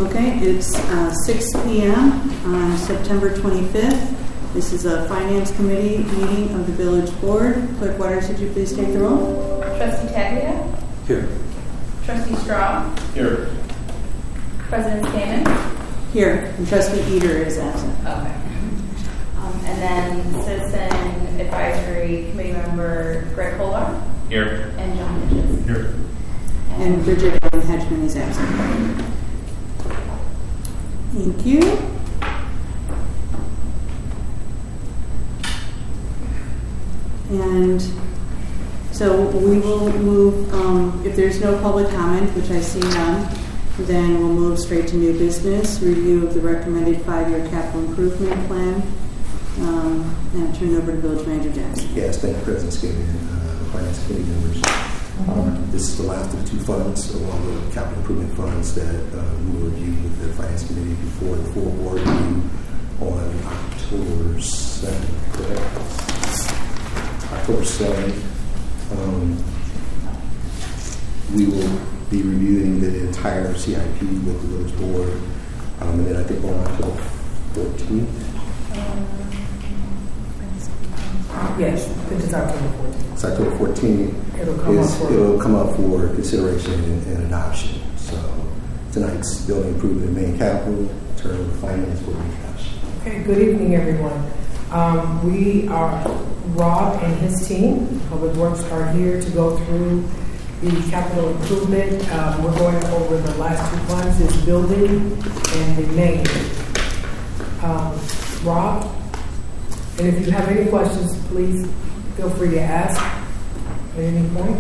Okay, it's 6 p.m. on September 25th. This is a Finance Committee meeting of the Village Board. Clerk Waters, would you please take the roll? Trustee Taglia? Here. Trustee Straw? Here. President Stamen? Here, and Trustee Eater is absent. Okay. And then Citizen Advisory Committee Member Greg Kolar? Here. And John Hitchens? Here. And Bridget Allen Hedgeman is absent. Thank you. And so we will move, if there's no public comment, which I see none, then we'll move straight to new business, review of the recommended 5-year capital improvement plan, and I'll turn it over to Village Manager Jackson. Yes, thank you, President Skinner and Finance Committee members. This is the last of the two funds, along with the capital improvement funds that we will review with the Finance Committee before the full board review on October 7th, correct? October 7th. We will be reviewing the entire CIP with the village board, and then I think on October 14th. Yes, it is October 14th. It's October 14th. It'll come up for consideration and adoption. So tonight's building improvement and main capital, turn to finance for adoption. Okay, good evening, everyone. We are, Rob and his team, Public Works, are here to go through the capital improvement. We're going over the last two funds, this building and the main. Rob, and if you have any questions, please feel free to ask at any point.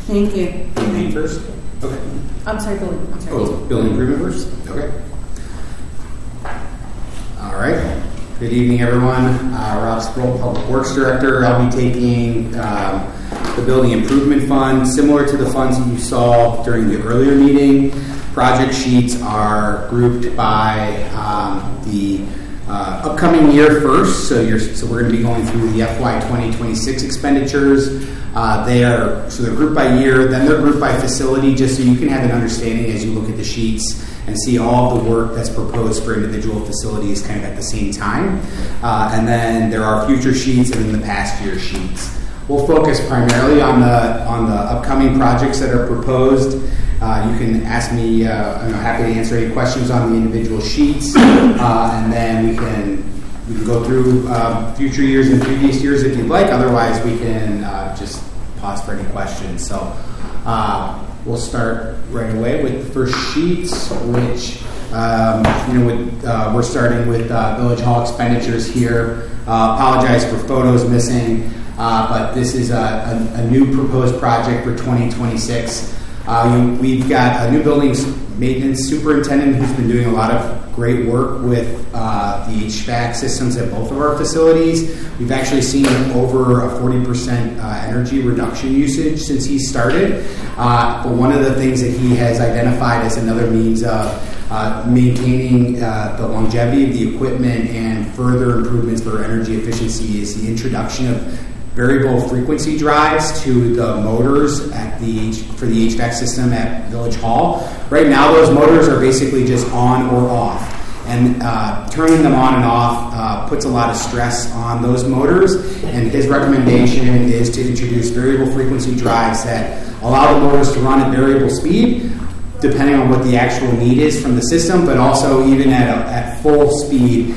Thank you. Building first? Okay. I'm sorry, building. I'm sorry. Oh, building improvement first? Okay. All right. Good evening, everyone. Rob Sproul, Public Works Director. I'll be taking the Building Improvement Fund, similar to the funds that you saw during the earlier meeting. Project sheets are grouped by the upcoming year first. So we're going to be going through the FY 2026 expenditures. They're grouped by year, then they're grouped by facility, just so you can have an understanding as you look at the sheets and see all the work that's proposed for individual facilities kind of at the same time. And then there are future sheets and then the past year sheets. We'll focus primarily on the upcoming projects that are proposed. You can ask me, I'm happy to answer any questions on the individual sheets, and then we can go through future years and previous years if you'd like. Otherwise, we can just pause for any questions. So we'll start right away with the first sheets, which we're starting with Village Hall expenditures here. Apologize for photos missing, but this is a new proposed project for 2026. We've got a new buildings maintenance superintendent who's been doing a lot of great work with the HVAC systems at both of our facilities. We've actually seen over a 40% energy reduction usage since he started. But one of the things that he has identified as another means of maintaining the longevity of the equipment and further improvements for energy efficiency is the introduction of variable frequency drives to the motors for the HVAC system at Village Hall. Right now, those motors are basically just on or off, and turning them on and off puts a lot of stress on those motors. And his recommendation is to introduce variable frequency drives that allow the motors to run at variable speed, depending on what the actual need is from the system, but also even at full speed,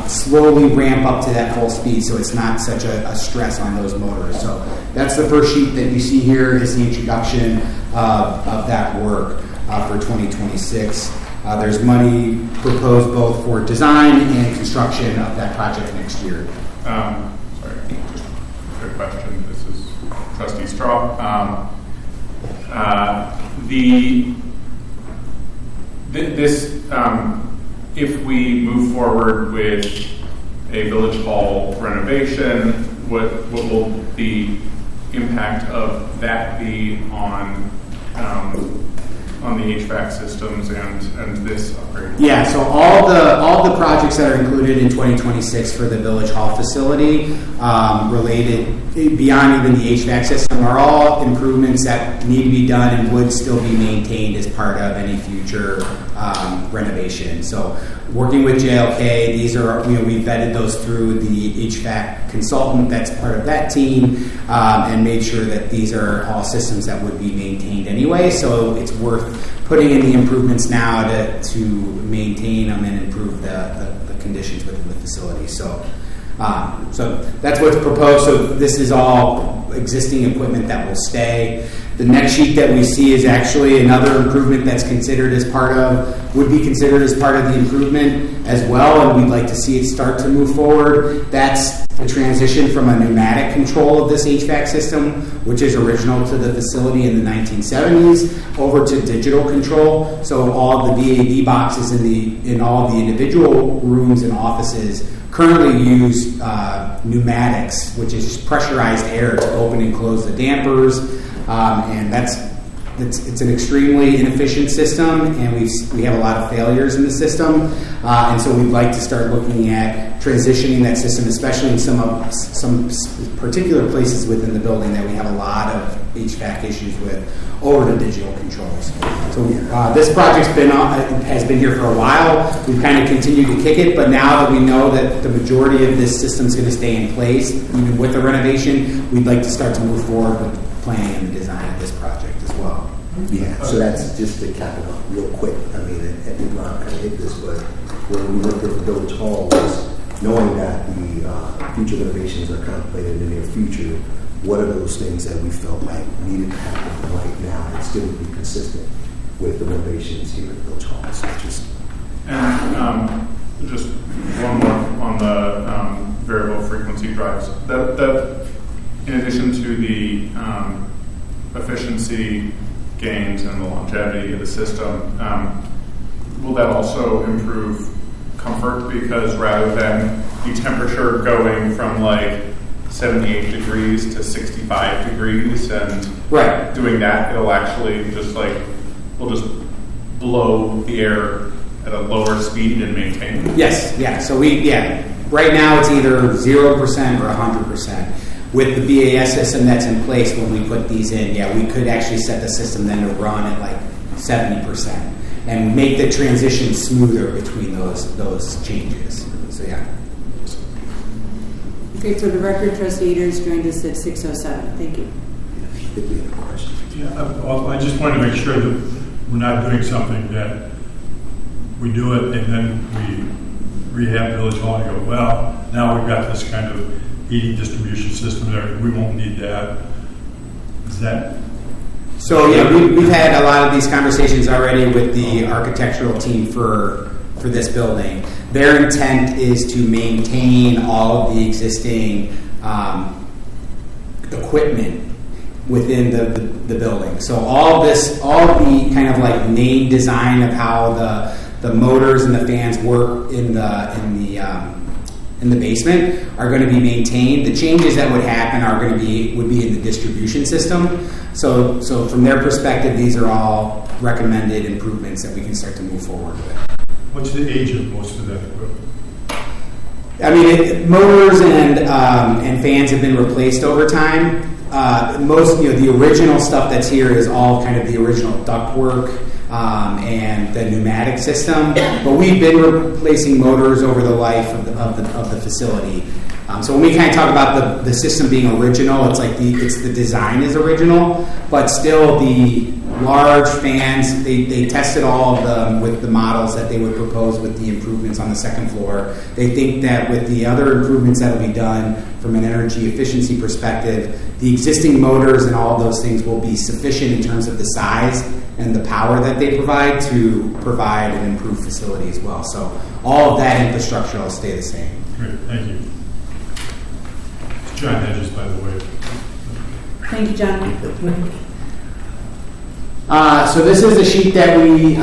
slowly ramp up to that full speed so it's not such a stress on those motors. So that's the first sheet that you see here is the introduction of that work for 2026. There's money proposed both for design and construction of that project next year. Sorry, just a quick question. This is Trustee Straw. If we move forward with a Village Hall renovation, what will the impact of that be on on the HVAC systems and this upgrade? Yeah, so all the projects that are included in 2026 for the Village Hall facility, related beyond even the HVAC system, are all improvements that need to be done and would still be maintained as part of any future renovation. So working with JLK, these are, we vetted those through the HVAC consultant that's part of that team, and made sure that these are all systems that would be maintained anyway. So it's worth putting in the improvements now to maintain them and improve the conditions within the facility. So that's what's proposed. So this is all existing equipment that will stay. The next sheet that we see is actually another improvement that's would be considered as part of the improvement as well, and we'd like to see it start to move forward. That's the transition from a pneumatic control of this HVAC system, which is original to the facility in the 1970s, over to digital control. So all of the VAV boxes in all of the individual rooms and offices currently use pneumatics, which is pressurized air to open and close the dampers, and it's an extremely inefficient system, and we have a lot of failures in the system, and so we'd like to start looking at transitioning that system, especially in some particular places within the building that we have a lot of HVAC issues with, over to digital controls. So this project's has been here for a while. We've kind of continued to kick it, but now that we know that the majority of this system is going to stay in place, even with the renovation, we'd like to start to move forward with planning and the design of this project as well. Yeah, so that's just to cap it off real quick. I mean, and we kind of hit this, but when we looked at the Village Hall, was knowing that the future renovations are contemplated in the near future, what are those things that we felt like needed to happen right now and still be consistent with the renovations here at Village Hall? So Just one more on the variable frequency drives. That in addition to the efficiency gains and the longevity of the system, will that also improve comfort? Because rather than the temperature going from like 78 degrees to 65 degrees and doing that, it'll actually we'll just blow the air at a lower speed and maintain it? Yes, yeah. So right now it's either 0% or 100%. With the VAS system that's in place when we put these in, we could actually set the system then to run at like 70% and make the transition smoother between those changes. So Okay, for the record, Trustee Eaters joined us at 6:07. Thank you. if we have a question. I just wanted to make sure that we're not doing something that we do it and then we rehab Village Hall and go, well, now we've got this kind of heating distribution system there. We won't need that. Is that? So we've had a lot of these conversations already with the architectural team for this building. Their intent is to maintain all of the existing equipment within the building. So all the kind of like main design of how the motors and the fans work in the basement are going to be maintained. The changes that would happen would be in the distribution system. So from their perspective, these are all recommended improvements that we can start to move forward with. What's the age of most of that equipment? I mean, motors and fans have been replaced over time. The original stuff that's here is all kind of the original ductwork and the pneumatic system. But we've been replacing motors over the life of the facility. So when we kind of talk about the system being original, it's the design is original, but still the large fans, they tested all of them with the models that they would propose with the improvements on the second floor. They think that with the other improvements that will be done from an energy efficiency perspective, the existing motors and all of those things will be sufficient in terms of the size and the power that they provide to provide an improved facility as well. So all of that infrastructure will stay the same. Great, thank you. It's John Hedges, by the way. Thank you, John. So this is a sheet that we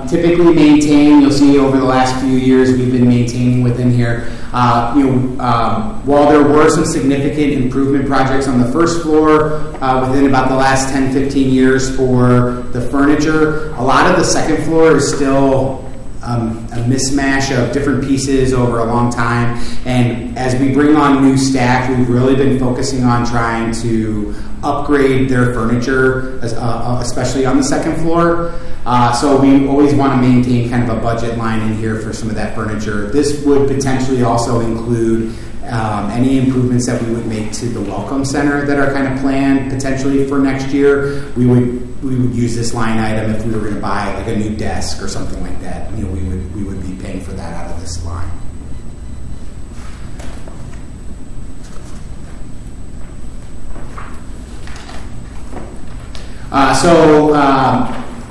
typically maintain. You'll see over the last few years we've been maintaining within here. While there were some significant improvement projects on the first floor within about the last 10, 15 years for the furniture, a lot of the second floor is still a mismatch of different pieces over a long time. And as we bring on new staff, we've really been focusing on trying to upgrade their furniture, especially on the second floor. So we always want to maintain kind of a budget line in here for some of that furniture. This would potentially also include any improvements that we would make to the Welcome Center that are kind of planned potentially for next year. We would use this line item if we were going to buy like a new desk or something like that. We would be paying for that out of this line.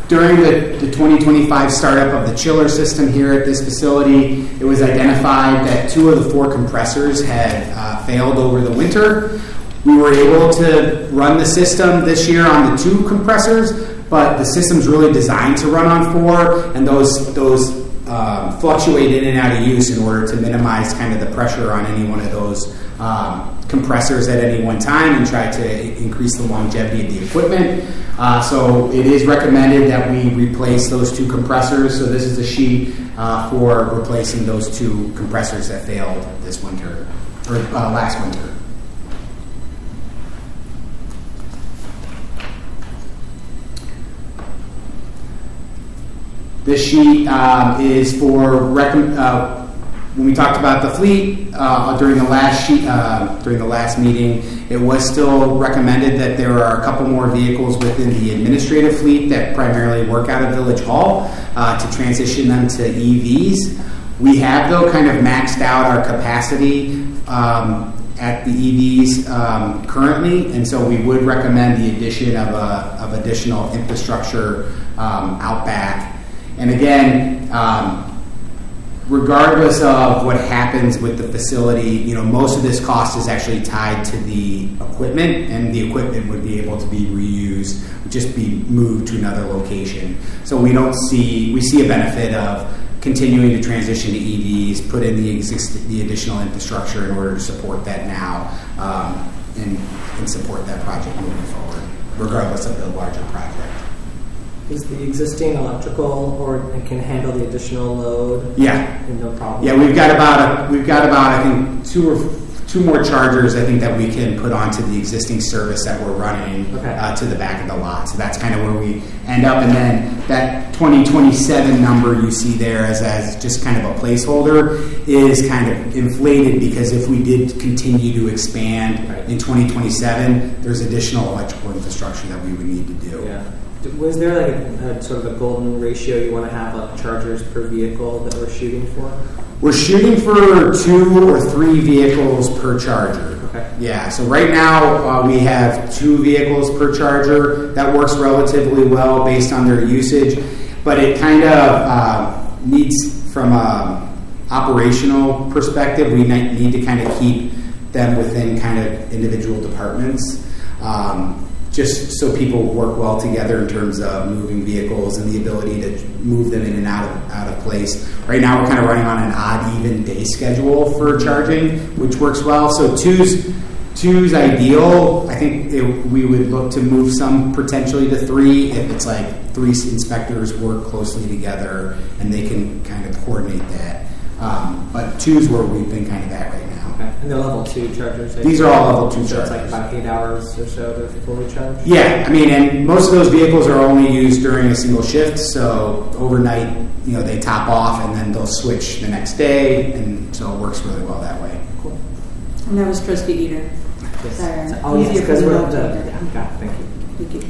During the 2025 startup of the chiller system here at this facility, it was identified that 2 of the 4 compressors had failed over the winter. We were able to run the system this year on the 2 compressors, but the system's really designed to run on 4, and those fluctuate in and out of use in order to minimize kind of the pressure on any one of those compressors at any one time and try to increase the longevity of the equipment. So it is recommended that we replace those 2 compressors. So this is a sheet for replacing those 2 compressors that failed this winter, or last winter. This sheet is for when we talked about the fleet during the last meeting. It was still recommended that there are a couple more vehicles within the administrative fleet that primarily work out of Village Hall to transition them to EVs. We have though kind of maxed out our capacity at the EVs currently, and so we would recommend the addition of additional infrastructure out back. And again, regardless of what happens with the facility, most of this cost is actually tied to the equipment, and the equipment would be able to be reused, just be moved to another location. So we see a benefit of continuing to transition to EVs, put in the additional infrastructure in order to support that now, and support that project moving forward, regardless of the larger project. Is the existing electrical, or it can handle the additional load? Yeah. And no problem. Yeah, we've got about I think two more chargers I think that we can put onto the existing service that we're running to the back of the lot. So that's kind of where we end up, and then that 2027 number you see there as just kind of a placeholder is kind of inflated because if we did continue to expand in 2027, there's additional electrical infrastructure that we would need to do. Yeah. Was there like a sort of a golden ratio you want to have of chargers per vehicle that we're shooting for? We're shooting for 2 or 3 vehicles per charger. Okay. Yeah, so right now we have 2 vehicles per charger. That works relatively well based on their usage, but it kind of needs, from an operational perspective, we need to kind of keep them within kind of individual departments. Just so people work well together in terms of moving vehicles and the ability to move them in and out of place. Right now we're kind of running on an odd, even day schedule for charging, which works well. So two's ideal. I think we would look to move some potentially to 3 if it's like 3 inspectors work closely together and they can kind of coordinate that. But 2's where we've been kind of at right now. Okay. And they're level 2 chargers? These are all level 2 so chargers. It's like about 8 hours or so to fully charge? Yeah, I mean, and most of those vehicles are only used during a single shift, so overnight, they top off and then they'll switch the next day, and so it works really well that way. Cool. And that was Trustee Eater. Yes. Sorry. Oh, yes, Easier because for the we're vote. got it. Thank you. Thank you.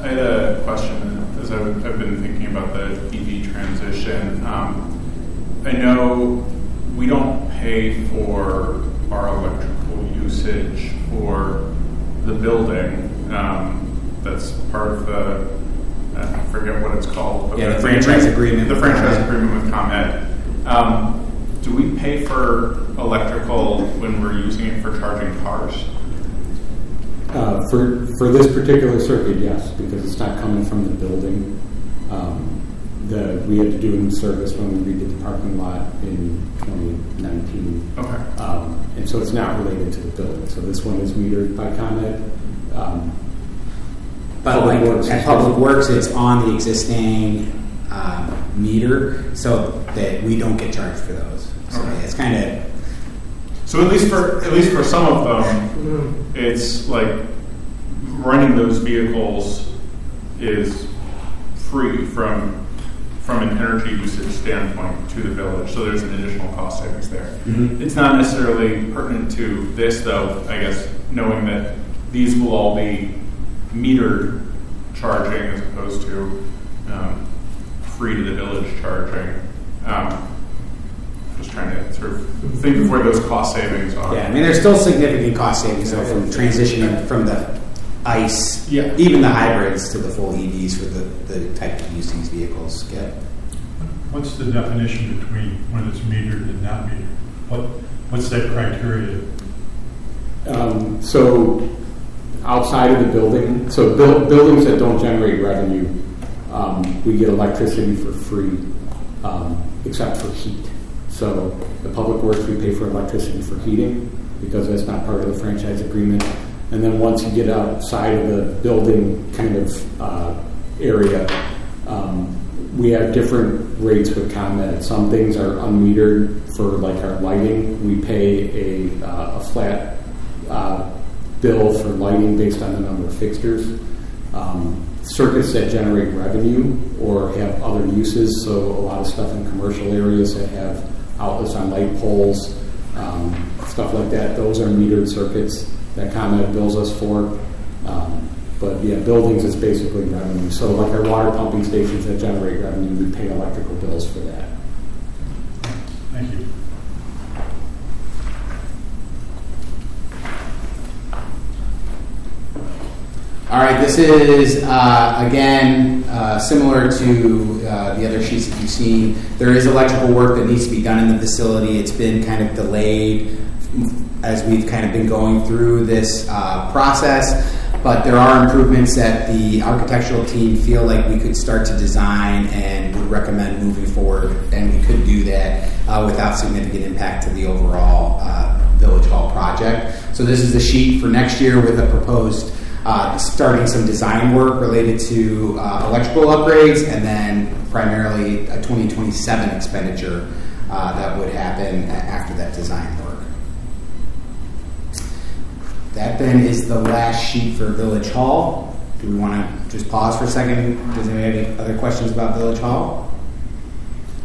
I had a question as I've been thinking about the EV transition. I know we don't pay for our electrical usage for the building. That's part of the, I forget what it's called. But The franchise agreement. The franchise agreement with ComEd. Do we pay for electrical when we're using it for charging cars? For this particular circuit, yes, because it's not coming from the building. We had to do a new service when we redid the parking lot in 2019. Okay. And so it's not related to the building. So this one is metered by ComEd. But like at Public Works, it's on the existing meter, so that we don't get charged for those. So Okay. it's kind of. So at least for some of them, it's like running those vehicles is free from an energy usage standpoint to the village. So there's an additional cost savings there. Mhm. It's not necessarily pertinent to this, though. I guess knowing that these will all be metered charging as opposed to free to the village charging. Just trying to sort of think of where those cost savings are. Yeah, I mean, there's still significant cost savings though from transitioning from the ICE, Yeah. even the hybrids, to the full EVs for the type of use these vehicles get. What's the definition between when it's metered and not metered? What's that criteria? So outside of the building, so buildings that don't generate revenue, we get electricity for free, except for heat. So the Public Works, we pay for electricity for heating because that's not part of the franchise agreement. And then once you get outside of the building kind of area, we have different rates with ComEd. Some things are unmetered for like our lighting. We pay a flat bill for lighting based on the number of fixtures. Circuits that generate revenue or have other uses, so a lot of stuff in commercial areas that have outlets on light poles, stuff like that, those are metered circuits that ComEd bills us for. But yeah, buildings is basically revenue. So like our water pumping stations that generate revenue, we pay electrical bills for that. Thank you. All right, this is, again, similar to the other sheets that you've seen. There is electrical work that needs to be done in the facility. It's been kind of delayed as we've kind of been going through this process, but there are improvements that the architectural team feel like we could start to design and would recommend moving forward, and we could do that without significant impact to the overall Village Hall project. So this is the sheet for next year with a proposed starting some design work related to electrical upgrades, and then primarily a 2027 expenditure that would happen after that design work. That then is the last sheet for Village Hall. Do we want to just pause for a second? Does anybody have any other questions about Village Hall?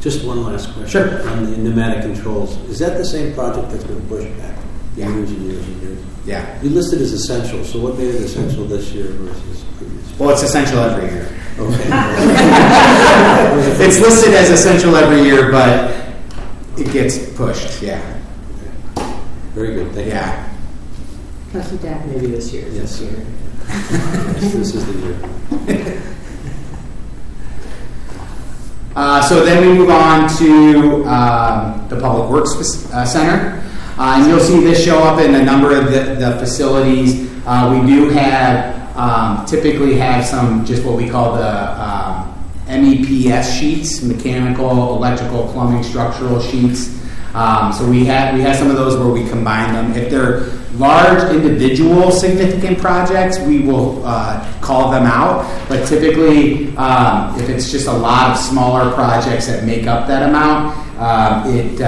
Just one last question. Sure. On the pneumatic controls, is that the same project that's been pushed back Yeah. years and years and years? Yeah. You listed as essential, so what made it essential this year versus previous? Well, it's essential every year. Okay. It's listed as essential every year, but it gets pushed. Yeah. Very good, thank you. Yeah. Trustee Dack. Maybe this year. Yes. This year. Yes, this is the year. So then we move on to the Public Works Center. And you'll see this show up in a number of the facilities. We do have, typically have some, just what we call the MEPS sheets, mechanical, electrical, plumbing, structural sheets. So we have some of those where we combine them. If they're large individual significant projects, we will call them out. But typically, if it's just a lot of smaller projects that make up that amount, it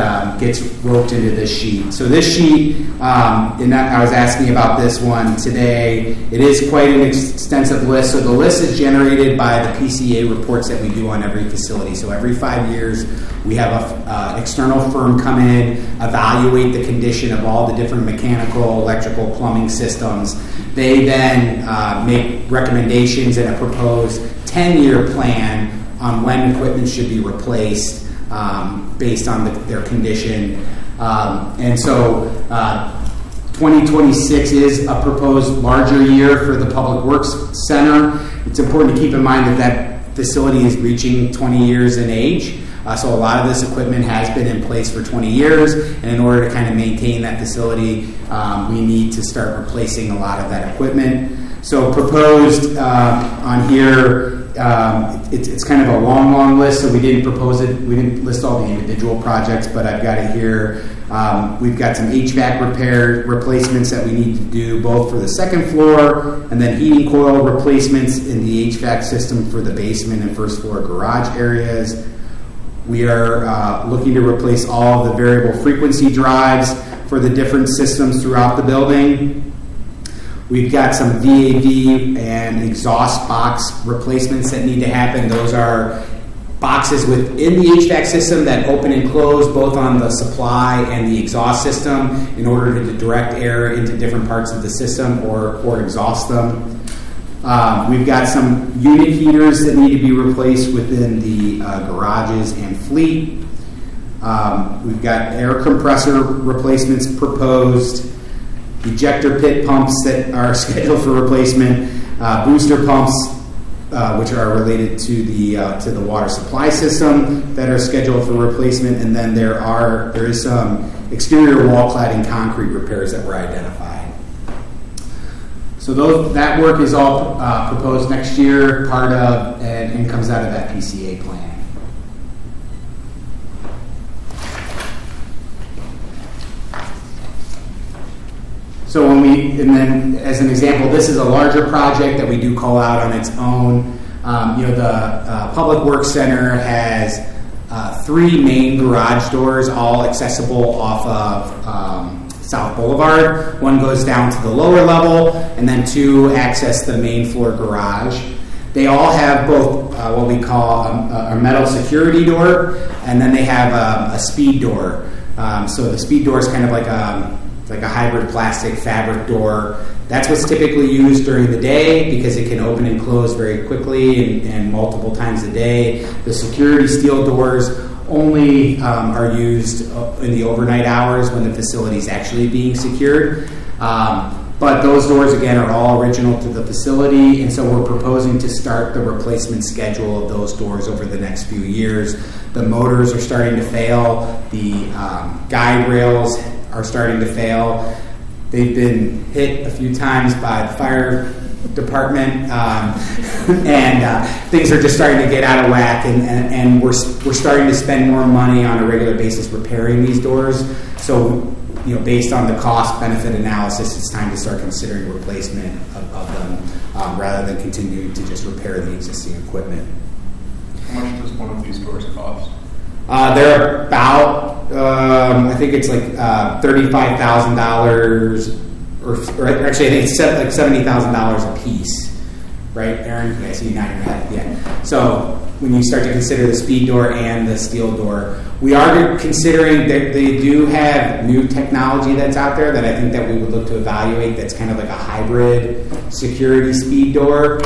gets roped into this sheet. So this sheet, I was asking about this one today. It is quite an extensive list. So the list is generated by the PCA reports that we do on every facility. So every 5 years, we have an external firm come in, evaluate the condition of all the different mechanical, electrical, plumbing systems. They then make recommendations and a proposed 10-year plan on when equipment should be replaced based on their condition. And so 2026 is a proposed larger year for the Public Works Center. It's important to keep in mind that facility is reaching 20 years in age. So a lot of this equipment has been in place for 20 years, and in order to kind of maintain that facility, we need to start replacing a lot of that equipment. So proposed on here, it's kind of a long list, so we didn't propose it. We didn't list all the individual projects, but I've got it here. We've got some HVAC replacements that we need to do both for the second floor, and then heating coil replacements in the HVAC system for the basement and first floor garage areas. We are looking to replace all of the variable frequency drives for the different systems throughout the building. We've got some VAV and exhaust box replacements that need to happen. Those are boxes within the HVAC system that open and close both on the supply and the exhaust system in order to direct air into different parts of the system or exhaust them. We've got some unit heaters that need to be replaced within the garages and fleet. We've got air compressor replacements proposed, ejector pit pumps that are scheduled for replacement, booster pumps, which are related to the water supply system that are scheduled for replacement, and then there is some exterior wall cladding concrete repairs that were identified. So that work is all proposed next year, part of and comes out of that PCA plan. So and then as an example, this is a larger project that we do call out on its own. The Public Works Center has 3 main garage doors, all accessible off of South Boulevard. One goes down to the lower level, and then 2 access the main floor garage. They all have both what we call a metal security door, and then they have a speed door. So the speed door is kind of like a hybrid plastic fabric door. That's what's typically used during the day because it can open and close very quickly and multiple times a day. The security steel doors only are used in the overnight hours when the facility is actually being secured. But those doors, again, are all original to the facility, and so we're proposing to start the replacement schedule of those doors over the next few years. The motors are starting to fail. The guide rails are starting to fail. They've been hit a few times by the fire department, and things are just starting to get out of whack, and we're starting to spend more money on a regular basis repairing these doors. So, based on the cost-benefit analysis, it's time to start considering replacement of them rather than continuing to just repair the existing equipment. How much does one of these doors cost? They're about, I think it's like $35,000, or actually I think it's like $70,000 a piece, right, Aaron? Yeah, I see you nodding your head. Yeah. So when you start to consider the speed door and the steel door, we are considering that they do have new technology that's out there that I think that we would look to evaluate. That's kind of like a hybrid security speed door.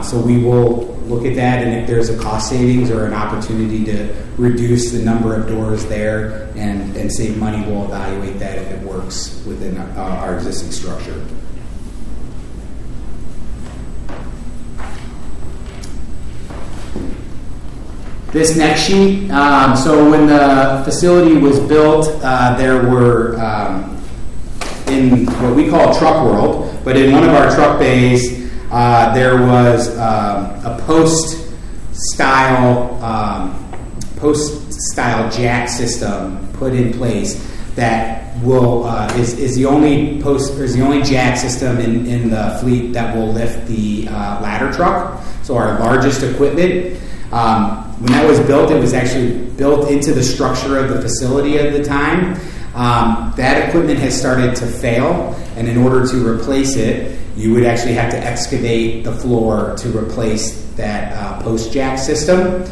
So we will look at that, and if there's a cost savings or an opportunity to reduce the number of doors there and save money, we'll evaluate that if it works within our existing structure. This next sheet, so when the facility was built, there were, in what we call truck world, but in one of our truck bays, there was a post-style jack system put in place that will is the only jack system in the fleet that will lift the ladder truck. So our largest equipment. When that was built, it was actually built into the structure of the facility at the time. That equipment has started to fail, and in order to replace it, you would actually have to excavate the floor to replace that post-jack system.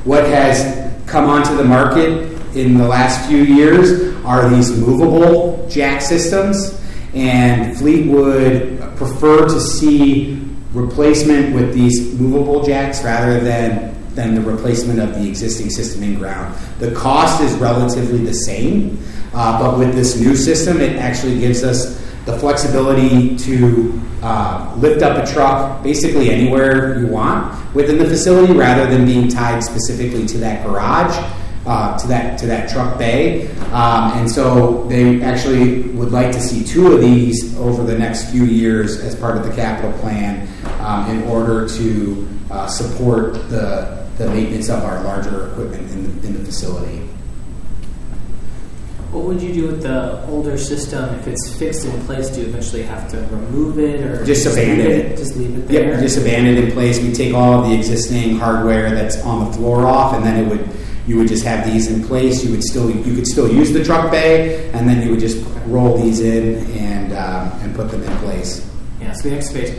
What has come onto the market in the last few years are these movable jack systems, and Fleet would prefer to see replacement with these movable jacks rather than the replacement of the existing system in ground. The cost is relatively the same, but with this new system, it actually gives us the flexibility to lift up a truck basically anywhere you want within the facility, rather than being tied specifically to that garage, to that truck bay. And so they actually would like to see 2 of these over the next few years as part of the capital plan, in order to support the maintenance of our larger equipment in the facility. What would you do with the older system if it's fixed in place? Do you eventually have to remove it, or Just abandon it. Just leave it there. Yep, just abandon it in place. We take all of the existing hardware that's on the floor off, and then you would just have these in place. You could still use the truck bay, and then you would just roll these in and put them in place. Yeah, so the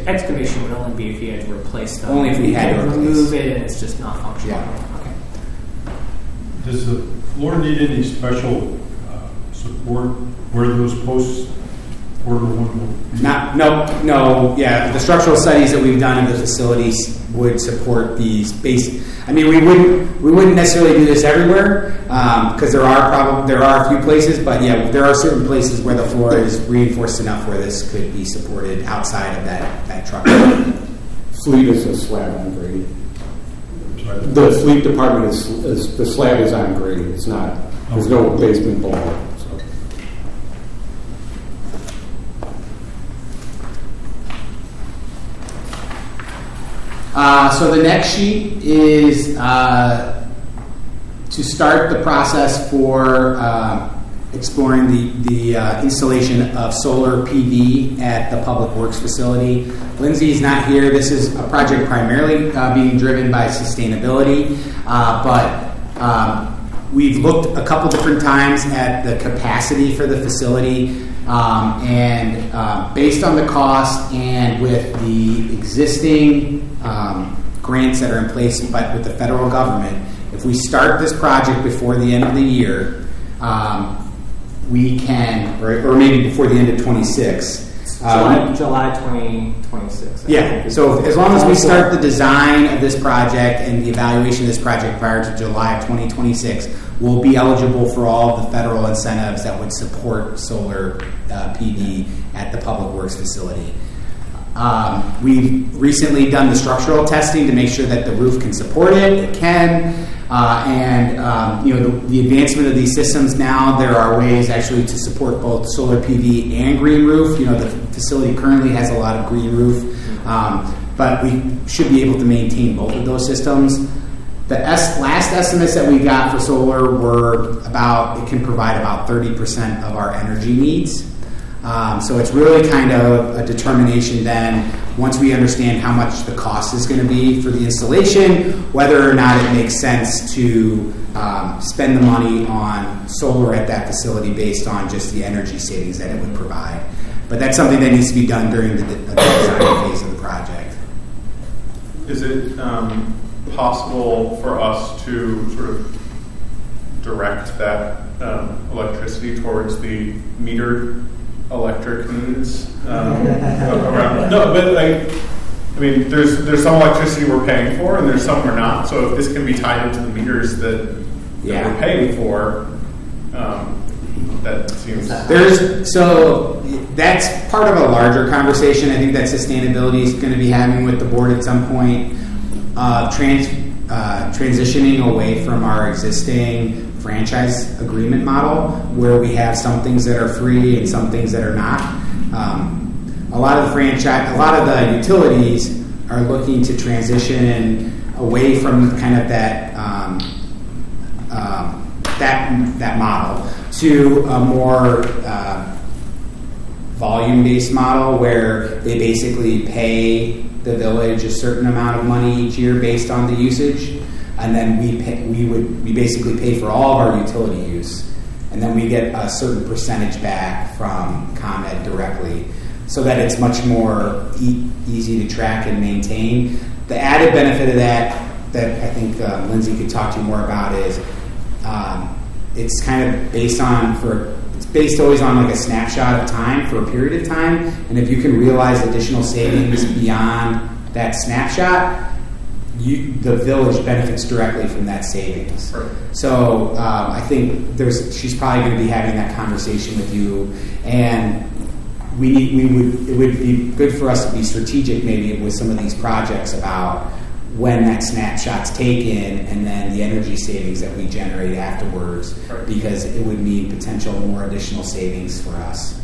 excavation would only be if you had to replace them. Only if we had to remove replace. it and it's just not functional. Yeah. Okay. Does the floor need any special support where those posts order one will be? No. Yeah, the structural studies that we've done in the facilities would support these basic. I mean, we wouldn't necessarily do this everywhere, because there are a few places, but yeah, there are certain places where the floor is reinforced enough where this could be supported outside of that truck. Fleet is a slab on grade. Sorry. The fleet department is the slab is on grade. It's not. There's no basement below it. So. So the next sheet is to start the process for exploring the installation of solar PV at the Public Works facility. Lindsay is not here. This is a project primarily being driven by sustainability, but we've looked a couple different times at the capacity for the facility, and based on the cost and with the existing grants that are in place but with the federal government, if we start this project before the end of the year, we can, or maybe before the end of 26. July 2026. Yeah, so as long as we start the design of this project and the evaluation of this project prior to July of 2026, we'll be eligible for all of the federal incentives that would support solar PV at the Public Works facility. We've recently done the structural testing to make sure that the roof can support it. It can. The advancement of these systems now, there are ways actually to support both solar PV and green roof. The facility currently has a lot of green roof, but we should be able to maintain both of those systems. The last estimates that we got for solar were it can provide about 30% of our energy needs. So it's really kind of a determination then, once we understand how much the cost is going to be for the installation, whether or not it makes sense to spend the money on solar at that facility based on just the energy savings that it would provide. But that's something that needs to be done during the design phase of the project. Is it possible for us to sort of direct that electricity towards the metered electric needs around? No, but there's some electricity we're paying for, and there's some we're not. So if this can be tied into the meters that we're paying for, that seems. That's part of a larger conversation. I think that sustainability is going to be having with the board at some point. Transitioning away from our existing franchise agreement model, where we have some things that are free and some things that are not. A lot of the utilities are looking to transition away from kind of that model to a more volume-based model, where they basically pay the village a certain amount of money each year based on the usage, and then we basically pay for all of our utility use, and then we get a certain percentage back from ComEd directly, so that it's much more easy to track and maintain. The added benefit of that I think Lindsay could talk to you more about is it's kind of based always on like a snapshot of time for a period of time, and if you can realize additional savings beyond that snapshot, the village benefits directly from that savings. Right. So I think she's probably going to be having that conversation with you, and it would be good for us to be strategic maybe with some of these projects about when that snapshot's taken and then the energy savings that we generate afterwards, Right. because it would mean potential more additional savings for us.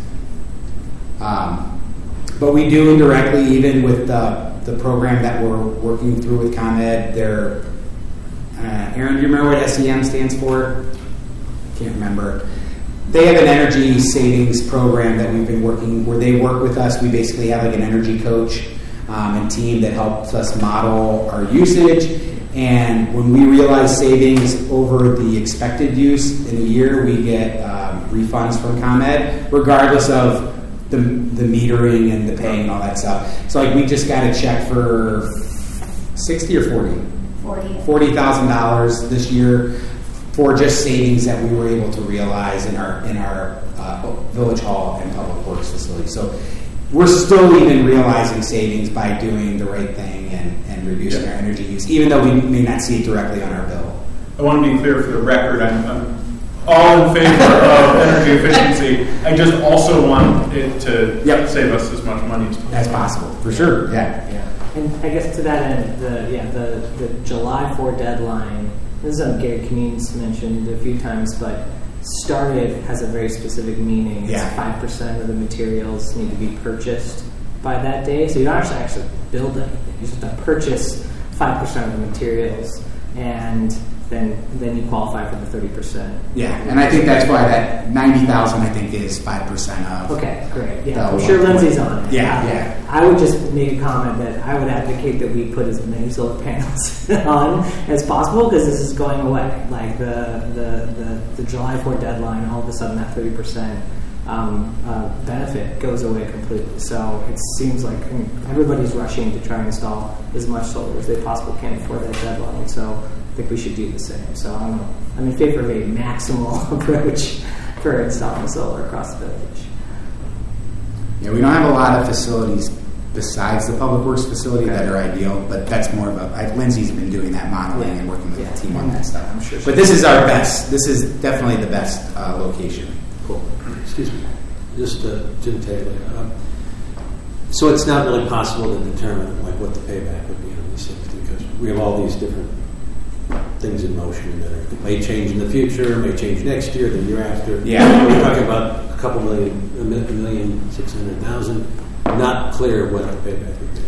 But we do indirectly, even with the program that we're working through with ComEd, they're, Aaron, do you remember what SEM stands for? Can't remember. They have an energy savings program that we've been working, where they work with us. We basically have like an energy coach and team that helps us model our usage. And when we realize savings over the expected use in a year, we get refunds from ComEd, regardless of the metering and the paying and all that stuff. So like we just got a check for 60 or 40? 40. $40,000 this year for just savings that we were able to realize in our Village Hall and Public Works facility. So we're still even realizing savings by doing the right thing and reducing our energy use, even though we may not see it directly on our bill. I want to be clear for the record, I'm all in favor of energy efficiency. I just also want it to save us as much money as possible. For sure, yeah. And I guess to that end, the July 4 deadline, this is something Gary Kneen's mentioned a few times, but started has a very specific meaning. It's 5% of the materials need to be purchased by that day. So you don't actually build anything. You just have to purchase 5% of the materials, and then you qualify for the 30%. Yeah, and I think that's why that 90,000 I think is 5% of. Okay, great. Yeah, I'm sure Lindsay's on it. Yeah. I would just make a comment that I would advocate that we put as many solar panels on as possible, because this is going away. Like the July 4 deadline, all of a sudden that 30% benefit goes away completely. So it seems like everybody's rushing to try and install as much solar as they possibly can before that deadline. So I think we should do the same. So I'm in favor of a maximal approach for installing solar across the village. Yeah, we don't have a lot of facilities besides the Public Works facility that are ideal, but that's more of Lindsay's been doing that modeling and working with the team on that stuff. I'm sure. But this is our best. This is definitely the best location. Cool. Excuse me. Just Jim Taylor. So it's not really possible to determine like what the payback would be on these things, because we have all these different things in motion that may change in the future, may change next year, the year after. Yeah. We're talking about a couple million, $1,600,000. Not clear what the payback would be.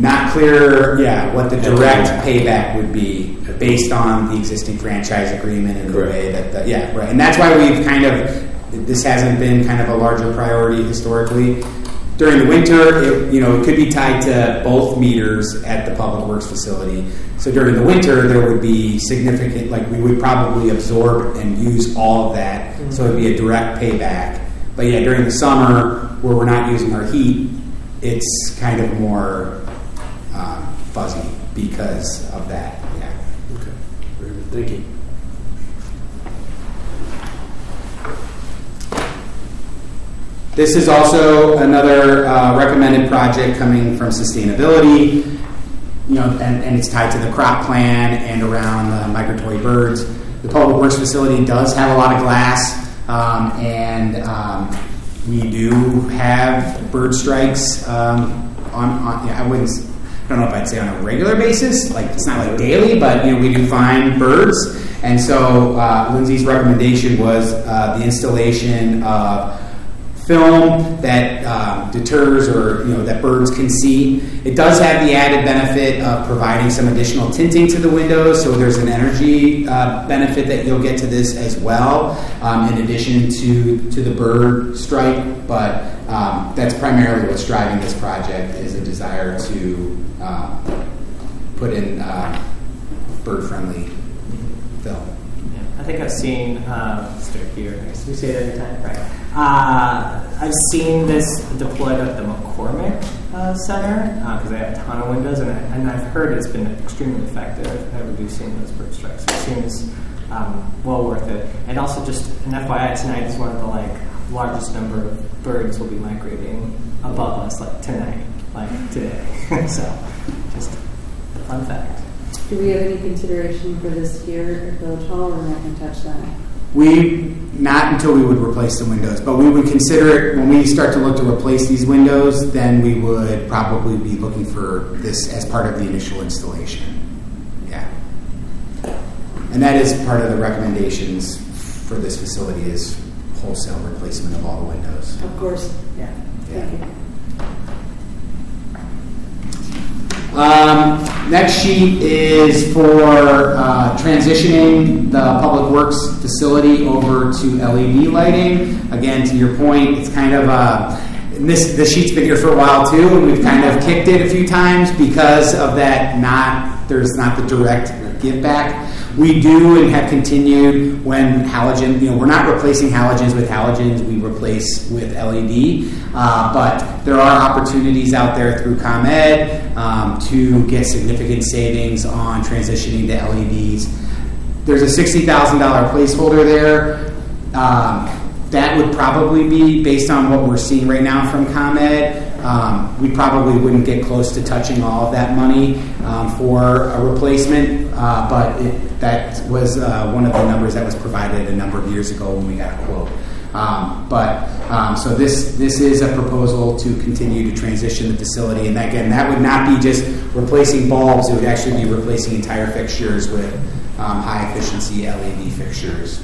Not clear, what the direct payback would be based on the existing franchise agreement and the way that, right. And that's why we've this hasn't been kind of a larger priority historically. During the winter, it could be tied to both meters at the Public Works facility. So during the winter, there would be significant, we would probably absorb and use all of that. Mm-hmm. So it would be a direct payback. But during the summer, where we're not using our heat, it's kind of more fuzzy because of that. Yeah. Okay. Very good. Thank you. This is also another recommended project coming from sustainability, and it's tied to the crop plan and around migratory birds. The Public Works facility does have a lot of glass, and we do have bird strikes I don't know if I'd say on a regular basis, it's not like daily, but we do find birds. And so Lindsay's recommendation was the installation of film that deters or that birds can see. It does have the added benefit of providing some additional tinting to the windows, so there's an energy benefit that you'll get to this as well, in addition to the bird strike. But that's primarily what's driving this project, is a desire to put in bird-friendly film. I think I've seen, start here, we say it every time, right? I've seen this deployed at the McCormick Center, because they have a ton of windows, and I've heard it's been extremely effective at reducing those bird strikes. It seems well worth it. And also just an FYI, tonight is one of the largest number of birds will be migrating above us tonight, today. So just a fun fact. Do we have any consideration for this here at Village Hall, or we're not going to touch that? Not until we would replace the windows, but we would consider it when we start to look to replace these windows. Then we would probably be looking for this as part of the initial installation. Yeah, and that is part of the recommendations for this facility is wholesale replacement of all the windows. Of course, yeah. Yeah. Thank you. Next sheet is for transitioning the Public Works facility over to LED lighting. Again, to your point, it's kind of this sheet's been here for a while too, and we've kind of kicked it a few times because of that. There's not the direct give back. We do and have continued when halogen, we're not replacing halogens with halogens, we replace with LED. But there are opportunities out there through ComEd to get significant savings on transitioning to LEDs. There's a $60,000 placeholder there. That would probably be based on what we're seeing right now from ComEd. We probably wouldn't get close to touching all of that money for a replacement, but that was one of the numbers that was provided a number of years ago when we got a quote. So this is a proposal to continue to transition the facility, and again, that would not be just replacing bulbs; it would actually be replacing entire fixtures with high efficiency LED fixtures.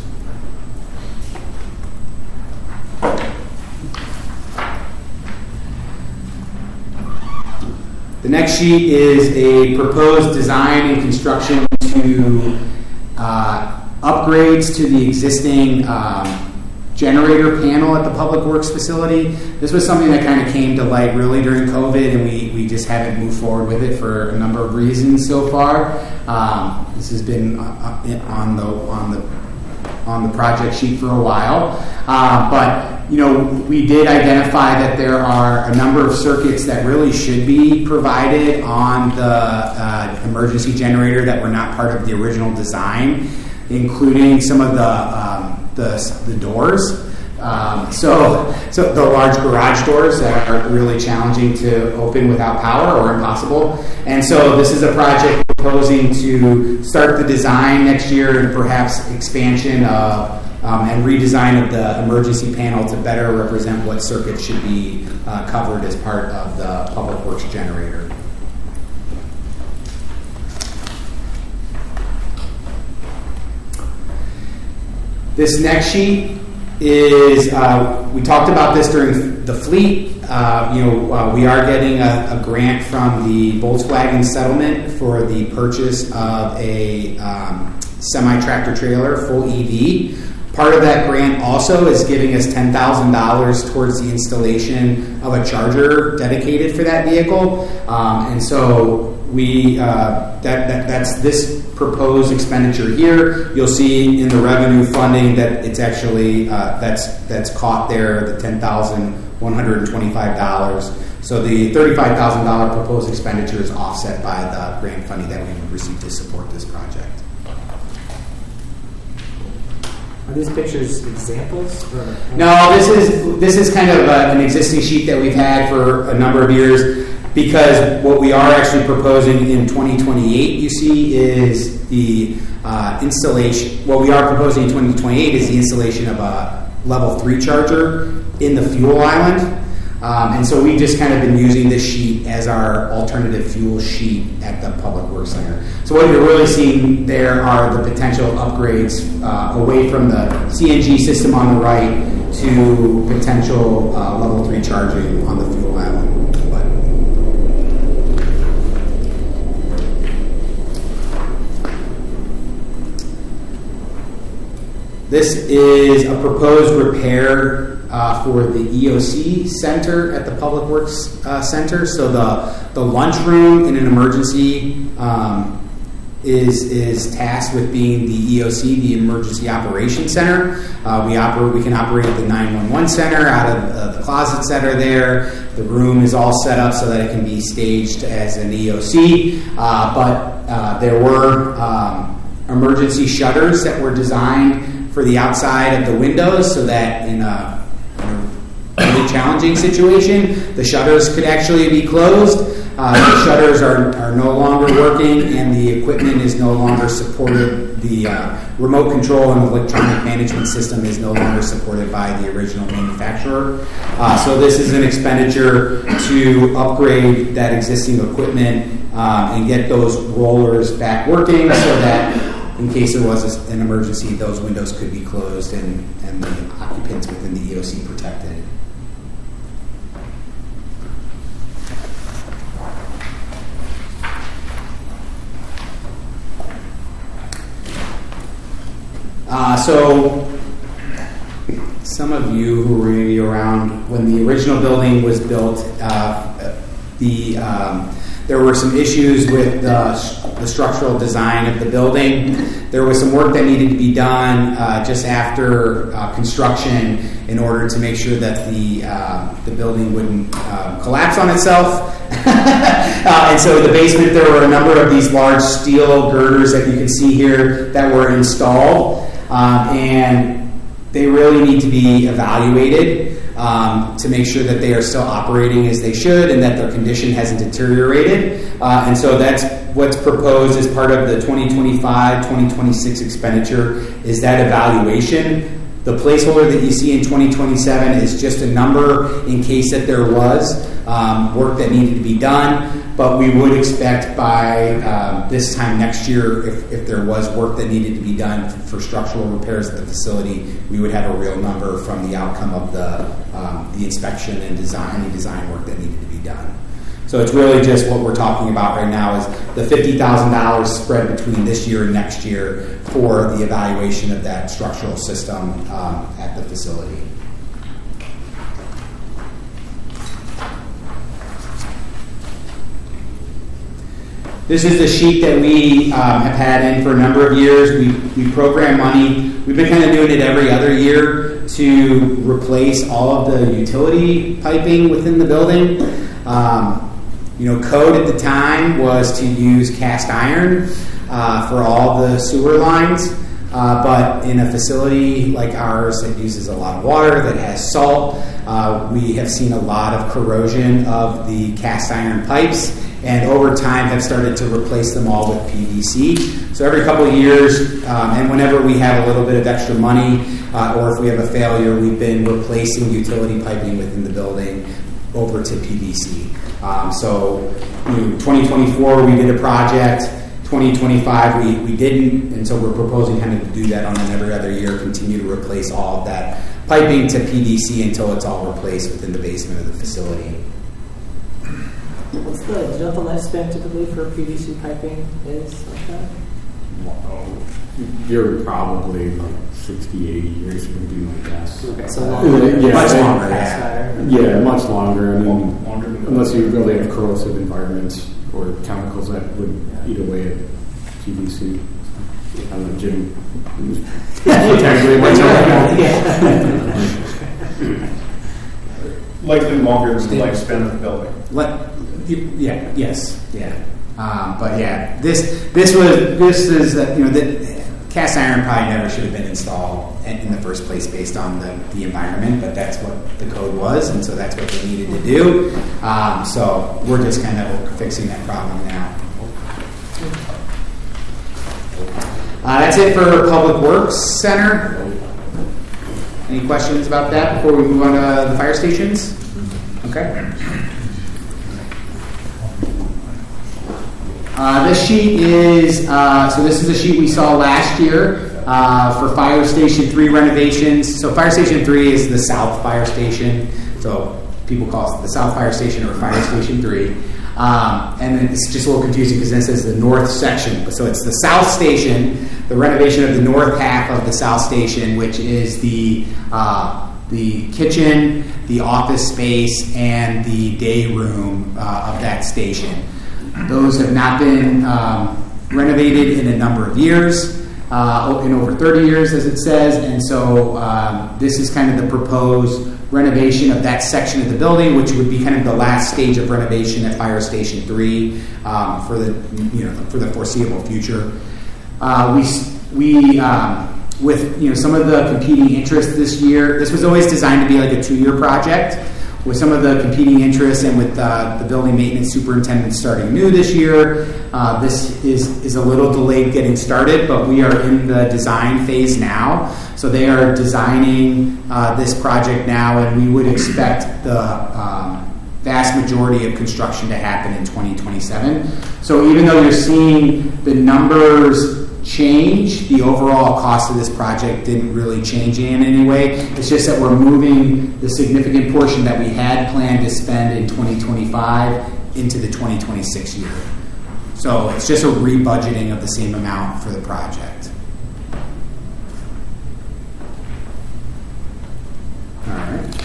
The next sheet is a proposed design and construction to upgrades to the existing generator panel at the Public Works facility. This was something that kind of came to light really during COVID, and we just haven't moved forward with it for a number of reasons so far. This has been on the project sheet for a while, but we did identify that there are a number of circuits that really should be provided on the emergency generator that were not part of the original design, including some of the doors. So the large garage doors that are really challenging to open without power or impossible. And so this is a project proposing to start the design next year and perhaps expansion of and redesign of the emergency panel to better represent what circuits should be covered as part of the Public Works generator. This next sheet is, we talked about this during the fleet. We are getting a grant from the Volkswagen settlement for the purchase of a semi-tractor trailer, full EV. Part of that grant also is giving us $10,000 towards the installation of a charger dedicated for that vehicle. And so that's this proposed expenditure here. You'll see in the revenue funding that it's actually that's caught there, the $10,125. So the $35,000 proposed expenditure is offset by the grant funding that we received to support this project. Are these pictures examples? No, this is kind of an existing sheet that we've had for a number of years, because what we are actually proposing in 2028, you see, is the installation. What we are proposing in 2028 is the installation of a level 3 charger in the fuel island. And so we've just kind of been using this sheet as our alternative fuel sheet at the Public Works Center. So what you're really seeing there are the potential upgrades away from the CNG system on the right to potential level 3 charging on the fuel island. This is a proposed repair for the EOC center at the Public Works Center. So the lunchroom in an emergency is tasked with being the EOC, the Emergency Operations Center. We can operate the 911 center out of the closets that are there. The room is all set up so that it can be staged as an EOC. But there were emergency shutters that were designed for the outside of the windows, so that in a really challenging situation. The shutters could actually be closed. The shutters are no longer working, and the equipment is no longer supported. The remote control and electronic management system is no longer supported by the original manufacturer. So this is an expenditure to upgrade that existing equipment and get those rollers back working so that in case there was an emergency, those windows could be closed and the occupants within the EOC protected. So some of you who were maybe around when the original building was built, there were some issues with the structural design of the building. There was some work that needed to be done just after construction in order to make sure that the building wouldn't collapse on itself. And so in the basement, there were a number of these large steel girders that you can see here that were installed. And they really need to be evaluated to make sure that they are still operating as they should and that their condition hasn't deteriorated. And so that's what's proposed as part of the 2025-2026 expenditure is that evaluation. The placeholder that you see in 2027 is just a number in case that there was work that needed to be done. But we would expect by this time next year, if there was work that needed to be done for structural repairs at the facility, we would have a real number from the outcome of the inspection and any design work that needed to be done. So it's really just what we're talking about right now is the $50,000 spread between this year and next year for the evaluation of that structural system at the facility. This is the sheet that we have had in for a number of years. We program money. We've been kind of doing it every other year to replace all of the utility piping within the building. Code at the time was to use cast iron for all the sewer lines. But in a facility like ours that uses a lot of water, that has salt, we have seen a lot of corrosion of the cast iron pipes, and over time have started to replace them all with PVC. So every couple of years, and whenever we have a little bit of extra money, or if we have a failure, we've been replacing utility piping within the building over to PVC. So 2024 we did a project, 2025 we didn't, and so we're proposing kind of to do that on an every other year, continue to replace all of that piping to PVC until it's all replaced within the basement of the facility. What's the lifespan typically for PVC piping is like that? You're probably like 60, 80 years would be my guess. Okay, so longer. Much longer. Yeah, much longer. I mean, unless you really have corrosive environments or chemicals that would eat away at PVC. I don't know, Jim. Likely longer than the lifespan of the building. But yeah, this is the cast iron probably never should have been installed in the first place based on the environment, but that's what the code was, and so that's what they needed to do. So we're just kind of fixing that problem now. That's it for Public Works Center. Any questions about that before we move on to the fire stations? Okay. This sheet is, this is a sheet we saw last year for Fire Station 3 renovations. So Fire Station 3 is the South Fire Station. So people call it the South Fire Station or Fire Station 3. And it's just a little confusing because this is the north section. So it's the South Station, the renovation of the north half of the South Station, which is the kitchen, the office space, and the day room of that station. Those have not been renovated in a number of years, in over 30 years, as it says. And so this is kind of the proposed renovation of that section of the building, which would be kind of the last stage of renovation at Fire Station 3 for the foreseeable future. with some of the competing interests this year, this was always designed to be like a 2-year project. With some of the competing interests and with the building maintenance superintendent starting new this year, this is a little delayed getting started, but we are in the design phase now. So they are designing this project now, and we would expect the vast majority of construction to happen in 2027. So even though you're seeing the numbers change, the overall cost of this project didn't really change in any way. It's just that we're moving the significant portion that we had planned to spend in 2025 into the 2026 year. So it's just a rebudgeting of the same amount for the project. All right.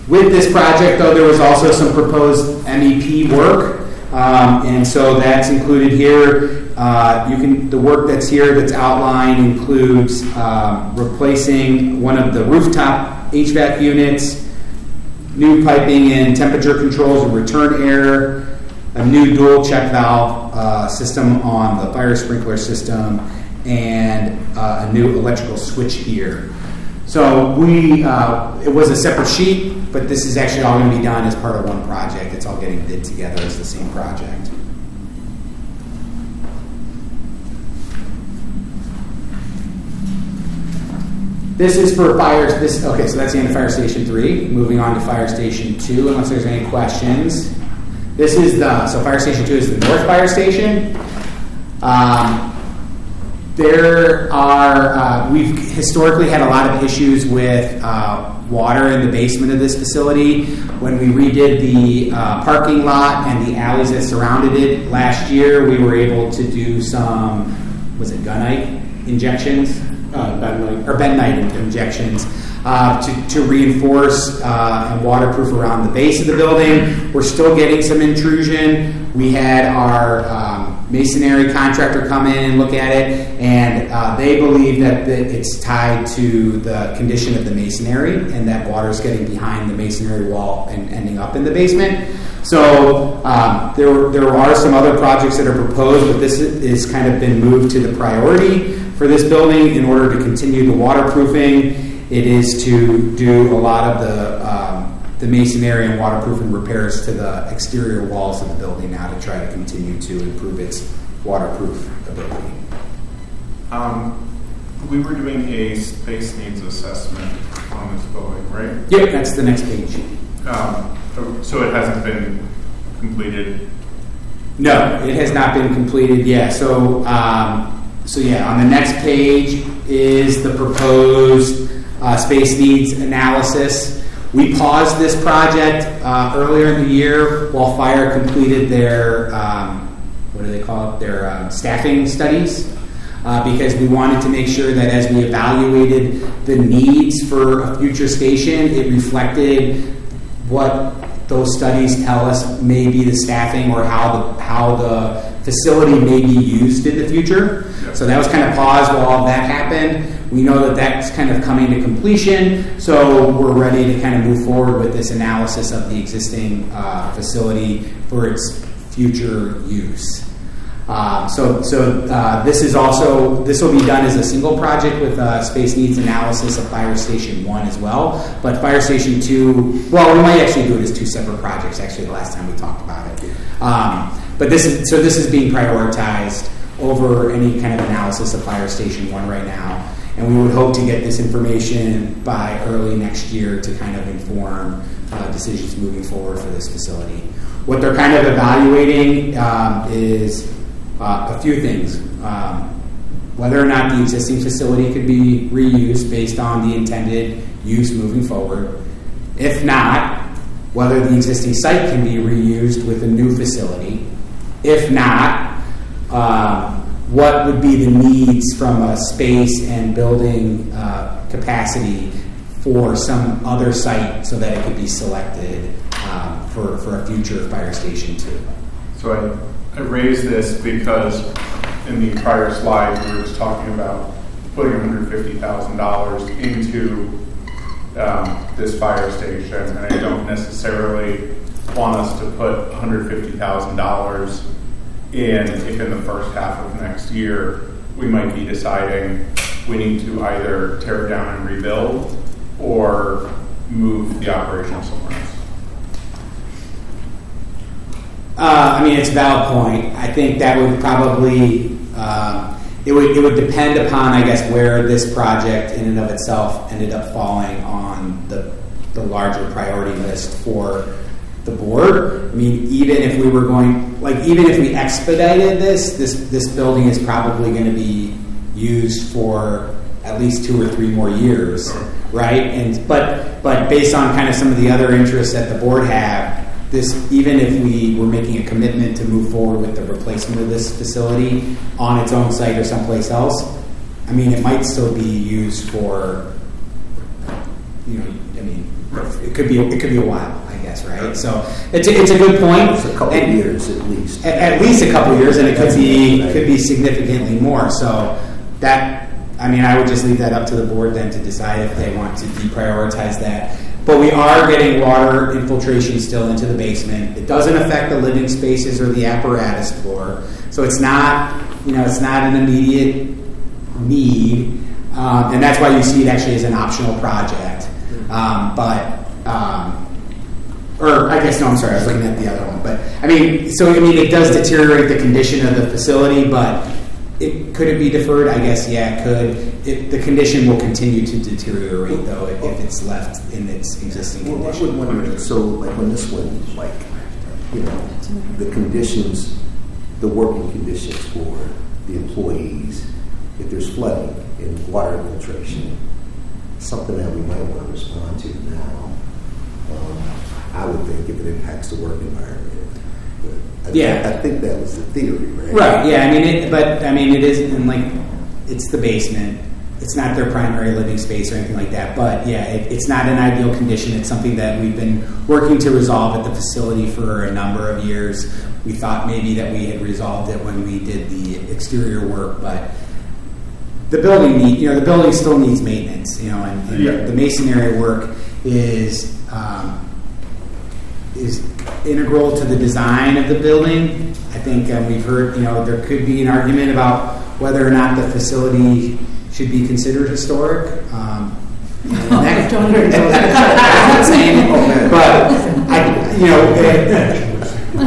With this project, though, there was also some proposed MEP work. And so that's included here. The work that's here that's outlined includes replacing one of the rooftop HVAC units, new piping and temperature controls and return air, a new dual check valve system on the fire sprinkler system, and a new electrical switch gear. So it was a separate sheet, but this is actually all going to be done as part of one project. It's all getting bid together as the same project. This is for fires. Okay, so that's the end of Fire Station 3. Moving on to Fire Station 2, unless there's any questions. Fire Station 2 is the North Fire Station. We've historically had a lot of issues with water in the basement of this facility. When we redid the parking lot and the alleys that surrounded it last year, we were able to do some, gunite injections? Bentonite injections to reinforce and waterproof around the base of the building. We're still getting some intrusion. We had our masonry contractor come in and look at it, and they believe that it's tied to the condition of the masonry and that water is getting behind the masonry wall and ending up in the basement. So there are some other projects that are proposed, but this has kind of been moved to the priority for this building in order to continue the waterproofing. It is to do a lot of the masonry and waterproofing repairs to the exterior walls of the building now to try to continue to improve its waterproof ability. We were doing a space needs assessment on this building, right? Yep, that's the next page. So it hasn't been completed? No, it has not been completed yet. So on the next page is the proposed space needs analysis. We paused this project earlier in the year while Fire completed their, their staffing studies, because we wanted to make sure that as we evaluated the needs for a future station, it reflected what those studies tell us may be the staffing or how the facility may be used in the future. So that was kind of paused while all that happened. We know that that's kind of coming to completion, so we're ready to kind of move forward with this analysis of the existing facility for its future use. This will be done as a single project with space needs analysis of Fire Station 1 as well. But Fire Station 2, well, we might actually do it as two separate projects, actually, the last time we talked about it. But this is being prioritized over any kind of analysis of Fire Station 1 right now. And we would hope to get this information by early next year to kind of inform decisions moving forward for this facility. What they're kind of evaluating is a few things. Whether or not the existing facility could be reused based on the intended use moving forward. If not, whether the existing site can be reused with a new facility. If not, what would be the needs from a space and building capacity for some other site so that it could be selected for a future Fire Station 2. So I raised this because in the prior slide we were just talking about putting $150,000 into this fire station, and I don't necessarily want us to put $150,000 in if in the first half of next year we might be deciding we need to either tear it down and rebuild or move the operation somewhere else. I mean, it's a valid point. I think that would probably it would depend upon, I guess, where this project in and of itself ended up falling on the larger priority list for the board. I mean, even if we were going, like, even if we expedited this building is probably going to be used for at least 2 or 3 more years, right? And but based on kind of some of the other interests that the board have, this, even if we were making a commitment to move forward with the replacement of this facility on its own site or someplace else, I mean, it might still be used for, you know, I mean, it could be a while, I guess, right? So it's a good point. It's a couple of years at least. At least a couple of years, and it could be significantly more. So that, I mean, I would just leave that up to the board then to decide if they want to deprioritize that. But we are getting water infiltration still into the basement. It doesn't affect the living spaces or the apparatus floor. So it's not, you know, it's not an immediate need. And that's why you see it actually as an optional project. Or I guess, no, I'm sorry, I was looking at the other one. But I mean, it does deteriorate the condition of the facility, but could it be deferred? I guess, yeah, it could. The condition will continue to deteriorate, though, if it's left in its existing Well, I condition. would wonder, so like when this one, like, you know, the conditions, the working conditions for the employees, if there's flooding and water infiltration, something that we might want to respond to now. I would think if it impacts the work environment. But I think that was the theory, right? Right. Yeah. I mean, it isn't like it's the basement. It's not their primary living space or anything like that. But yeah, it's not an ideal condition. It's something that we've been working to resolve at the facility for a number of years. We thought maybe that we had resolved it when we did the exterior work, but the building still needs maintenance. You know, and the masonry work is integral to the design of the building. I think we've heard, you know, there could be an argument about whether or not the facility should be considered historic. I'm not saying it, but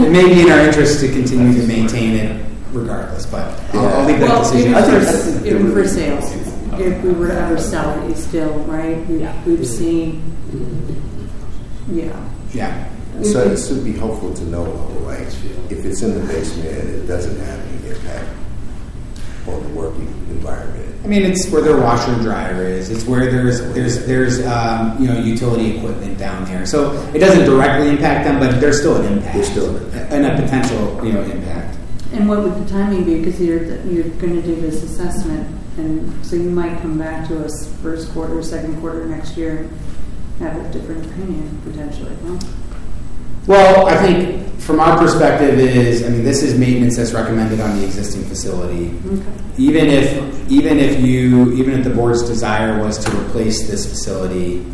it may be in our interest to continue to maintain it regardless. But I'll leave that decision. Even for sales, if we were to ever sell it, it's still right. We've seen, Yeah. So it would be helpful to know, like, if it's in the basement and it doesn't have any impact on the working environment. I mean, it's where their washer and dryer is. It's where there's utility equipment down there. So it doesn't directly impact them, but there's still an impact. There's still an impact. And a potential, impact. and what would the timing be? Because you're going to do this assessment, and so you might come back to us first quarter, second quarter next year, and have a different opinion potentially. No? Well, I think from our perspective this is maintenance that's recommended on the existing facility. Okay. Even if the board's desire was to replace this facility,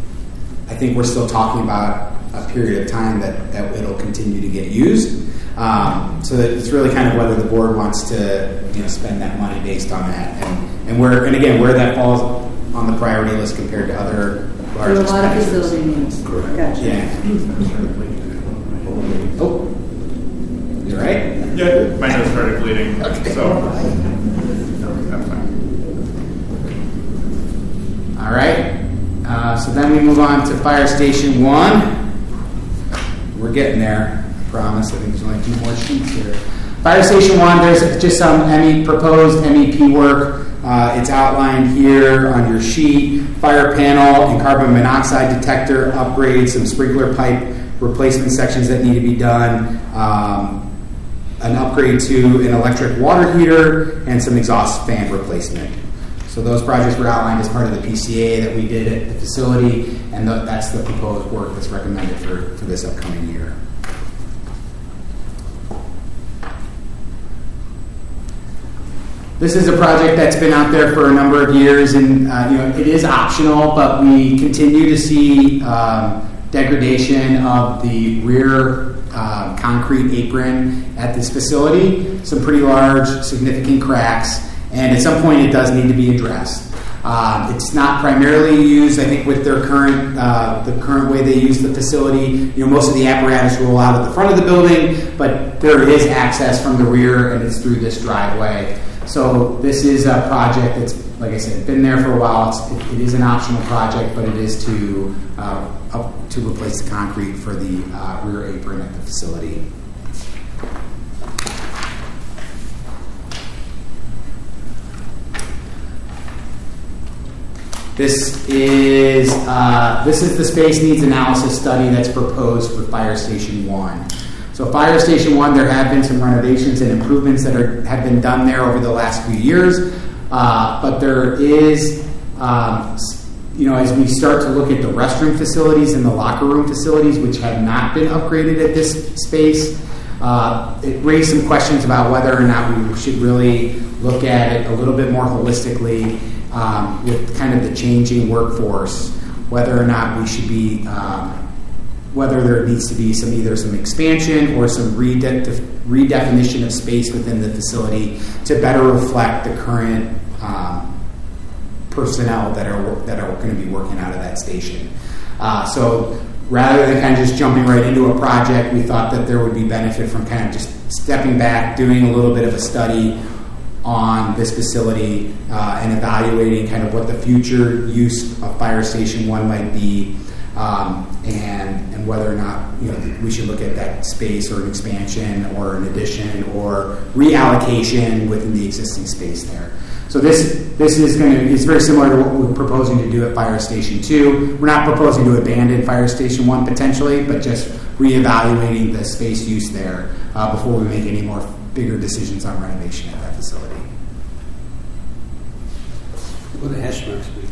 I think we're still talking about a period of time that it'll continue to get used. So that it's really kind of whether the board wants to spend that money based on that, and where that falls on the priority list compared to other large There are a lot of expenditures. facility needs. Correct. Gotcha. Yeah. Oh, you all right? Yeah, my nose started bleeding, so that's fine. All right. So then we move on to Fire Station 1. We're getting there, I promise. I think there's only a few more sheets here. Fire Station 1, there's just some proposed MEP work. It's outlined here on your sheet. Fire panel and carbon monoxide detector upgrades, some sprinkler pipe replacement sections that need to be done, an upgrade to an electric water heater, and some exhaust fan replacement. So those projects were outlined as part of the PCA that we did at the facility, and that's the proposed work that's recommended for this upcoming year. This is a project that's been out there for a number of years, and it is optional, but we continue to see degradation of the rear concrete apron at this facility. Some pretty large, significant cracks, and at some point it does need to be addressed. It's not primarily used, I think, with their current the current way they use the facility. Most of the apparatus roll out at the front of the building, but there is access from the rear, and it's through this driveway. So this is a project that's, like I said, been there for a while. It is an optional project, but it is to replace the concrete for the rear apron at the facility. This is the space needs analysis study that's proposed for Fire Station 1. So Fire Station 1, there have been some renovations and improvements that have been done there over the last few years, but there is, as we start to look at the restroom facilities and the locker room facilities, which have not been upgraded at this space, it raised some questions about whether or not we should really look at it a little bit more holistically. With kind of the changing workforce, whether or not we should be, whether there needs to be either some expansion or some redefinition of space within the facility to better reflect the current personnel that are going to be working out of that station. So rather than kind of just jumping right into a project, we thought that there would be benefit from kind of just stepping back, doing a little bit of a study on this facility and evaluating kind of what the future use of Fire Station 1 might be, and whether or not we should look at that space or an expansion or an addition or reallocation within the existing space there. So this is very similar to what we're proposing to do at Fire Station 2. We're not proposing to abandon Fire Station 1 potentially, but just reevaluating the space use there before we make any more bigger decisions on renovation at that facility. What do hash marks mean?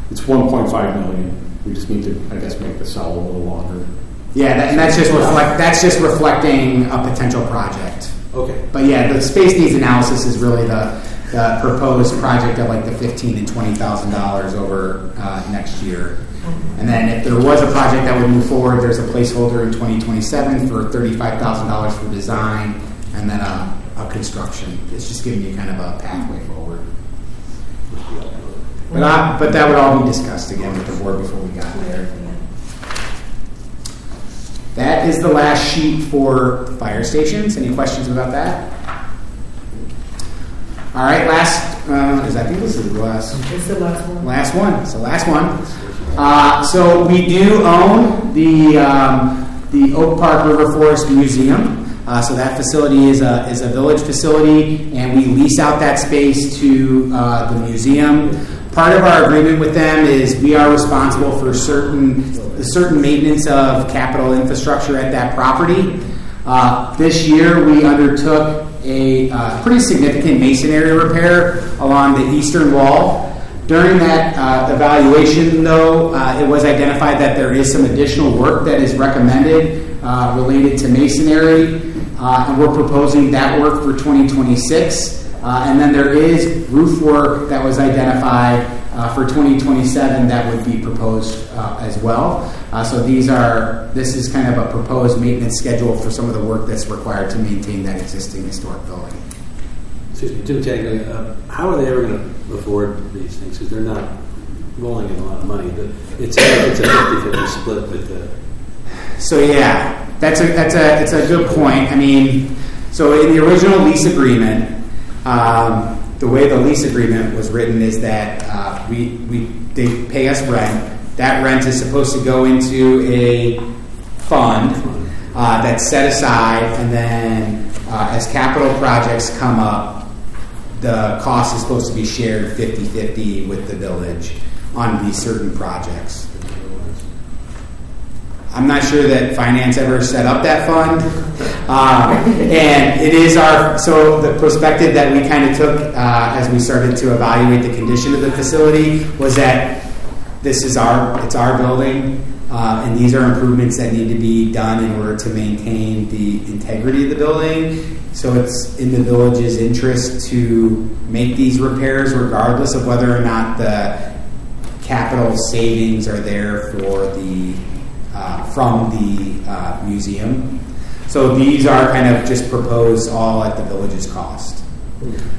It's 1.5 million. We just need to, I guess, make the cell a little longer. Yeah, and that's just reflecting a potential project. Okay. But yeah, the space needs analysis is really the proposed project of like the $15,000 and $20,000 over next year. And then if there was a project that would move forward, there's a placeholder in 2027 for $35,000 for design and then a construction. It's just giving you kind of a pathway forward. But that would all be discussed again with the board before we got there. That is the last sheet for fire stations. Any questions about that? All right, I think this is the last. It's the last one. Last one. It's the last one. So we do own the Oak Park River Forest Museum. So that facility is a village facility, and we lease out that space to the museum. Part of our agreement with them is we are responsible for certain maintenance of capital infrastructure at that property. This year, we undertook a pretty significant masonry repair along the eastern wall. During that evaluation, though, it was identified that there is some additional work that is recommended related to masonry, and we're proposing that work for 2026. And then there is roof work that was identified for 2027 that would be proposed as well. So this is kind of a proposed maintenance schedule for some of the work that's required to maintain that existing historic building. Excuse me, Jim Taggart, how are they ever going to afford these things? Because they're not rolling in a lot of money. But it's a 50-50 split with the... So yeah, it's a good point. I mean, so in the original lease agreement, the way the lease agreement was written is that they pay us rent. That rent is supposed to go into a fund that's set aside, and then as capital projects come up, the cost is supposed to be shared 50-50 with the village on these certain projects. I'm not sure that finance ever set up that fund. And it is the perspective that we kind of took as we started to evaluate the condition of the facility was that it's our building, and these are improvements that need to be done in order to maintain the integrity of the building. So it's in the village's interest to make these repairs regardless of whether or not the capital savings are there from the museum. So these are kind of just proposed all at the village's cost.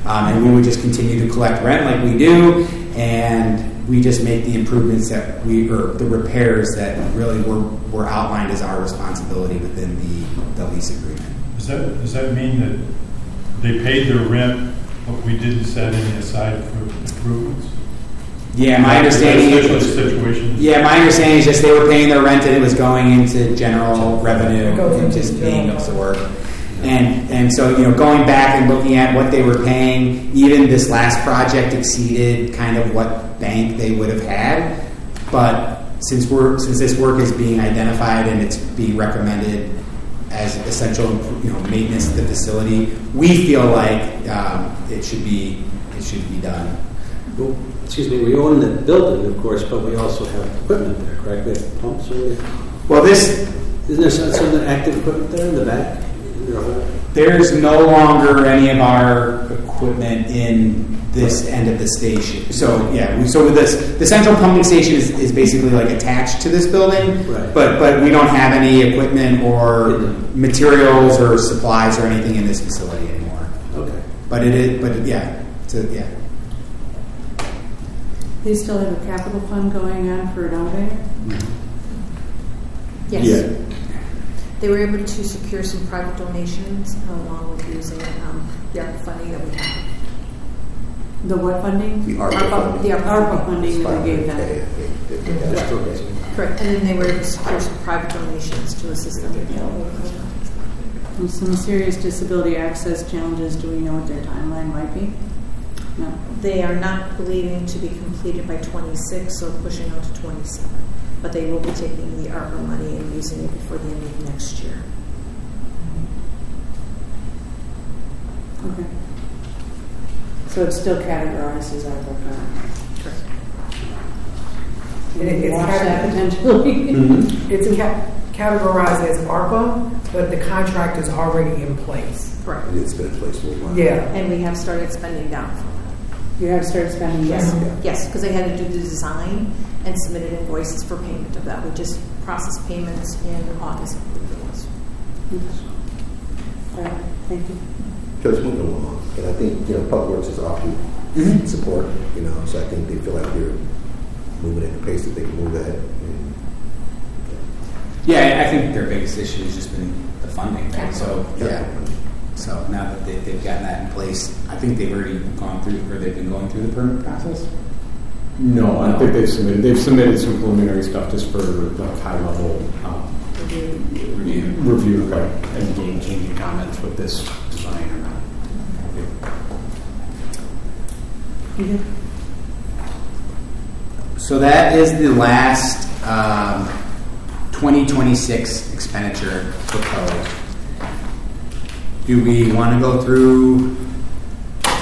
And we would just continue to collect rent like we do, and we just make the improvements that or the repairs that really were outlined as our responsibility within the lease agreement. Does that mean that they paid their rent, but we didn't set any aside for improvements? Yeah, my understanding is just they were paying their rent and it was going into general revenue and just being absorbed. And so, going back and looking at what they were paying, even this last project exceeded kind of what bank they would have had. But since this work is being identified and it's being recommended as essential, maintenance of the facility, we feel like it should be done. Well, excuse me, we own the building, of course, but we also have equipment there, correct? We have pumps or Well, isn't there some active equipment there in the back? There's no longer any of our equipment in this end of the station. So with this, the central pumping station is basically like attached to this building, right. But we don't have any equipment or materials or supplies or anything in this facility anymore. Okay. But it is, They still have a capital fund going on for an elevator? Yes. Yeah. They were able to secure some private donations along with using the ARPA funding that we have. The what funding? The ARPA funding. The ARPA funding that we gave them. Correct. And then they were able to secure some private donations to assist them with the elevator program. And some serious disability access challenges, do we know what their timeline might be? No. They are not believing to be completed by 26, so pushing out to 27. But they will be taking the ARPA money and using it before the end of next year. Okay. So it's still categorized as ARPA funds. Correct. And it's Watch that potentially. It's categorized as ARPA, but the contract is already in place. Correct. It's been in place for a while. Yeah. And we have started spending down from that. You have started spending Yes, down. yes, because they had to do the design and submitted invoices for payment of that. We just processed payments in August, I believe it was. All right, thank you. Coach, moving along, and I think Public Works is often support. So I think they feel like they're moving at the pace that they can move at. Yeah, I think their biggest issue has just been the funding. Right? So So now that they've gotten that in place, I think they've already they've been going through the permit process. No, I think they've submitted some preliminary stuff just for like high level review, like any game changing comments with this design or not. So that is the last 2026 expenditure proposed. Do we want to go through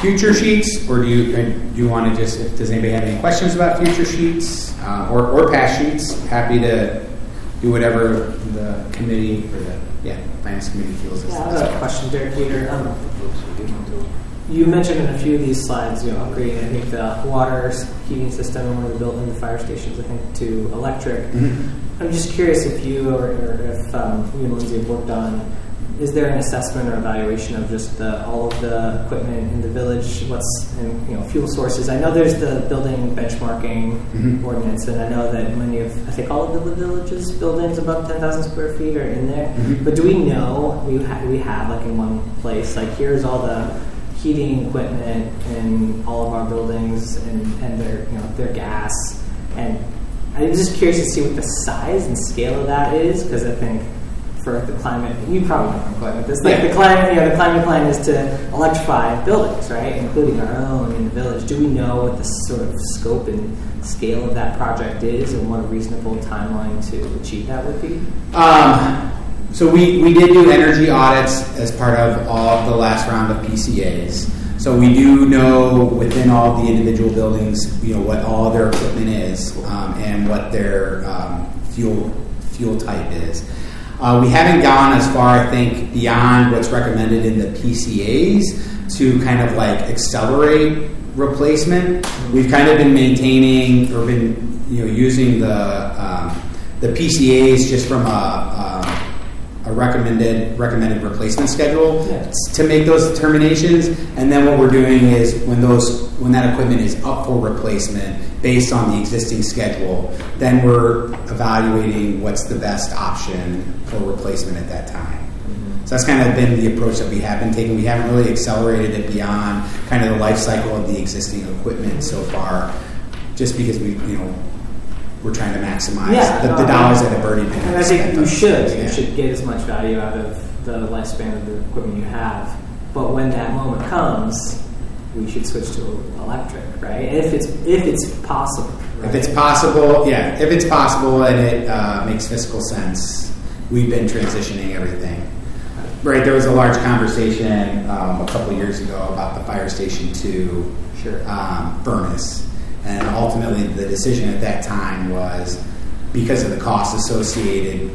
future sheets, or do you want to just? Does anybody have any questions about future sheets or past sheets? Happy to do whatever the committee or the finance committee feels is. Yeah, I have a question, Derek Peter. You mentioned in a few of these slides, upgrading, I think, the water heating system in one of the fire stations, I think, to electric. Mm-hmm. I'm just curious if you or if you and Lindsay have worked on, is there an assessment or evaluation of just all of the equipment in the village, what's in fuel sources? I know there's the building benchmarking ordinance, and I know that many of, I think all of the village's buildings above 10,000 square feet are in there. Mm-hmm. But do we know, we have like in one place, like here's all the heating equipment in all of our buildings and their gas, and I'm just curious to see what the size and scale of that is, because I think for the climate, you probably know equipment. This like the climate plan is to electrify buildings, right, including our own in the village. Do we know what the sort of scope and scale of that project is, and what a reasonable timeline to achieve that would be? So we did do energy audits as part of all the last round of PCAs. So we do know within all the individual buildings, what all their equipment is and what their fuel type is. We haven't gone as far, I think, beyond what's recommended in the PCAs to kind of like accelerate replacement. We've kind of been maintaining or been using the PCAs just from a a recommended replacement schedule Yeah. to make those determinations. And then what we're doing is when that equipment is up for replacement based on the existing schedule, then we're evaluating what's the best option for replacement at that time. So that's kind of been the approach that we have been taking. We haven't really accelerated it beyond kind of the life cycle of the existing equipment so far, just because we're trying to maximize the dollars that have already been And I spent. think on you should. this. You Yeah. should get as much value out of the lifespan of the equipment you have. But when that moment comes, we should switch to electric, right? If it's possible. Right? If it's possible, yeah. If it's possible and it makes fiscal sense, we've been transitioning everything. Right, there was a large conversation a couple years ago about the Fire Station 2 furnace. And ultimately, the decision at that time was because of the costs associated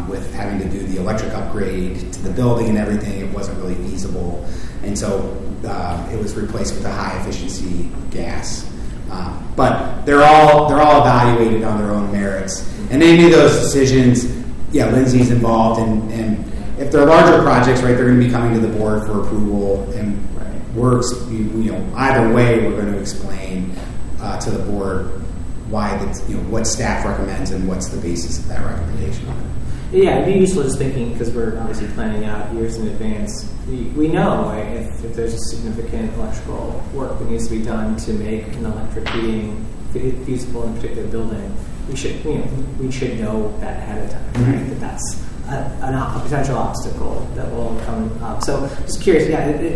with having to do the electric upgrade to the building and everything, it wasn't really feasible. And so it was replaced with a high-efficiency gas. But they're all evaluated on their own merits. And any of those decisions, Lindsay's involved, and if they're larger projects, right, they're going to be coming to the board for approval, and we're, either way, we're going to explain to the board why what staff recommends and what's the basis of that recommendation. Yeah, it'd be useful just thinking, because we're obviously planning out years in advance. We know if there's a significant electrical work that needs to be done to make an electric heating feasible in a particular building, we should know that ahead of time, right? That that's a potential obstacle that will come up. So, just curious,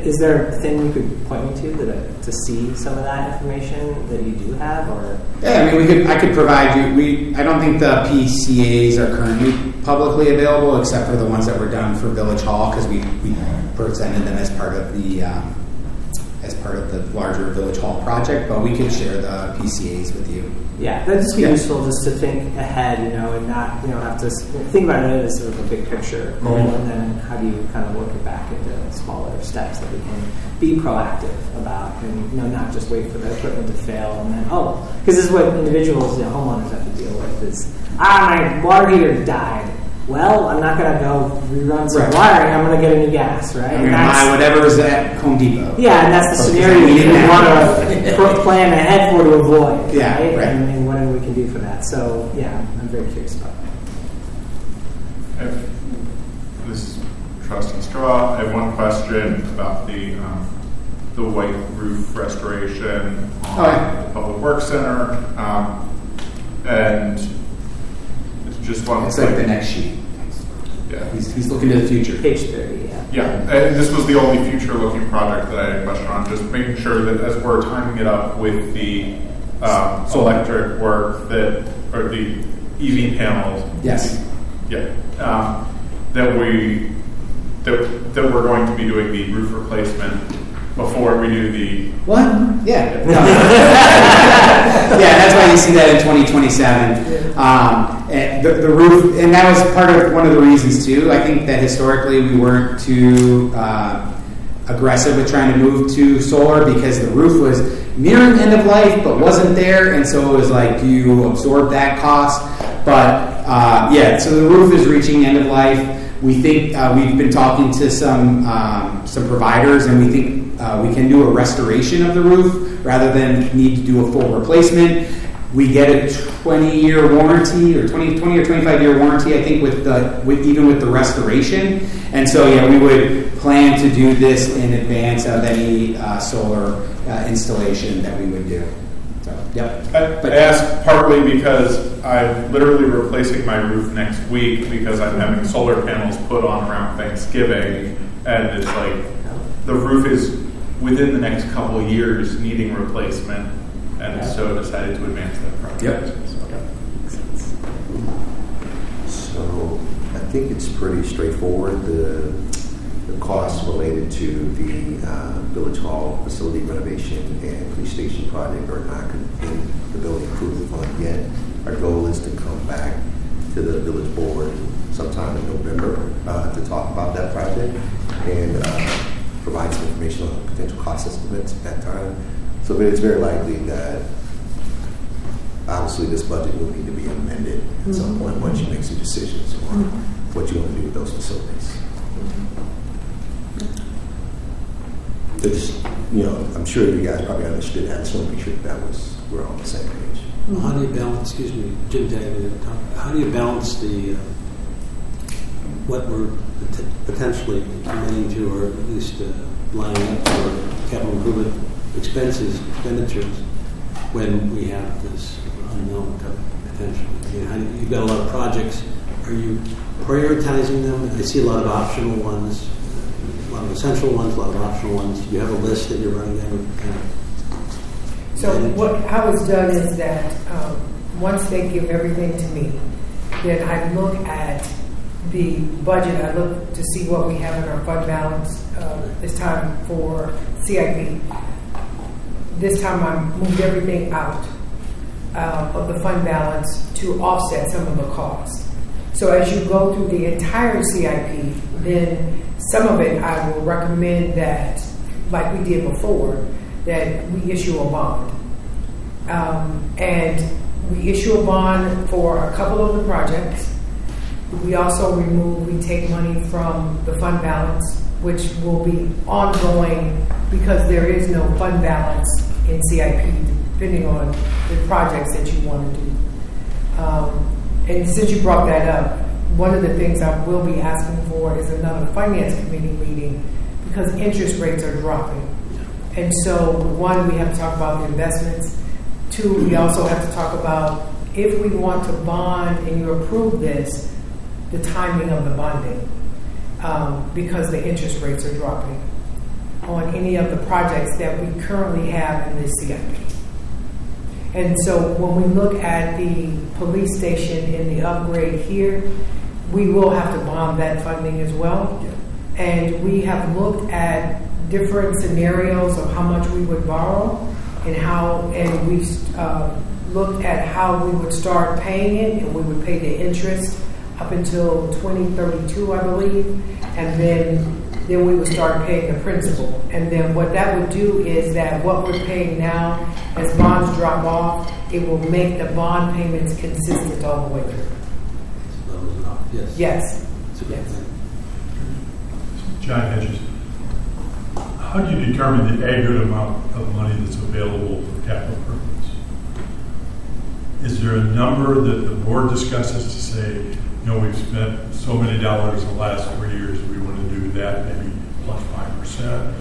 is there a thing you could point me to see some of that information that you do have, or? Yeah, I mean, I could provide you. I don't think the PCAs are currently publicly available, except for the ones that were done for Village Hall, because we presented them as part of the larger Village Hall project. But we could share the PCAs with you. Yeah, that'd just be useful just to think ahead, and not have to think about it as sort of a big picture goal, and then how do you kind of work it back into smaller steps that we can be proactive about, and not just wait for the equipment to fail and then because this is what individuals, homeowners have to deal with is my water heater died. Well, I'm not going to go rerun some wiring. I'm going to get a new gas, right? I'm going to buy whatever is at Home Depot. Yeah, and that's the scenario you want to plan ahead for to avoid. Yeah, right. And what we can do for that. So, I'm very curious about that. This is Trustee Straw. I have one question about the white roof restoration on the Public Works Center, and just one. It's like the next sheet. Yeah, he's looking to the future. Page 30. Yeah, and this was the only future-looking project that I had a question on. Just making sure that as we're timing it up with the electric work or the EV panels. Yes. Yeah. That we're going to be doing the roof replacement before we do the. What? Yeah. No. That's why you see that in 2027. And the roof, and that was one of the reasons too. I think that historically we weren't too aggressive with trying to move to solar because the roof was nearing end of life but wasn't there, and so it was like, do you absorb that cost? But so the roof is reaching end of life. We think we've been talking to some providers, and we think we can do a restoration of the roof rather than need to do a full replacement. We get a 20-year warranty, or 20 or 25-year warranty, I think, with the restoration. And so, we would plan to do this in advance of any solar installation that we would do. So, I ask partly because I'm literally replacing my roof next week because I'm having solar panels put on around Thanksgiving, and it's like the roof is within the next couple of years needing replacement, and so decided to advance that project. So I think it's pretty straightforward. The costs related to the Village Hall facility renovation and police station project are not in the building improvement fund yet. Our goal is to come back to the village board sometime in November to talk about that project and provide some information on potential cost estimates at that time. So it's very likely that obviously this budget will need to be amended at some point once you make some decisions on what you want to do with those facilities. Just, I'm sure you guys probably understood that. I just want to make sure that we're on the same page. Well, how do you balance, excuse me, Jim Taylor, how do you balance the, what we're potentially committing to, or at least lining up for capital improvement expenditures, when we have this unknown potential? I mean, you've got a lot of projects. Are you prioritizing them? I see a lot of optional ones, a lot of essential ones, a lot of optional ones. You have a list that you're running down. So how it's done is that once they give everything to me, then I look at the budget. I look to see what we have in our fund balance. It's time for CIP. This time I moved everything out of the fund balance to offset some of the costs. So as you go through the entire CIP, then some of it I will recommend that, like we did before, that we issue a bond. And we issue a bond for a couple of the projects. We also we take money from the fund balance, which will be ongoing because there is no fund balance in CIP, depending on the projects that you want to do. And since you brought that up, one of the things I will be asking for is another finance committee meeting because interest rates are dropping. And so, one, we have to talk about the investments. Two, we also have to talk about if we want to bond and you approve this, the timing of the bonding, because the interest rates are dropping on any of the projects that we currently have in this CIP. And so when we look at the police station and the upgrade here, we will have to bond that funding as well. Yeah. And we have looked at different scenarios of how much we would borrow and we looked at how we would start paying it, and we would pay the interest up until 2032, I believe, and then we would start paying the principal. And then what that would do is that what we're paying now, as bonds drop off, it will make the bond payments consistent all the way through. Yes. Yes. Yes. John Hedges, how do you determine the aggregate amount of money that's available for capital improvements? Is there a number that the board discusses to say, we've spent so many dollars in the last 3 years, we want to do that, maybe plus 5%?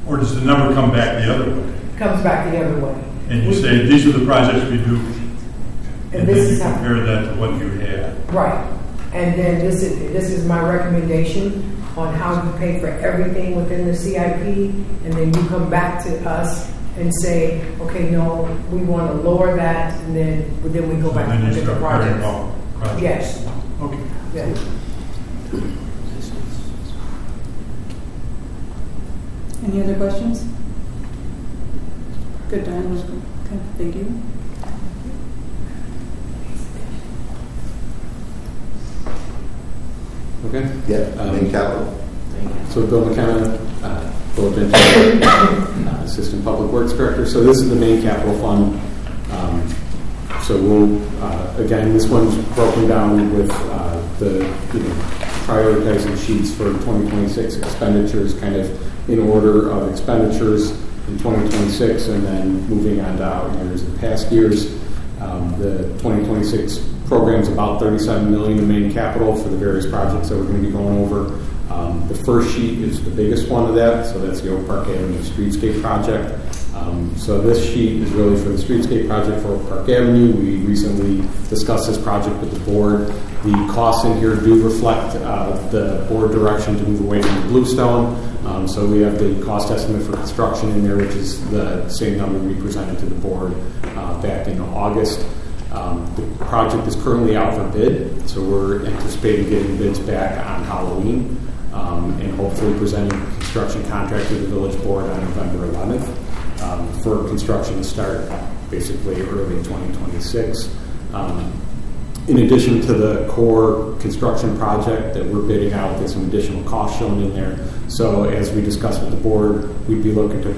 Or does the number come back the other way? It comes back the other way. And you say, these are the projects we do, and then you how, compare that to what you had. Right. And then this is my recommendation on how you pay for everything within the CIP, and then you come back to us and say, okay, no, we want to lower that, and then we go back and then to the projects. Projects. Yes. Okay. Yeah. Any other questions? Good, Diane. Okay, thank you. Okay. Yeah, main capital. So Bill McKenna, Bill Gentile, Assistant Public Works Director. So this is the main capital fund. So we'll, again, this one's broken down with the prioritizing sheets for 2026 expenditures, kind of in order of expenditures in 2026, and then moving on to out years and past years. The 2026 program's about $37 million in main capital for the various projects that we're going to be going over. The first sheet is the biggest one of that, so that's the Oak Park Avenue Streetscape project. So this sheet is really for the Streetscape project for Oak Park Avenue. We recently discussed this project with the board. The costs in here do reflect the board direction to move away from the bluestone. So we have the cost estimate for construction in there, which is the same number we presented to the board back in August. The project is currently out for bid, so we're anticipating getting bids back on Halloween and hopefully presenting a construction contract to the village board on November 11th for construction to start basically early 2026. In addition to the core construction project that we're bidding out, there's some additional costs shown in there. So as we discussed with the board, we'd be looking to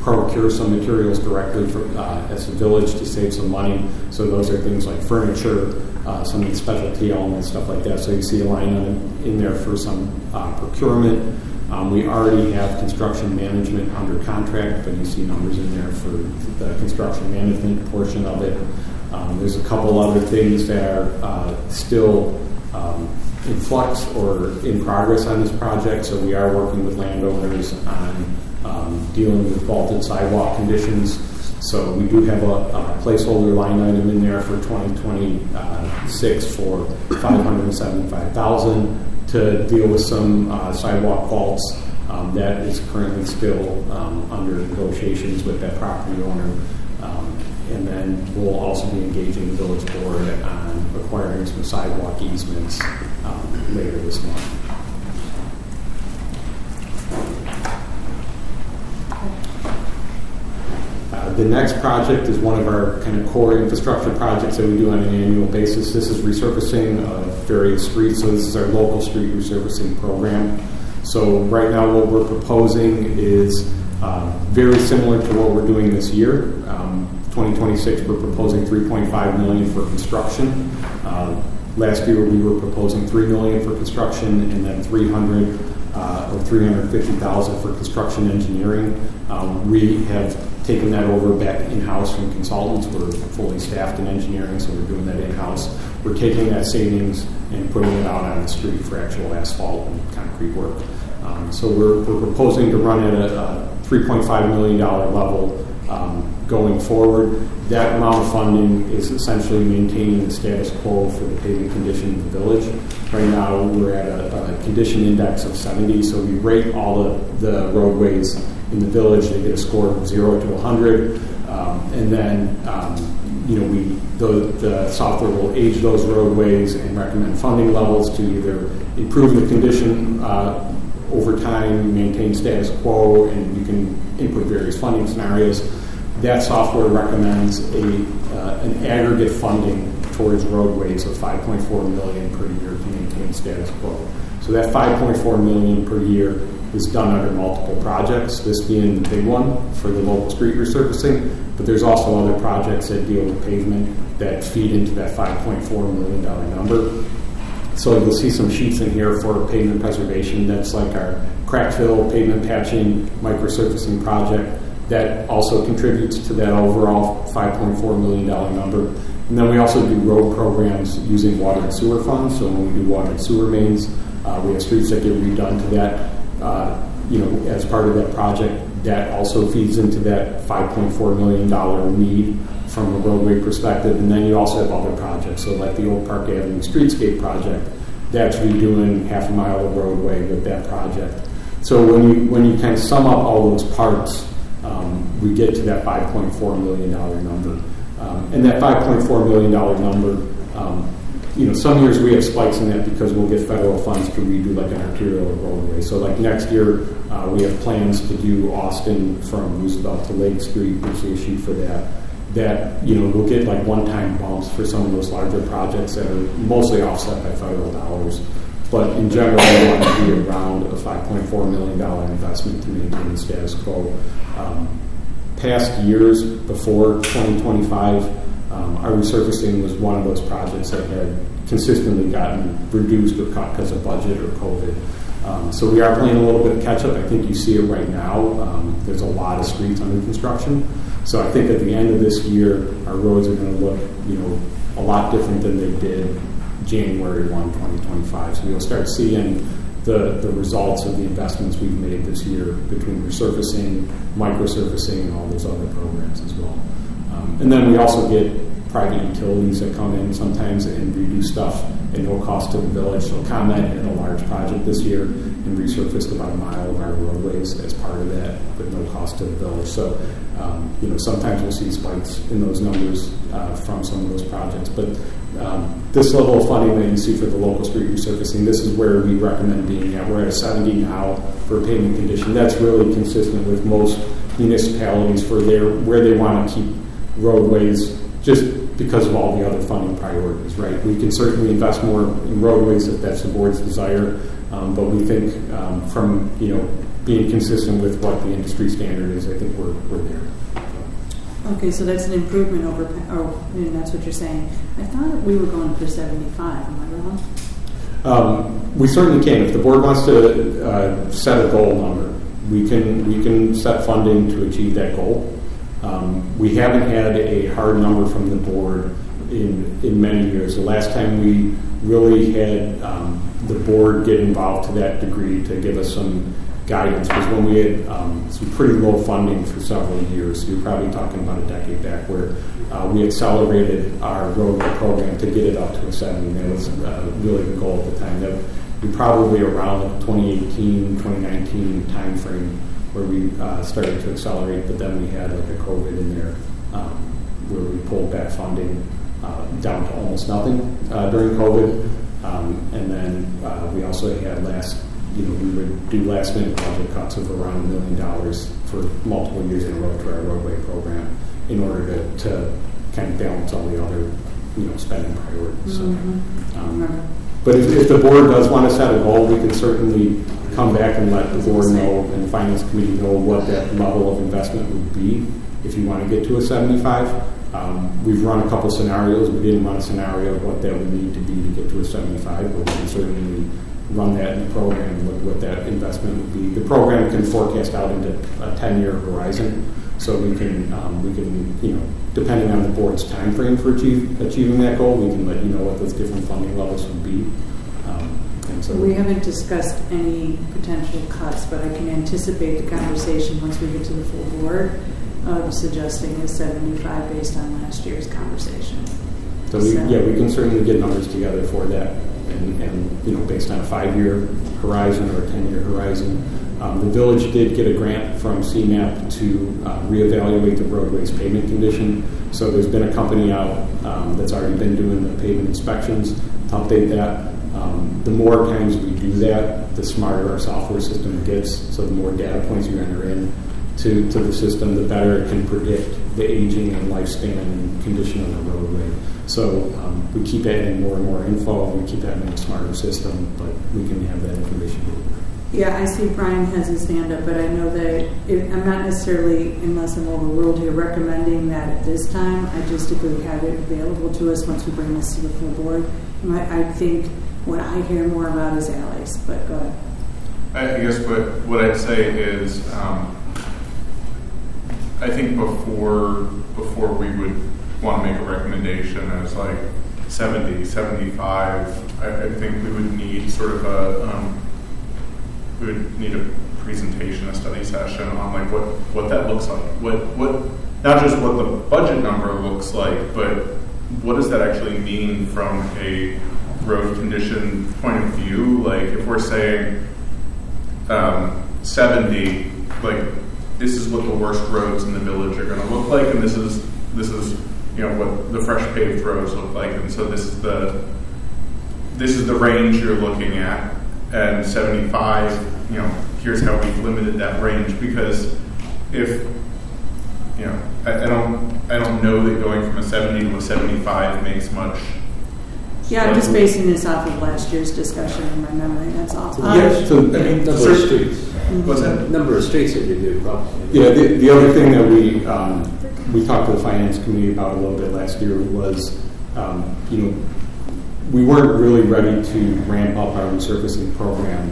procure some materials directly as a village to save some money. So those are things like furniture, some of the specialty elements, stuff like that. So you see a line in there for some procurement. We already have construction management under contract, but you see numbers in there for the construction management portion of it. There's a couple other things that are still in flux or in progress on this project. So we are working with landowners on dealing with vaulted sidewalk conditions. So we do have a placeholder line item in there for 2026 for $575,000 to deal with some sidewalk vaults. That is currently still under negotiations with that property owner. And then we'll also be engaging the village board on acquiring some sidewalk easements later this month. The next project is one of our kind of core infrastructure projects that we do on an annual basis. This is resurfacing of various streets. So this is our local street resurfacing program. So right now what we're proposing is very similar to what we're doing this year. 2026 we're proposing $3.5 million for construction. Last year we were proposing $3 million for construction and then $350,000 for construction engineering. We have taken that over back in-house from consultants. We're fully staffed in engineering, so we're doing that in-house. We're taking that savings and putting it out on the street for actual asphalt and concrete work. So we're proposing to run at a $3.5 million level going forward. That amount of funding is essentially maintaining the status quo for the paving condition in the village. Right now we're at a condition index of 70, so we rate all the roadways in the village. They get a score of 0 to 100, and then the software will age those roadways and recommend funding levels to either improve the condition over time, maintain status quo, and you can input various funding scenarios. That software recommends an aggregate funding towards roadways of $5.4 million per year to maintain status quo. So that $5.4 million per year is done under multiple projects, this being the big one for the local street resurfacing, but there's also other projects that deal with pavement that feed into that $5.4 million number. So you'll see some sheets in here for pavement preservation. That's like our crack fill, pavement patching, microsurfacing project. That also contributes to that overall $5.4 million number. And then we also do road programs using water and sewer funds. So when we do water and sewer mains, we have streets that get redone to that. As part of that project, that also feeds into that $5.4 million need from a roadway perspective. And then you also have other projects. So like the Old Park Avenue Streetscape project, that's redoing half a mile of roadway with that project. So when you kind of sum up all those parts, we get to that $5.4 million number. And that $5.4 million number, some years we have spikes in that because we'll get federal funds to redo like an arterial roadway. So like next year, we have plans to do Austin from Roosevelt to Lake Street, which we issued for that. We'll get like one-time bumps for some of those larger projects that are mostly offset by federal dollars. But in general, we want to be around a $5.4 million investment to maintain the status quo. Past years before 2025, our resurfacing was one of those projects that had consistently gotten reduced or cut because of budget or COVID. So we are playing a little bit of catch-up. I think you see it right now. There's a lot of streets under construction. So I think at the end of this year, our roads are going to look, a lot different than they did January 1, 2025. So you'll start seeing the results of the investments we've made this year between resurfacing, microsurfacing, and all those other programs as well. And then we also get private utilities that come in sometimes and redo stuff at no cost to the village. So ComEd had a large project this year and resurfaced about a mile of our roadways as part of that with no cost to the village. So, sometimes we'll see spikes in those numbers from some of those projects. But this level of funding that you see for the local street resurfacing, this is where we recommend being at. We're at a 70 now for a pavement condition. That's really consistent with most municipalities for where they want to keep roadways just because of all the other funding priorities, right? We can certainly invest more in roadways if that's the board's desire, but we think from, being consistent with what the industry standard is, I think we're there. Okay, so that's an improvement over, and that's what you're saying. I thought we were going for 75, am I wrong? We certainly can. If the board wants to set a goal number, we can set funding to achieve that goal. We haven't had a hard number from the board in many years. The last time we really had the board get involved to that degree to give us some guidance was when we had some pretty low funding for several years. You're probably talking about a decade back, where we accelerated our roadway program to get it up to a 70. That was really the goal at the time. That we probably around the 2018, 2019 timeframe where we started to accelerate, but then we had like a COVID in there where we pulled back funding down to almost nothing during COVID. And then we also had we would do last minute budget cuts of around $1 million for multiple years in a row to our roadway program in order to kind of balance all the other, spending priorities. But if the board does want to set a goal, we can certainly come back and let the board know and the finance committee know what that level of investment would be if you want to get to a 75. We've run a couple scenarios. We didn't run a scenario of what that would need to be to get to a 75, but we can certainly run that in the program and look what that investment would be. The program can forecast out into a 10-year horizon, so we can depending on the board's time frame for achieving that goal, we can let you know what those different funding levels would be. And so we haven't discussed any potential cuts, but I can anticipate the conversation once we get to the full board of suggesting a 75 based on last year's conversation. So we can certainly get numbers together for that, and based on a 5-year horizon or a 10-year horizon. The village did get a grant from CMAP to reevaluate the roadways pavement condition. So there's been a company out that's already been doing the pavement inspections to update that. The more times we do that, the smarter our software system gets. So the more data points you enter in to the system, the better it can predict the aging and lifespan and condition of the roadway. So we keep adding more and more info. We keep having a smarter system, but we can have that information. Yeah, I see Brian has his hand up, but I know that I'm not necessarily, unless I'm overruled here, recommending that at this time. I just, if we have it available to us once we bring this to the full board. I think what I hear more about is alleys, but go ahead. I guess what I'd say is I think before we would want to make a recommendation as like 70, 75, I think we would need sort of we would need a presentation, a study session on like what that looks like. What not just what the budget number looks like, but what does that actually mean from a road condition point of view? Like if we're saying 70, like this is what the worst roads in the village are going to look like, and this is what the fresh paved roads look like, and so this is the range you're looking at. And 75, here's how we've limited that range, because if I don't know that going from a 70 to a 75 makes much. Yeah, I'm just basing this off of last year's discussion in my memory. That's all. Number of streets. What's that? Number of streets that you do, probably. Yeah, the other thing that we talked to the finance committee about a little bit last year was, we weren't really ready to ramp up our resurfacing program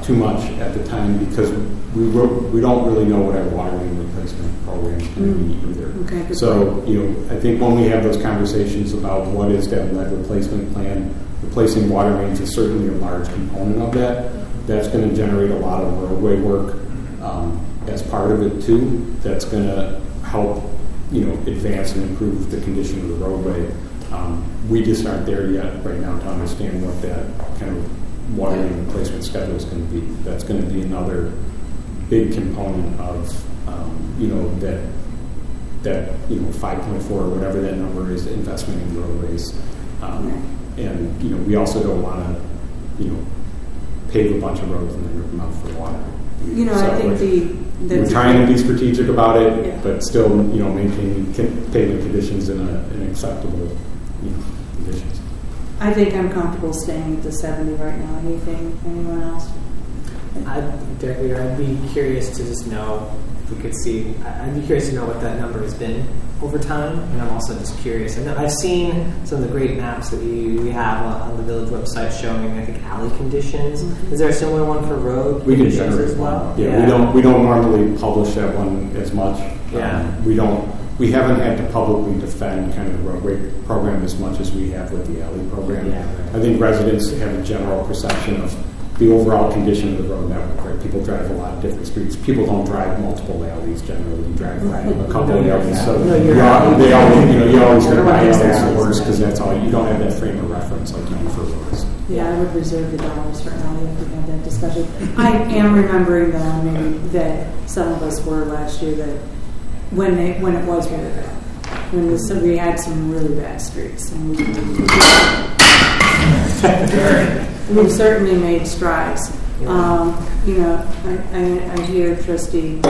too much at the time, because we don't really know what our water main replacement program is going to be either. Okay, so I think when we have those conversations about what is that lead replacement plan, replacing water mains is certainly a large component of that. That's going to generate a lot of roadway work as part of it too. That's going to help advance and improve the condition of the roadway. We just aren't there yet right now to understand what that kind of water main replacement schedule is going to be. That's going to be another big component of that 5.4 or whatever that number is, investment in roadways. And we also don't want to pave a bunch of roads and then rip them out for water. You know, I think we're trying to be strategic about it, Yeah. but still, maintaining pavement conditions in acceptable, conditions. I think I'm comfortable staying at the 70 right now. Anyone else? I'd be curious to just know if we could see. I'd be curious to know what that number has been over time, and I'm also just curious. And I've seen some of the great maps that we have on the village website showing, I think, alley conditions. Mm-hmm. Is there a similar one for road We can conditions generate as well? one. Yeah, we don't normally publish that one as much. Yeah. We haven't had to publicly defend kind of the roadway program as much as we have with the alley program. Yeah, right. I think residents have a general perception of the overall condition of the road network, right? People drive a lot of different streets. People don't drive multiple alleys generally. You drive by a couple of alleys. So you always drive by alleys worse because that's all. You don't have that frame of reference like you do for roads. Yeah, I would reserve the dollars for alley if we had that discussion. I am remembering though, maybe that some of us were last year that when it was really bad, so we had some really bad streets, and we've certainly made strides. I hear Trustee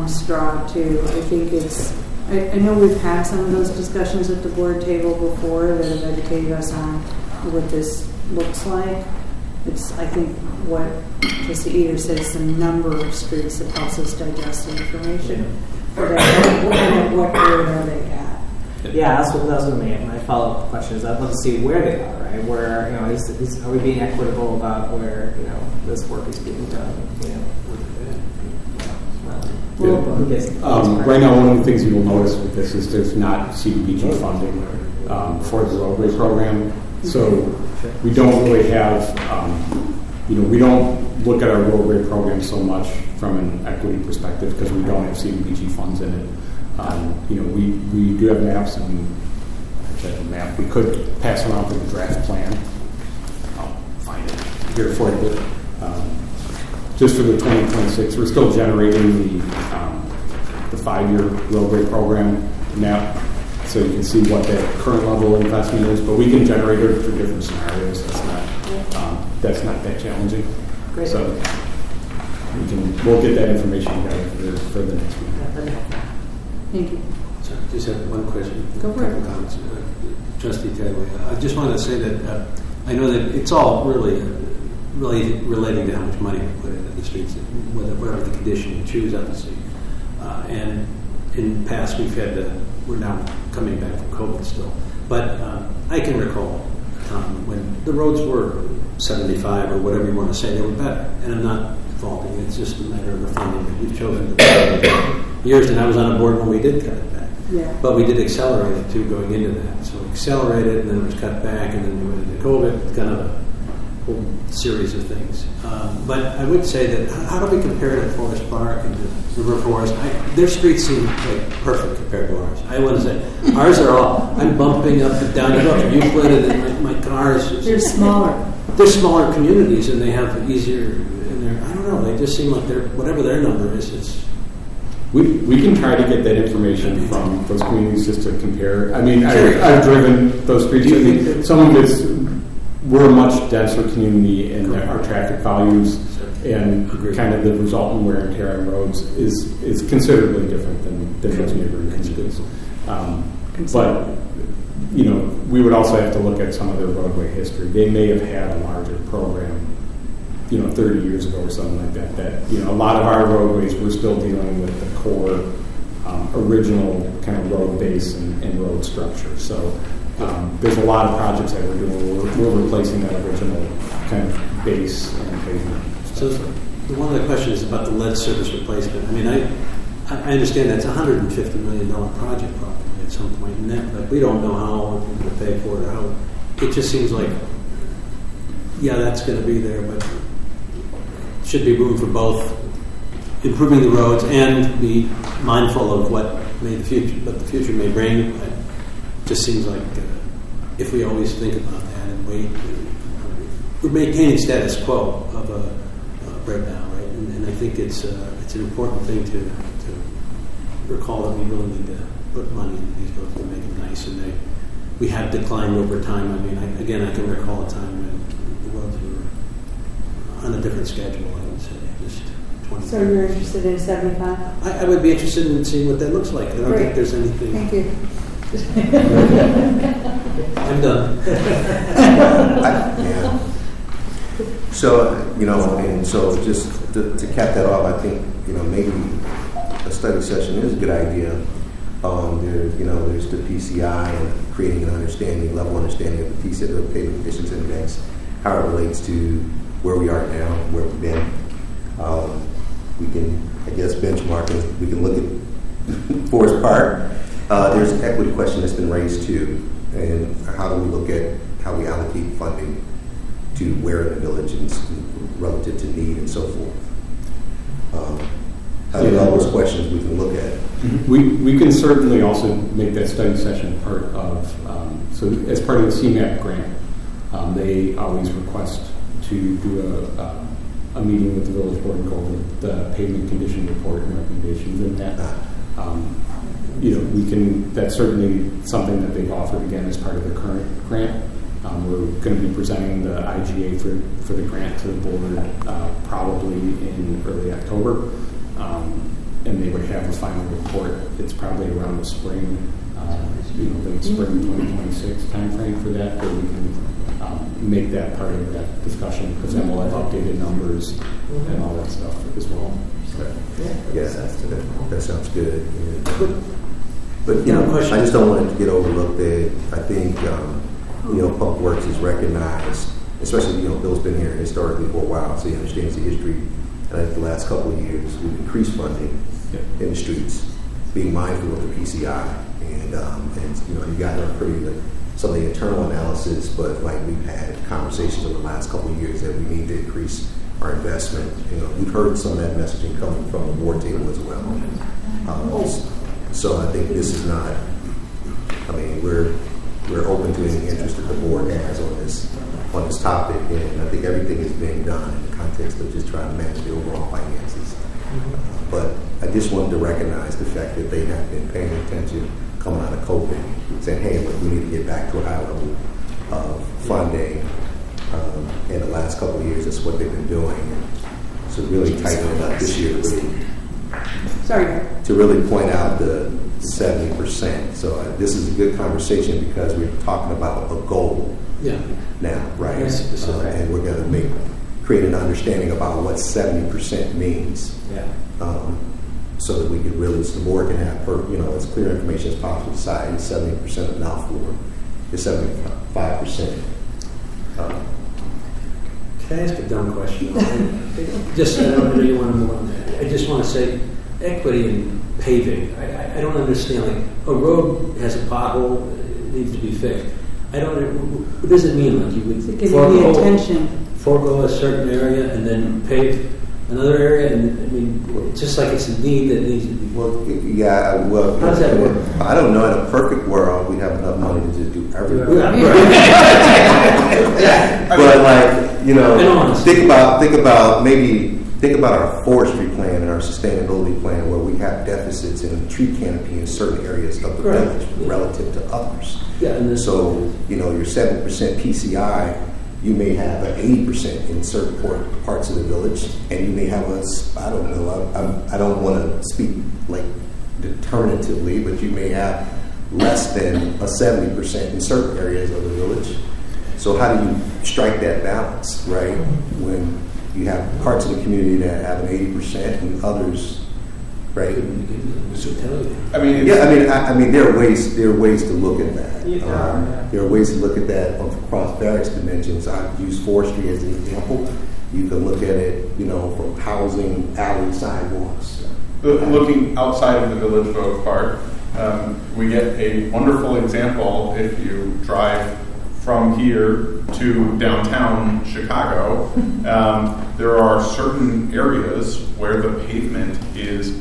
Straw too. I think I know we've had some of those discussions at the board table before that have educated us on what this looks like. It's, I think, what Trustee Eater says, the number of streets that helps us digest the information. What grade are they at? Yeah, that's what my follow-up question is. I'd love to see where they are, right? Where, are we being equitable about where, this work is being done? Right now, one of the things you will notice with this is there's not CDBG funding for the roadway program. So we don't really have, we don't look at our roadway program so much from an equity perspective because we don't have CDBG funds in it. We do have maps, and actually have a map we could pass around for the draft plan. I'll find it here for you. But, just for the 2026, we're still generating the 5-year roadway program map, so you can see what the current level of investment is. But we can generate it for different scenarios. That's not that challenging. Great. So we'll get that information together for the next week. Thank you. Sorry, just have one question. Go for it. Comments. Trustee Taylor, I just want to say that I know that it's all really relating to how much money we put into the streets, whatever the condition you choose, obviously. And in the past, we're now coming back from COVID still. But I can recall a time when the roads were 75 or whatever you want to say, they were better. And I'm not faulting, it's just a matter of the funding that we've chosen to put in years. And I was on a board when we did cut it back. Yeah. But we did accelerate it too going into that. So accelerated, and then it was cut back, and then we went into COVID, kind of a whole series of things. But I would say that how do we compare to Forest Park and to River Forest? Their streets seem like perfect compared to ours. I want to say ours are all. I'm bumping up and down the road. Euclid, and my cars. They're smaller. They're smaller communities, and they have easier. And I don't know. They just seem like whatever their number is. It's. We can try to get that information from those communities just to compare. I mean, I've driven those streets. I think some of we're a much denser community, and our traffic values and kind of the resultant wear and tear on roads is considerably different than those neighboring communities. But we would also have to look at some of their roadway history. They may have had a larger program 30 years ago or something like that, a lot of our roadways, we're still dealing with the core, original kind of road base and road structure. So there's a lot of projects that we're doing. We're replacing that original kind of base and pavement. So one of the questions is about the lead service replacement. I mean, I understand that's a $150 million project probably at some point in that, but we don't know how we're going to pay for it or how. It just seems like, that's going to be there, but should be room for both improving the roads and be mindful of what the future may bring. It just seems like if we always think about that and wait, we're maintaining status quo of right now, right? And I think it's an important thing to recall that we really need to put money into these roads to make them nice, and we have declined over time. I mean, I can recall a time when the roads were on a different schedule, I would say, just 20. So you're interested in 75? I would be interested in seeing what that looks like. I don't Great. think there's anything. Thank you. I'm done. Yeah. So, and so just to cap that off, I think, maybe a study session is a good idea. There's the PCI and creating an level understanding of the PCI, the Payment Conditions Index, how it relates to where we are now, where we've been. We can, I guess, benchmark it. We can look at Forest Park. There's an equity question that's been raised too, and how do we look at how we allocate funding to where in the village and relative to need and so forth. I think all those questions we can look at. We can certainly also make that study session part of, so as part of the CMAP grant, they always request to do a meeting with the village board and go over the pavement condition report and recommendations in that. That's certainly something that they've offered again as part of the current grant. We're going to be presenting the IGA for the grant to the board probably in early October. And they would have a final report. It's probably around the spring, late spring 2026 timeframe for that, where we can make that part of that discussion, because then we'll have updated numbers and all that stuff as well. Yeah, that sounds good. Yeah. But I question. just don't want it to get overlooked. I think Public Works is recognized, especially Bill's been here historically for a while, so he understands the history. And I think the last couple of years we've increased funding in the streets, being mindful of the PCI, and you guys are pretty good. Some of the internal analysis, but like we've had conversations over the last couple of years that we need to increase our investment. We've heard some of that messaging coming from the board table as well. So I think this is not. We're open to any interest that the board has on this topic, and I think everything is being done in the context of just trying to manage the overall finances. But I just wanted to recognize the fact that they have been paying attention coming out of COVID, saying, hey, look, we need to get back to a high level of funding. In the last couple of years, that's what they've been doing. So really tightening it up this year to really point out the 70%. So this is a good conversation because we're talking about a goal now, right? And we're going to create an understanding about what 70% means. So that we can really, so the board can have, as clear information as possible, decide 70% enough for the 75%. Can I ask a dumb question? I know you want to move on. I just want to say, equity in paving. I don't understand. Like a road has a pothole, it needs to be fixed. I don't. What does it mean? Like you would forego a certain area and then pave another area? And it's just like it's a need that needs to be. Well, how does that work? I don't know. In a perfect world, we'd have enough money to just do everything. But think about our forestry plan and our sustainability plan, where we have deficits in tree canopy in certain areas of the village relative to others. So your 7% PCI, you may have an 80% in certain parts of the village, and you may have I don't want to speak like determinatively, but you may have less than a 70% in certain areas of the village. So how do you strike that balance, right? When you have parts of the community that have an 80% and others, right? There are ways to look at that. There are ways to look at that across various dimensions. I've used forestry as an example. You can look at it, from housing, alley, sidewalks. Looking outside of the Village of Oak Park, we get a wonderful example if you drive from here to downtown Chicago. There are certain areas where the pavement is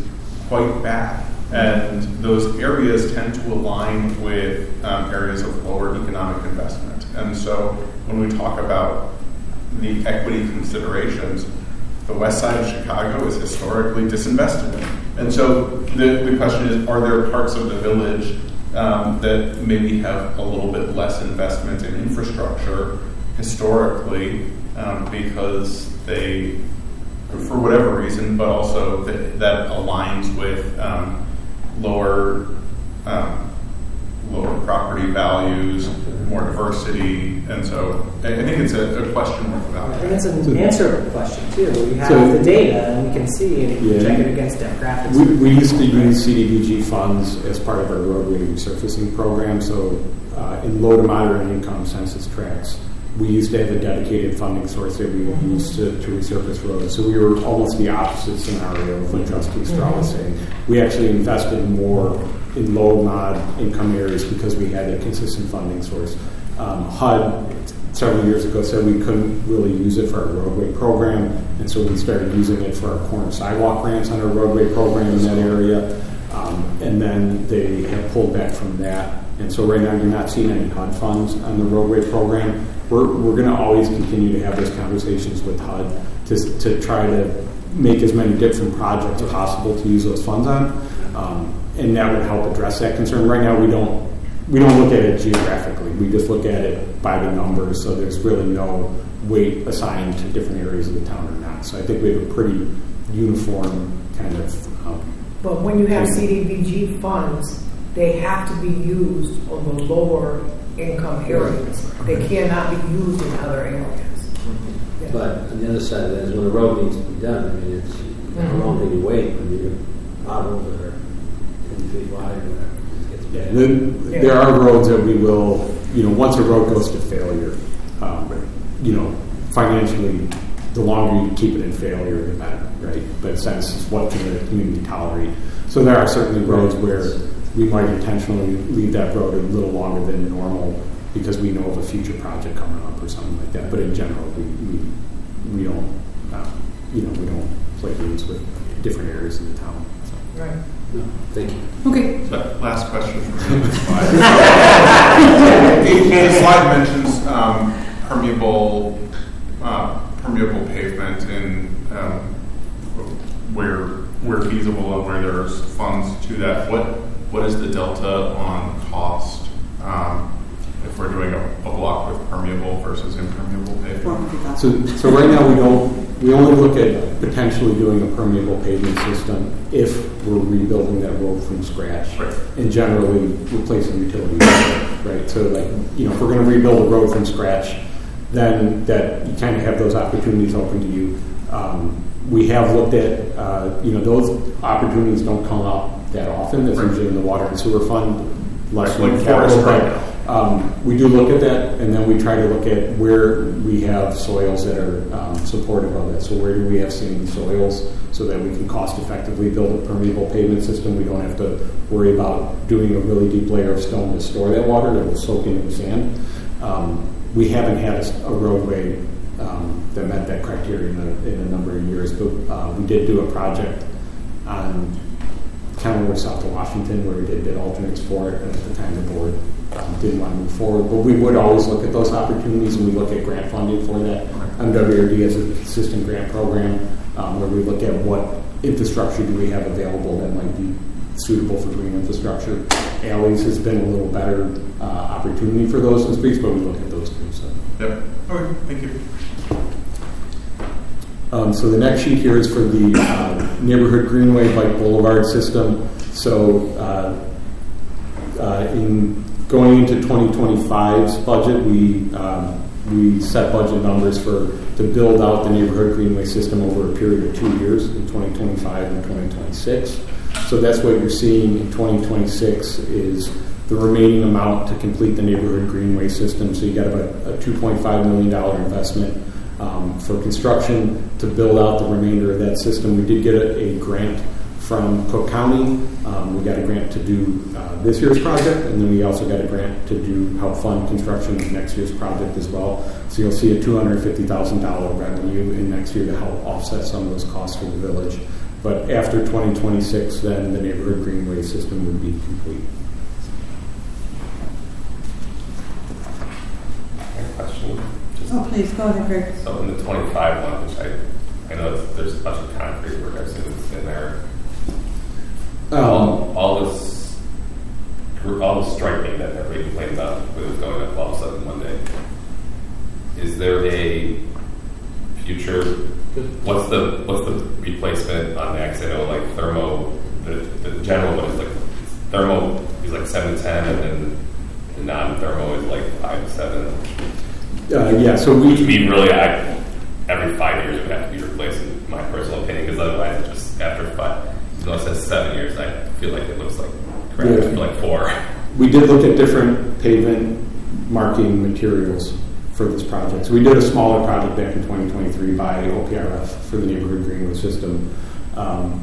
quite bad, and those areas tend to align with areas of lower economic investment. And so when we talk about the equity considerations, the west side of Chicago is historically disinvested in. And so the question is, are there parts of the village that maybe have a little bit less investment in infrastructure historically because they for whatever reason, but also that aligns with lower property values, more diversity, and so I think it's a question worth I evaluating. think it's an answerable question too. We have So- the data and we can see it and Yeah. check it against demographics. We used to use CDBG funds as part of our roadway resurfacing program. So in low to moderate income census tracts, we used to have a dedicated funding source that we would use to resurface roads. So we were almost the opposite scenario of what Trustee Straw was saying. We actually invested more in low mod income areas because we had a consistent funding source. HUD several years ago said we couldn't really use it for our roadway program, and so we started using it for our corner sidewalk grants on our roadway program in that area. And then they have pulled back from that. And so right now you're not seeing any HUD funds on the roadway program. We're going to always continue to have those conversations with HUD to try to make as many different projects as possible to use those funds on. And that would help address that concern. Right now we don't look at it geographically. We just look at it by the numbers. So there's really no weight assigned to different areas of the town or not. So I think we have a pretty uniform kind of. But when you have CDBG funds, they have to be used on the lower income areas. They cannot be used in other areas. Yeah. But on the other side of that is when a road needs to be done, I mean, it's how long can you wait when you have potholes that are 10 feet wide or whatever? It gets bad. There are roads that we will, once a road goes to failure, financially, the longer you keep it in failure, the better, right? But since what can the community tolerate? So there are certainly roads where we might intentionally leave that road a little longer than normal because we know of a future project coming up or something like that. But in general, we don't, we don't play games with different areas of the town. So. Right. No, thank you. Okay. So last question for me. The slide mentions permeable pavement in where feasible and where there's funds to that. What is the delta on cost if we're doing a block with permeable versus impermeable pavement? $400,000. So right now we only look at potentially doing a permeable pavement system if we're rebuilding that road from scratch, Right. and generally replacing utilities, right? So if we're going to rebuild a road from scratch, then that you kind of have those opportunities open to you. We have looked at, those opportunities don't come up that often. That's Right. usually in the water and sewer fund, less Like than forest capital, right but, now. we do look at that, and then we try to look at where we have soils that are supportive of it. So where do we have sandy soils so that we can cost effectively build a permeable pavement system? We don't have to worry about doing a really deep layer of stone to store that water that will soak into the sand. We haven't had a roadway that met that criteria in a number of years, but we did do a project on Kenilworth, south of Washington, where we did bid alternates for it, and at the time the board didn't want to move forward. But we would always look at those opportunities, and we look at grant funding for that. MWRD has a consistent grant program where we look at what infrastructure do we have available that might be suitable for green infrastructure. Alleys has been a little better opportunity for those in streets, but we look at those too. So. Yep. Okay. Thank you. So the next sheet here is for the neighborhood greenway bike boulevard system. So in going into 2025's budget, we set budget numbers to build out the neighborhood greenway system over a period of 2 years in 2025 and 2026. So that's what you're seeing in 2026 is the remaining amount to complete the neighborhood greenway system. So you got about a $2.5 million investment for construction to build out the remainder of that system. We did get a grant from Cook County. We got a grant to do this year's project, and then we also got a grant to help fund construction of next year's project as well. So you'll see a $250,000 revenue in next year to help offset some of those costs for the village. But after 2026, then the neighborhood greenway system would be complete. Question. Oh, please, go ahead, Greg. So in the 25 one, which I know there's a bunch of concrete work I've seen that's in there. All the striping that everybody complains about, when it's going up all of a sudden one day. Is there a future? What's what's the replacement on that? 'Cause I know like thermo, the general one is like thermo is like 7 to 10, and then the non-thermo is like 5 to 7. Yeah, so Which mean really, every 5 years it would have to be replaced, in my personal opinion, because otherwise it just after 5, even though it says 7 years, I feel like it looks like crap after like 4. we did look at different pavement marking materials for this project. So we did a smaller project back in 2023 by OPRF for the neighborhood greenway system.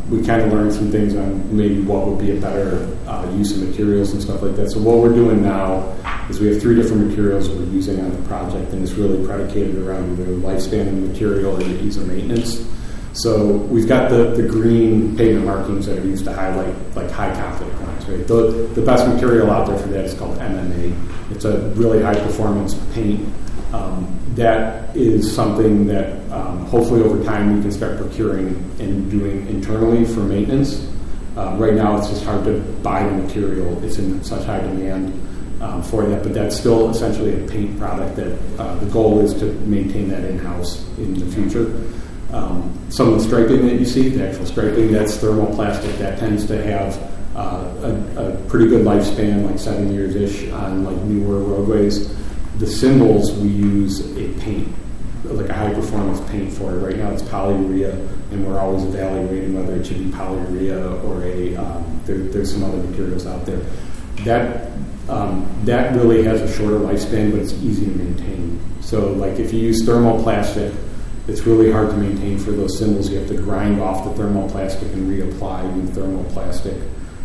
We kind of learned some things on maybe what would be a better use of materials and stuff like that. So what we're doing now is we have 3 different materials we're using on the project, and it's really predicated around either lifespan of the material or the ease of maintenance. So we've got the green pavement markings that are used to highlight like high confidence points, right? The best material out there for that is called MMA. It's a really high performance paint. That is something that hopefully over time we can start procuring and doing internally for maintenance. Right now it's just hard to buy the material. It's in such high demand for that, but that's still essentially a paint product that the goal is to maintain that in-house in the future. Some of the striping that you see, the actual striping, that's thermoplastic. That tends to have a pretty good lifespan, like 7 years-ish on like newer roadways. The symbols, we use a paint, like a high-performance paint for it. Right now it's polyurea, and we're always evaluating whether it should be polyurea or there's some other materials out there. That really has a shorter lifespan, but it's easy to maintain. So like if you use thermoplastic, it's really hard to maintain for those symbols. You have to grind off the thermoplastic and reapply new thermoplastic.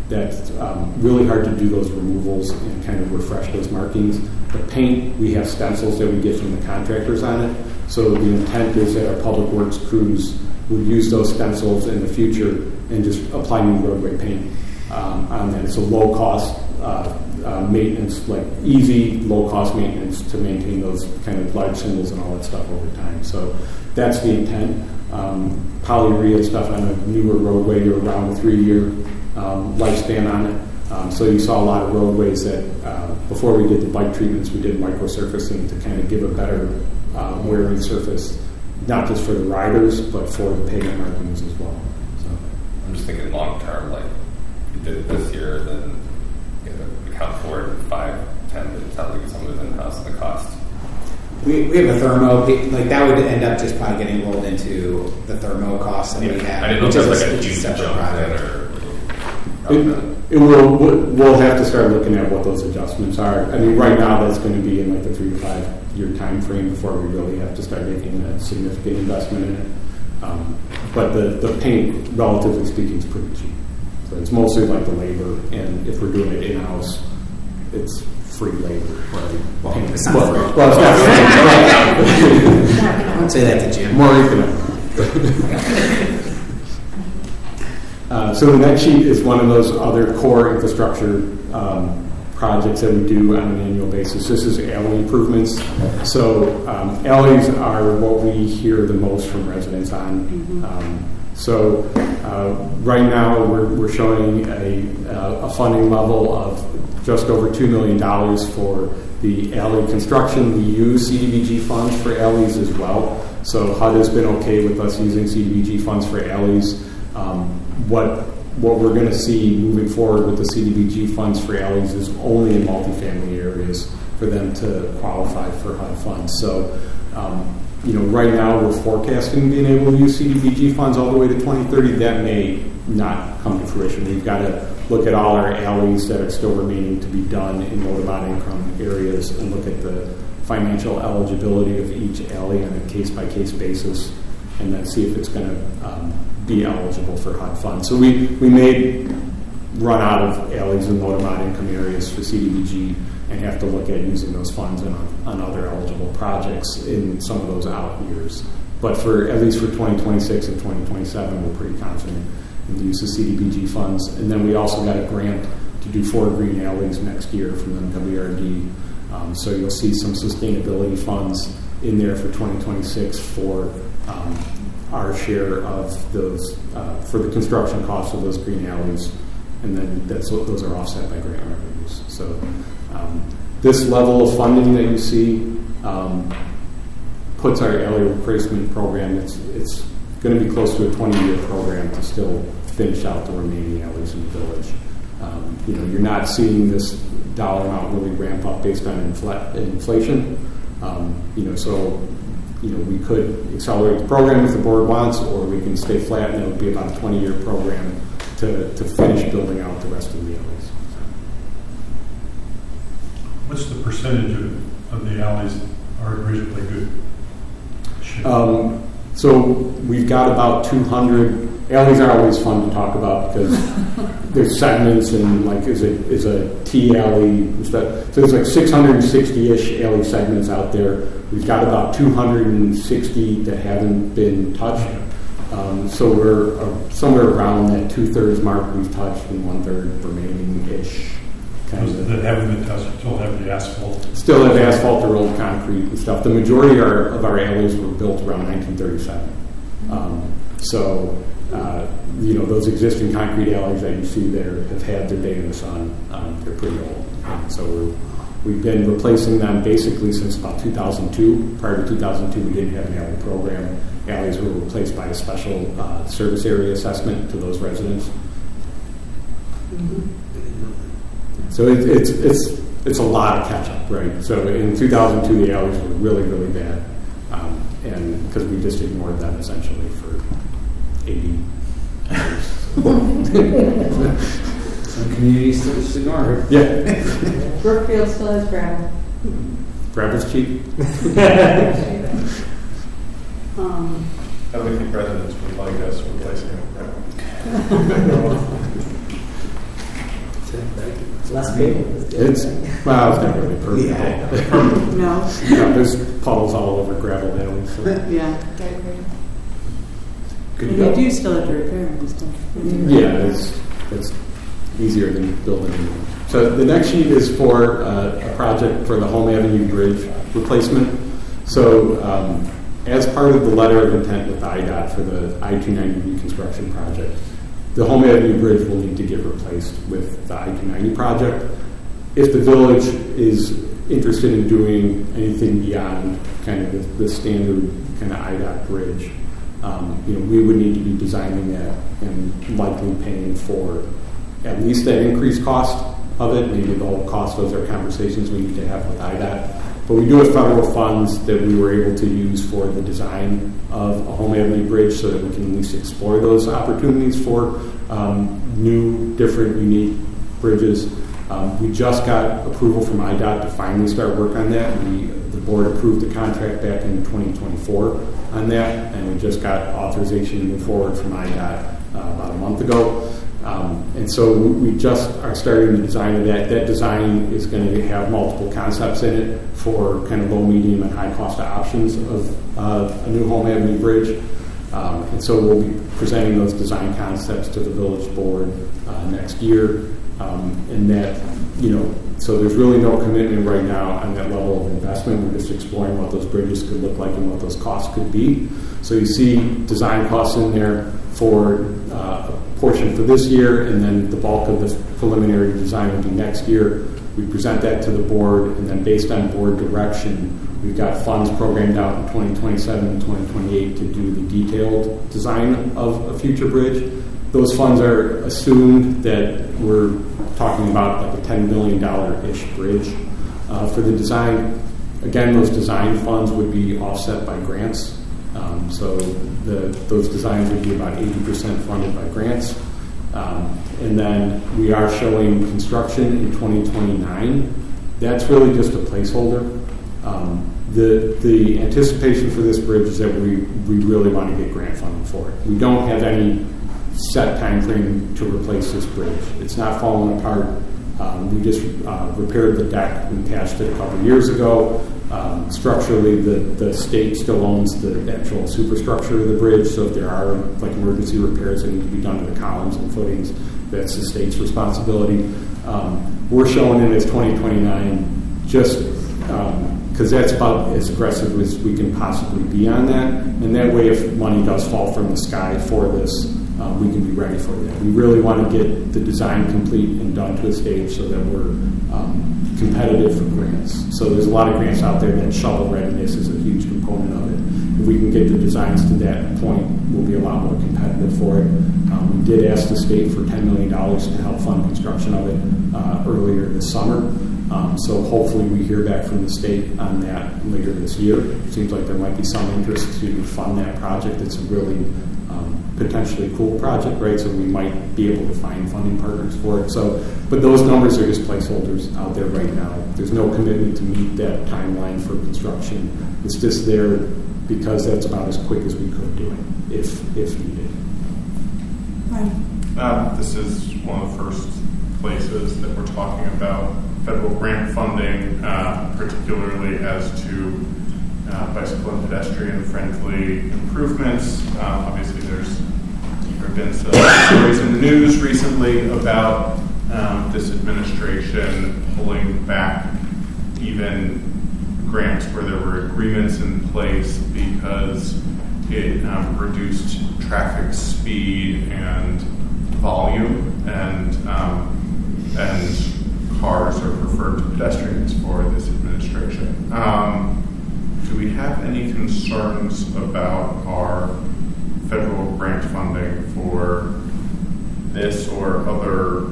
That's really hard to do those removals and kind of refresh those markings. The paint, we have stencils that we get from the contractors on it. So the intent is that our public works crews would use those stencils in the future and just apply new roadway paint on that. It's a low cost maintenance, like easy, low cost maintenance to maintain those kind of large symbols and all that stuff over time. So that's the intent. Polyurea stuff on a newer roadway, you're around a 3-year lifespan on it. So you saw a lot of roadways that before we did the bike treatments, we did microsurfacing to kind of give a better wearing surface, not just for the riders, but for the pavement markings as well. So I'm just thinking long term, like you did it this year, then you have to account for it in 5, 10, but it sounds like some of it's in-house and the cost. We have a thermo, like that would end up just probably getting rolled into the thermo costs that we have. I didn't know if which there was is like a it's huge separate jump project. we'll have to start looking at what those adjustments are. I mean, right now that's going to be in like the 3 to 5 year time frame before we really have to start making a significant investment in it. But the paint, relatively speaking, is pretty cheap. So it's mostly like the labor, and if we're doing it in-house, it's free labor. Right? Well, it's not free. Well, it's not free. Don't say that to Jim. More economic. So the next sheet is one of those other core infrastructure projects that we do on an annual basis. This is alley improvements. So alleys are what we hear the most from residents on. So right now we're showing a funding level of just over $2 million for the alley construction. We use CDBG funds for alleys as well. So HUD has been okay with us using CDBG funds for alleys. What we're going to see moving forward with the CDBG funds for alleys is only in multifamily areas for them to qualify for HUD funds. So, right now we're forecasting being able to use CDBG funds all the way to 2030. That may not come to fruition. We've got to look at all our alleys that are still remaining to be done in low to moderate income areas and look at the financial eligibility of each alley on a case-by-case basis, and then see if it's going to be eligible for HUD funds. So we may run out of alleys in low to moderate income areas for CDBG and have to look at using those funds on other eligible projects in some of those out years. But at least for 2026 and 2027, we're pretty confident in the use of CDBG funds. And then we also got a grant to do 4 green alleys next year from MWRD. So you'll see some sustainability funds in there for 2026 for our share of those, for the construction costs of those green alleys, and then those are offset by grant revenues. So this level of funding that you see puts our alley replacement program, it's going to be close to a 20-year program to still finish out the remaining alleys in the village. You're not seeing this dollar amount really ramp up based on inflation. We could accelerate the program if the board wants, or we can stay flat and it'll be about a 20-year program to finish building out the rest of the alleys. What's the percentage of the alleys are reasonably good? So we've got about 200. Alleys are always fun to talk about because there's segments and like is a T alley and stuff. So there's like 660-ish alley segments out there. We've got about 260 that haven't been touched. So we're somewhere around that 2/3 mark we've touched and 1/3 remaining-ish. Those that haven't been touched still have the asphalt. Still have asphalt or old concrete and stuff. The majority of our alleys were built around 1937. Those existing concrete alleys that you see there have had their day in the sun. They're pretty old. So we've been replacing them basically since about 2002. Prior to 2002, we didn't have an alley program. Alleys were replaced by a special service area assessment to those residents. Mm-hmm. So it's a lot of catch up, right? So in 2002, the alleys were really, really bad, and because we just ignored them essentially for 80 years. Some communities still just ignore it. Yeah. Brookfield still has gravel. Gravel's cheap. I don't think residents would like us replacing it. Less people. It's not really perfect. Yeah. No. There's puddles all over gravel alleys. So. Yeah. Good And to go. you do still have to repair them and stuff. Yeah, it's easier than building a new one. So the next sheet is for a project for the Home Avenue Bridge replacement. So as part of the letter of intent with IDOT for the I-290 reconstruction project, the Home Avenue Bridge will need to get replaced with the I-290 project. If the village is interested in doing anything beyond kind of the standard kind of IDOT bridge, we would need to be designing that and likely paying for at least that increased cost of it. Maybe the whole cost. Those are conversations we need to have with IDOT. But we do have federal funds that we were able to use for the design of a Home Avenue Bridge so that we can at least explore those opportunities for new, different, unique bridges. We just got approval from IDOT to finally start work on that. The board approved the contract back in 2024 on that, and we just got authorization to move forward from IDOT about a month ago. And so we just are starting the design of that. That design is going to have multiple concepts in it for kind of low, medium, and high cost options of a new Home Avenue Bridge. And so we'll be presenting those design concepts to the village board next year. And that, so there's really no commitment right now on that level of investment. We're just exploring what those bridges could look like and what those costs could be. So you see design costs in there for a portion for this year, and then the bulk of the preliminary design will be next year. We present that to the board, and then based on board direction, we've got funds programmed out in 2027 and 2028 to do the detailed design of a future bridge. Those funds are assumed that we're talking about like a $10 million-ish bridge for the design. Again, those design funds would be offset by grants. So those designs would be about 80% funded by grants. And then we are showing construction in 2029. That's really just a placeholder. The anticipation for this bridge is that we really want to get grant funding for it. We don't have any set time frame to replace this bridge. It's not falling apart. We just repaired the deck and patched it a couple of years ago. Structurally, the state still owns the actual superstructure of the bridge, so if there are like emergency repairs that need to be done to the columns and footings, that's the state's responsibility. We're showing it as 2029 just because that's about as aggressive as we can possibly be on that. And that way, if money does fall from the sky for this, we can be ready for that. We really want to get the design complete and done to a stage so that we're competitive for grants. So there's a lot of grants out there that shovel readiness is a huge component of it. if we can get the designs to that point, we'll be a lot more competitive for it. We did ask the state for $10 million to help fund construction of it earlier this summer. So hopefully we hear back from the state on that later this year. It seems like there might be some interest to fund that project. It's a really potentially cool project, right? So we might be able to find funding partners for it. So, but those numbers are just placeholders out there right now. There's no commitment to meet that timeline for construction. It's just there because that's about as quick as we could do it, if needed. This is one of the first places that we're talking about federal grant funding, particularly as to bicycle and pedestrian friendly improvements. Obviously there have been some stories in the news recently about this administration pulling back even grants where there were agreements in place because it reduced traffic speed and volume, and cars are preferred to pedestrians for this administration. Do we have any concerns about our federal grant funding for this or other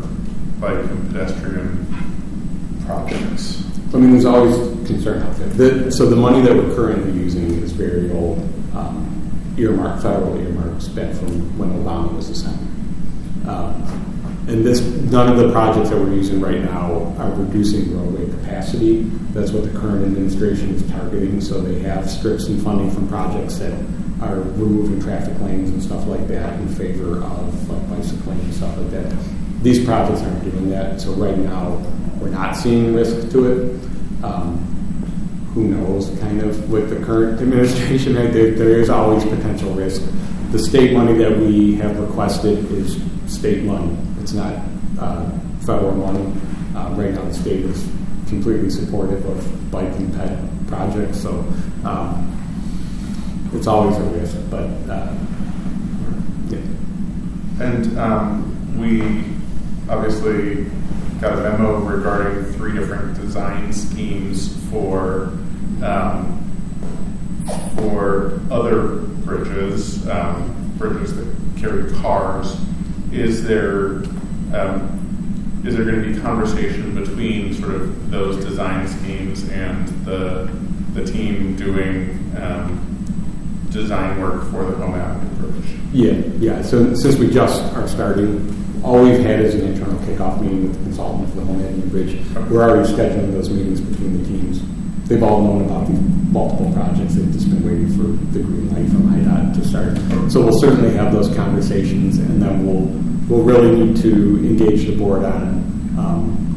bike and pedestrian projects? I mean, there's always concern out there. So the money that we're currently using is very old, federal earmark spent from when Obama was the senator. And none of the projects that we're using right now are reducing roadway capacity. That's what the current administration is targeting. So they have strips and funding from projects that are removing traffic lanes and stuff like that in favor of like bicycling and stuff like that. These projects aren't doing that. So right now we're not seeing risk to it. Who knows, kind of, with the current administration, right? There is always potential risk. The state money that we have requested is state money. It's not federal money. Right now the state is completely supportive of bike and ped projects, so it's always a risk, but yeah. And we obviously got a memo regarding 3 different design schemes for other bridges, bridges that carry cars. Is there going to be conversation between sort of those design schemes and the team doing design work for the Home Avenue Bridge? Yeah. So since we just are starting, all we've had is an internal kickoff meeting with the consultant for the Home Avenue Bridge. We're already scheduling those meetings between the teams. They've all known about these multiple projects. They've just been waiting for the green light from IDOT to start. So we'll certainly have those conversations, and then we'll really need to engage the board on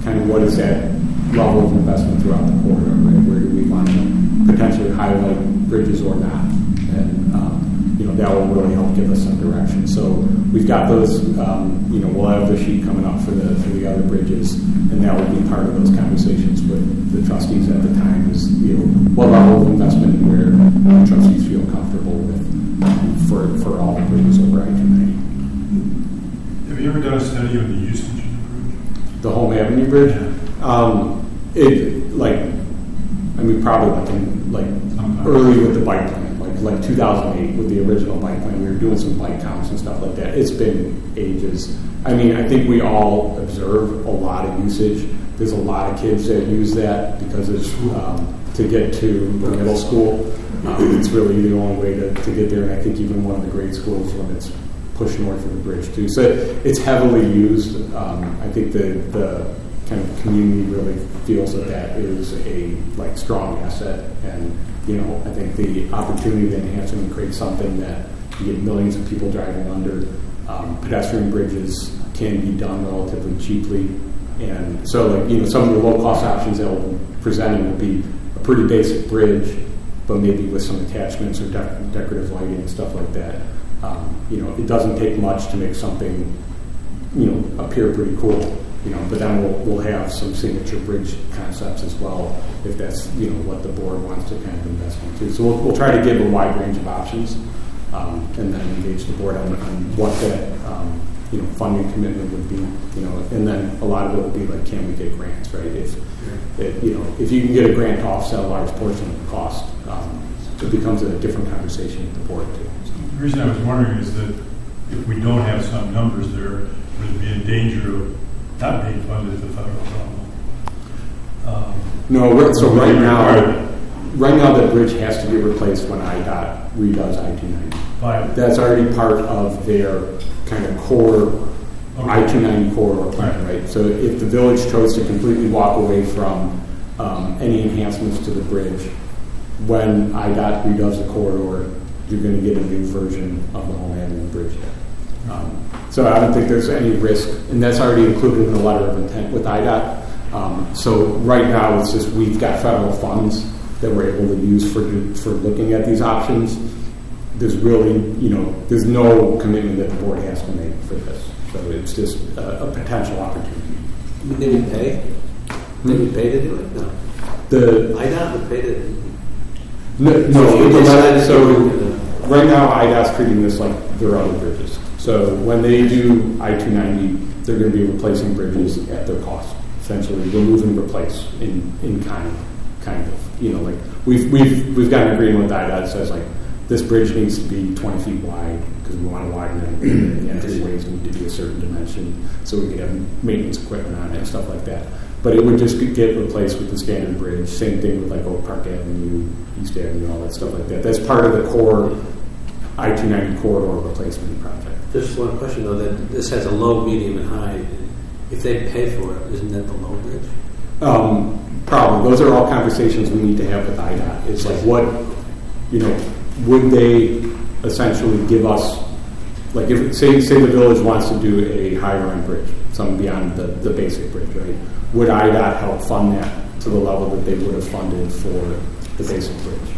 kind of what is that level of investment throughout the corridor, right? Where do we want to potentially highlight bridges or not? And that will really help give us some direction. So we've got those. We'll have the sheet coming up for the other bridges, and that will be part of those conversations with the trustees at the time. Is what level of investment and where the trustees feel comfortable with for all the bridges over I-290. Have you ever done a study on the usage of the bridge? The Home Avenue Bridge. Probably early with the bike plan. Like 2008 with the original bike plan, we were doing some bike counts and stuff like that. It's been ages. I mean, I think we all observe a lot of usage. There's a lot of kids that use that because it's to get to the middle school. It's really the only way to get there, and I think even one of the grade schools when it's pushed north of the bridge too. So it's heavily used. I think the kind of community really feels that is a strong asset, and I think the opportunity to enhance and create something that you get millions of people driving under. Pedestrian bridges can be done relatively cheaply, and so some of the low cost options that we'll be presenting will be a pretty basic bridge, but maybe with some attachments or decorative lighting and stuff like that. It doesn't take much to make something appear pretty cool. But then we'll have some signature bridge concepts as well, if that's what the board wants to kind of invest into. So we'll try to give a wide range of options, and then engage the board on what that funding commitment would be. And then a lot of it will be like, can we get grants, right? If you can get a grant to offset a large portion of the cost, it becomes a different conversation with the board too. The reason I was wondering is that if we don't have some numbers there, would it be in danger of not being funded at the federal level? No, so right now the bridge has to be replaced when IDOT redoes I-290. Fine. That's already part of their kind of core I-290 corridor plan, right? So if the village chose to completely walk away from any enhancements to the bridge, when IDOT redoes the corridor, you're going to get a new version of the Home Avenue Bridge there. So I don't think there's any risk, and that's already included in the letter of intent with IDOT. So right now, it's just we've got federal funds that we're able to use for looking at these options. There's really, there's no commitment that the board has to make for this. So it's just a potential opportunity. They would pay? They would pay to do it? No. IDOT would pay to. So right now, IDOT's treating this like their other bridges. So when they do I-290, they're going to be replacing bridges at their cost. Essentially, remove and replace in kind of. Like we've got an agreement with IDOT that says like this bridge needs to be 20 feet wide because we want to widen it. And the entryways need to be a certain dimension so we can have maintenance equipment on it and stuff like that. But it would just get replaced with the standard bridge. Same thing with like Oak Park Avenue, East Avenue, all that stuff like that. That's part of the core I-290 corridor replacement project. Just one question though, that this has a low, medium, and high. If they pay for it, isn't that the low bridge? Probably. Those are all conversations we need to have with IDOT. It's like would they essentially give us, like if say the village wants to do a higher end bridge, something beyond the basic bridge, right? Would IDOT help fund that to the level that they would have funded for the basic bridge?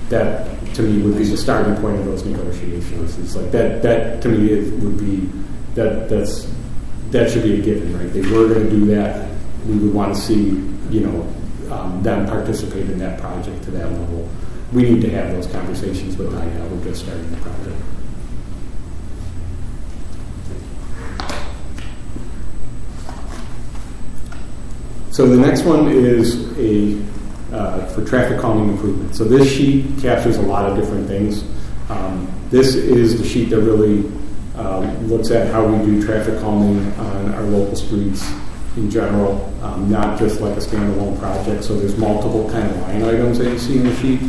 That to me would be the starting point of those negotiations. It's like that to me would be that should be a given, right? They were going to do that. We would want to see them participate in that project to that level. We need to have those conversations with IDOT. We're just starting the project. So the next one is for traffic calming improvement. So this sheet captures a lot of different things. This is the sheet that really looks at how we do traffic calming on our local streets in general, not just like a standalone project. So there's multiple kind of line items that you see in the sheet.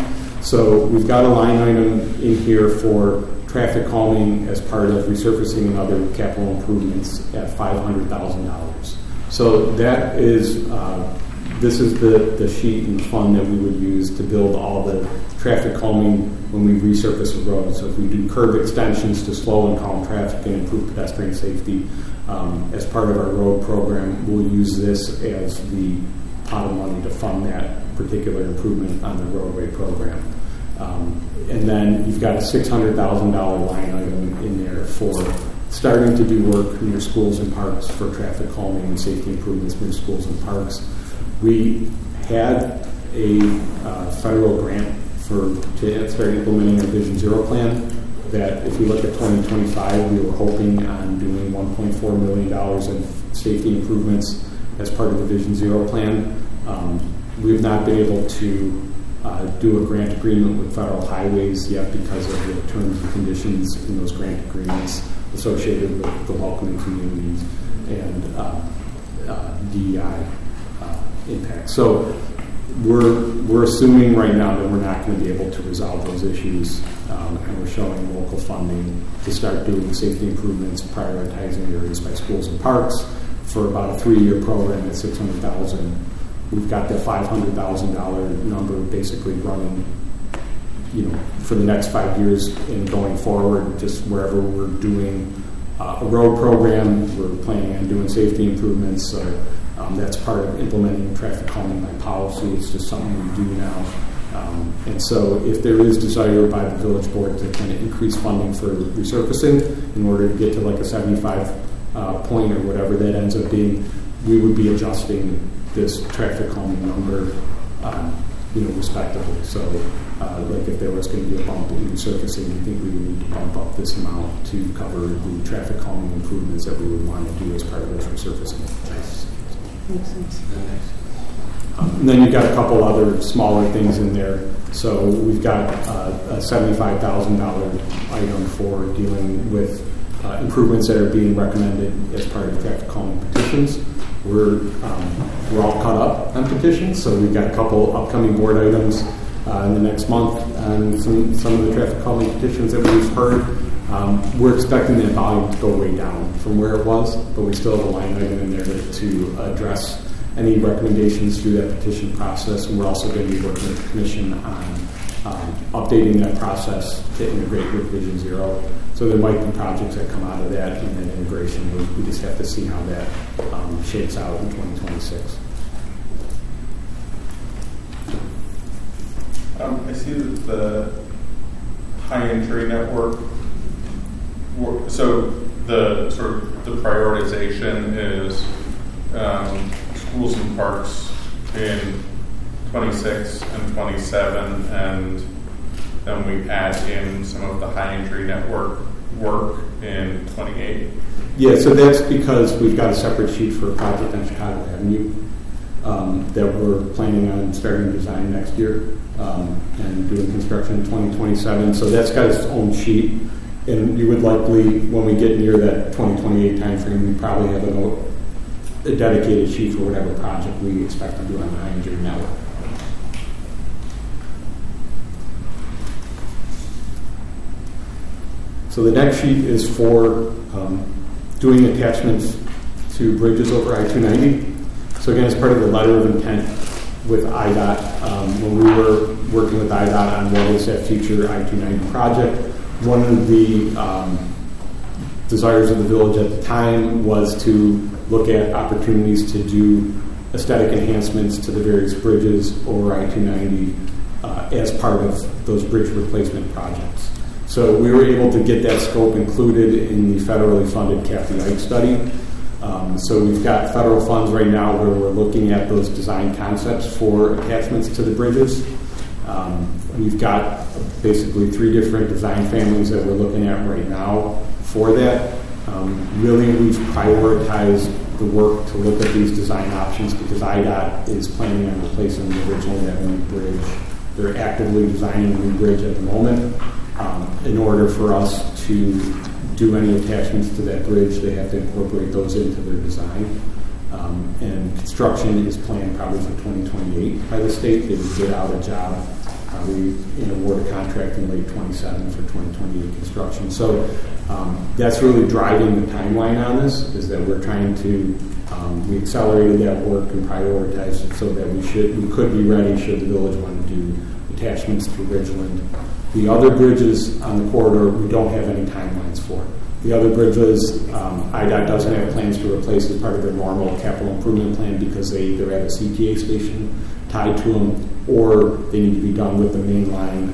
So we've got a line item in here for traffic calming as part of resurfacing and other capital improvements at $500,000. So that is, this is the sheet and fund that we would use to build all the traffic calming when we resurface a road. So if we do curb extensions to slow and calm traffic and improve pedestrian safety, as part of our road program, we'll use this as the pot of money to fund that particular improvement on the roadway program. And then you've got a $600,000 line item in there for starting to do work near schools and parks for traffic calming and safety improvements near schools and parks. We had a federal grant to start implementing our Vision Zero plan that if you look at 2025, we were hoping on doing $1.4 million of safety improvements as part of the Vision Zero plan. We've not been able to do a grant agreement with Federal Highways yet because of the terms and conditions in those grant agreements associated with the welcoming communities and DEI impact. So we're assuming right now that we're not going to be able to resolve those issues, and we're showing local funding to start doing safety improvements, prioritizing areas by schools and parks for about a 3-year program at $600,000. We've got the $500,000 number basically running, for the next 5 years and going forward, just wherever we're doing a road program, we're planning on doing safety improvements. So that's part of implementing traffic calming by policy. It's just something we do now. And so if there is desire by the village board to kind of increase funding for resurfacing in order to get to like a 75 point or whatever that ends up being, we would be adjusting this traffic calming number, respectively. So like if there was going to be a bump in resurfacing, I think we would need to bump up this amount to cover the traffic calming improvements that we would want to do as part of this resurfacing. Makes sense. And then you've got a couple other smaller things in there. So we've got a $75,000 item for dealing with improvements that are being recommended as part of traffic calming petitions. We're all caught up on petitions, so we've got a couple upcoming board items in the next month on some of the traffic calming petitions that we've heard. We're expecting that volume to go way down from where it was, but we still have a line item in there to address any recommendations through that petition process, and we're also going to be working with the Commission on updating that process to integrate with Vision Zero. So there might be projects that come out of that in that integration. We just have to see how that shakes out in 2026. I see that the high entry network, so the sort of the prioritization is schools and parks in 26 and 27, and then we add in some of the high entry network work in 28. Yeah, so that's because we've got a separate sheet for a project on Chicago Avenue that we're planning on starting design next year and doing construction in 2027. So that's got its own sheet, and you would likely, when we get near that 2028 timeframe, we probably have a dedicated sheet for whatever project we expect to do on the high entry network. So the next sheet is for doing attachments to bridges over I-290. So again, as part of the letter of intent with IDOT, when we were working with IDOT on what is that future I-290 project, one of the desires of the village at the time was to look at opportunities to do aesthetic enhancements to the various bridges over I-290 as part of those bridge replacement projects. So we were able to get that scope included in the federally funded Kathy Ike study. So we've got federal funds right now where we're looking at those design concepts for attachments to the bridges. We've got basically 3 different design families that we're looking at right now for that. Really, we've prioritized the work to look at these design options because IDOT is planning on replacing the original Avenue Bridge. They're actively designing a new bridge at the moment. In order for us to do any attachments to that bridge, they have to incorporate those into their design. And construction is planned probably for 2028 by the state. They would bid out a job, probably award a contract in late 27 for 2028 construction. So that's really driving the timeline on this, is that we're trying to, we accelerated that work and prioritized it so that we could be ready should the village want to do attachments to Ridgeland. The other bridges on the corridor, we don't have any timelines for. The other bridges, IDOT doesn't have plans to replace as part of their normal capital improvement plan because they either have a CTA station tied to them or they need to be done with the mainline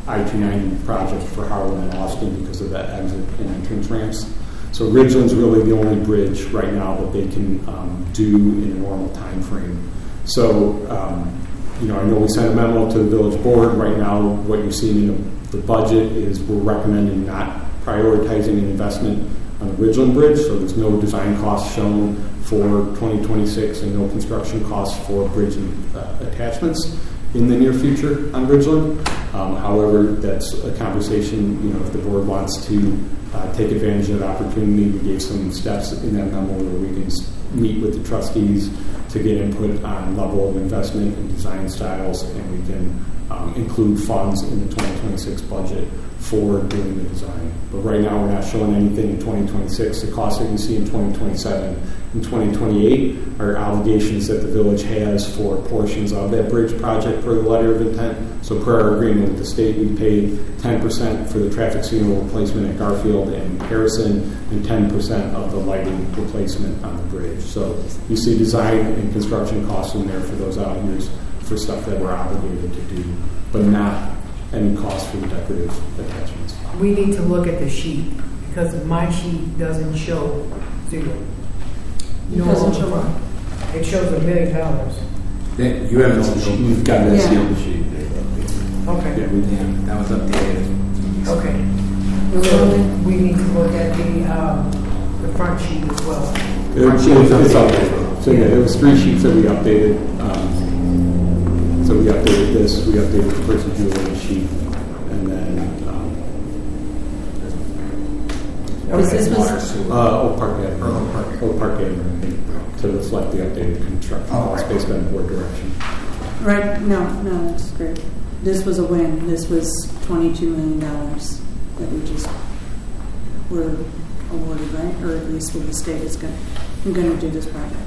I-290 project for Harlan and Austin because of that exit and entrance ramps. So Ridgeland's really the only bridge right now that they can do in a normal time frame. So, I know we sent a memo to the village board. Right now, what you're seeing in the budget is we're recommending not prioritizing an investment on the Ridgeland Bridge, so there's no design costs shown for 2026 and no construction costs for bridge attachments in the near future on Ridgeland. However, that's a conversation, if the board wants to take advantage of that opportunity. We gave some steps in that memo where we can meet with the trustees to get input on level of investment and design styles, and we can include funds in the 2026 budget for doing the design. But right now, we're not showing anything in 2026. The costs that you see in 2027 and 2028 are obligations that the village has for portions of that bridge project per the letter of intent. So per our agreement with the state, we paid 10% for the traffic signal replacement at Garfield and Harrison and 10% of the lighting replacement on the bridge. So you see design and construction costs in there for those out years for stuff that we're obligated to do, but not any cost for the decorative attachments. We need to look at the sheet because my sheet doesn't show zero. It doesn't show what? It shows $1 million. You haven't, you've got that sealed sheet. Okay. Yeah, that was updated. Okay. So we need to look at the front sheet as well. It's updated. So yeah, there was 3 sheets that we updated. So we updated this, we updated the person who was the sheet, and then This was, Oak Park Avenue. Oak Park Avenue, to reflect the updated construction cost based on board direction. right, no, that's great. This was a win. This was $22 million that we just were awarded, right? Or at least what the state is going to do this project.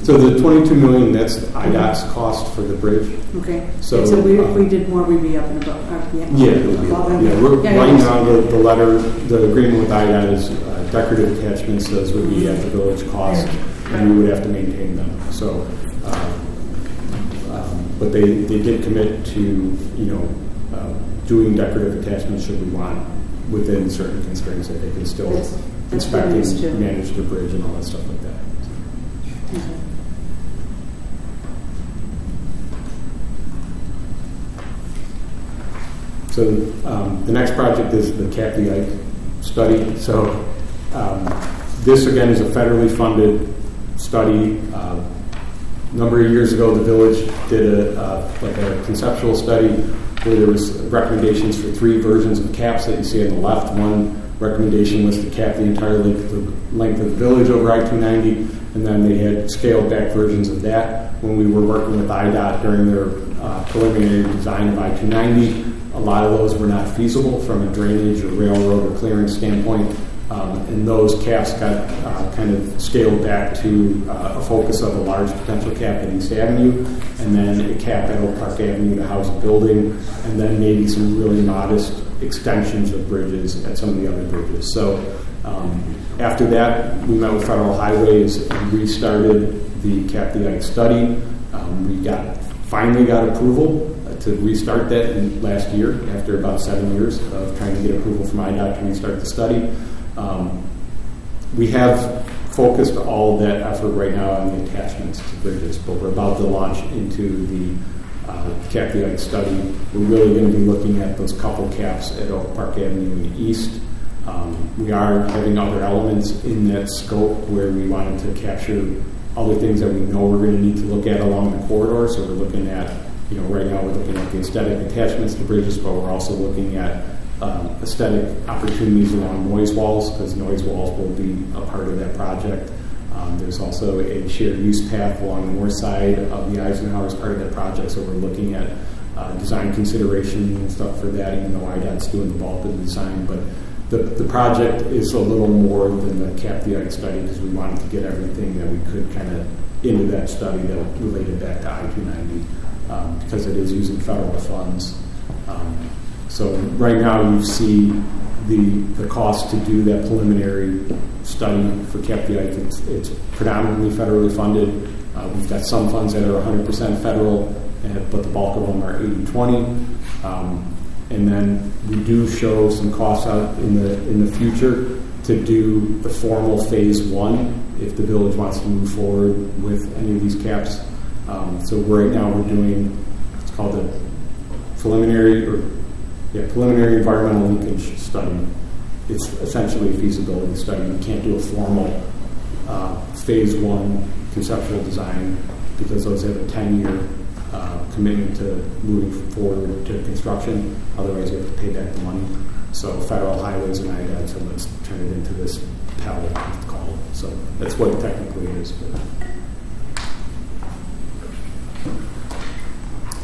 So the 22 million, that's IDOT's cost for the bridge. Okay. So, if we did more, we'd be up and above. Yeah, right now the letter, the agreement with IDOT is decorative attachments. Those would be at the village cost, and we would have to maintain them. So, but they did commit to doing decorative attachments should we want within certain constraints that they can still inspect and manage the bridge and all that stuff like that. Okay. So the next project is the Kathy Ike study. So this again is a federally funded study. A number of years ago, the village did a conceptual study where there was recommendations for 3 versions of caps that you see on the left. One recommendation was to cap the entire length of the village over I-290, and then they had scaled back versions of that. When we were working with IDOT during their preliminary design of I-290, a lot of those were not feasible from a drainage or railroad or clearance standpoint, and those caps got kind of scaled back to a focus of a large potential cap at East Avenue, and then a cap at Oak Park Avenue to house a building, and then maybe some really modest extensions of bridges at some of the other bridges. So after that, we met with Federal Highways and restarted the Cap the Ike study. We finally got approval to restart that last year after about 7 years of trying to get approval from IDOT to restart the study. We have focused all of that effort right now on the attachments to bridges, but we're about to launch into the Cap the Ike study. We're really going to be looking at those couple caps at Oak Park Avenue in the east. We are having other elements in that scope where we wanted to capture other things that we know we're going to need to look at along the corridor. So we're looking at, right now we're looking at the aesthetic attachments to bridges, but we're also looking at aesthetic opportunities along noise walls, because noise walls will be a part of that project. There's also a shared use path along the north side of the Eisenhower as part of that project, so we're looking at design consideration and stuff for that, even though IDOT's doing the bulk of the design. But the project is a little more than the Cap the Ike study, because we wanted to get everything that we could kind of into that study that related back to I-290, because it is using federal funds. So right now you see the cost to do that preliminary study for Cap the Ike. It's predominantly federally funded. We've got some funds that are 100% federal, but the bulk of them are 80-20. And then we do show some costs out in the future to do the formal phase 1 if the village wants to move forward with any of these caps. So right now we're doing, it's called a preliminary environmental linkage study. It's essentially a feasibility study. We can't do a formal phase 1 conceptual design because those have a 10-year commitment to moving forward to construction. Otherwise, you have to pay back the money. So Federal Highways and IDOT said, let's turn it into this PEL, it's called. So that's what it technically is. But.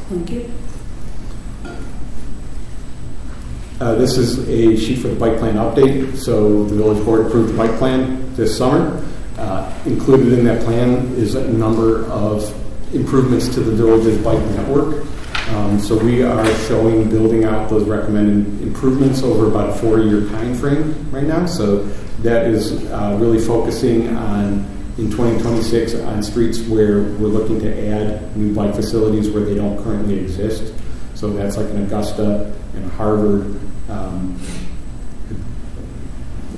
Thank you. This is a sheet for the bike plan update. So the village board approved the bike plan this summer. Included in that plan is a number of improvements to the village's bike network. So we are showing building out those recommended improvements over about a 4-year time frame right now. So that is really focusing on, in 2026, on streets where we're looking to add new bike facilities where they don't currently exist. So that's like in Augusta and Harvard.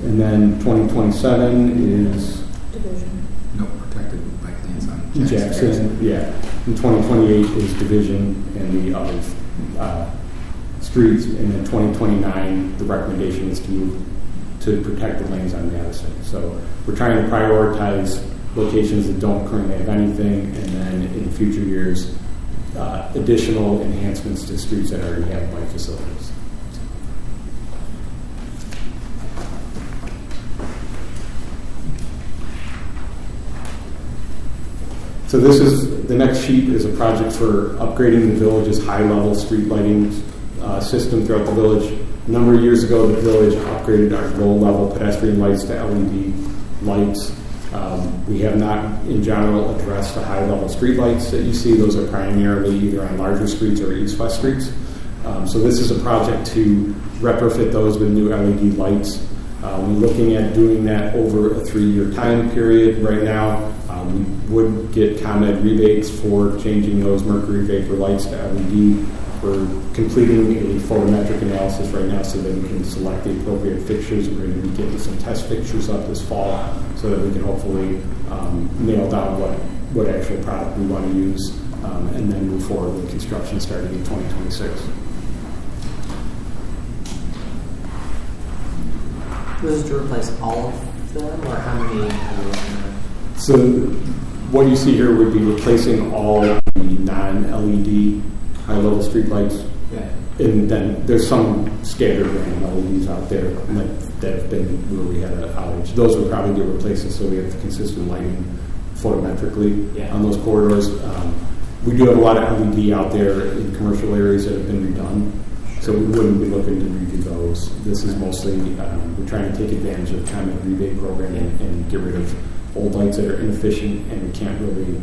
And then 2027 is Division. No protected bike lanes on Jackson, yeah. And 2028 is Division and the other streets. And then 2029, the recommendation is to move to protected lanes on Madison. So we're trying to prioritize locations that don't currently have anything, and then in future years, additional enhancements to streets that already have bike facilities. So this is, the next sheet is a project for upgrading the village's high-level street lighting system throughout the village. A number of years ago, the village upgraded our low-level pedestrian lights to LED lights. We have not, in general, addressed the high-level street lights that you see. Those are primarily either on larger streets or east-west streets. So this is a project to retrofit those with new LED lights. We're looking at doing that over a 3-year time period right now. We would get ComEd rebates for changing those mercury vapor lights to LED. We're completing a photometric analysis right now so that we can select the appropriate fixtures. We're going to be getting some test fixtures up this fall so that we can hopefully nail down what actual product we want to use and then move forward with construction starting in 2026. This is to replace all of them, or how many? So what you see here would be replacing all the non-LED high-level street lights. Yeah. And then there's some scattered random LEDs out there that have been where we had an outage. Those would probably get replaced so we have consistent lighting photometrically on those corridors. We do have a lot of LED out there in commercial areas that have been redone. So we wouldn't be looking to redo those. This is mostly, we're trying to take advantage of the ComEd rebate program and get rid of old lights that are inefficient and we can't really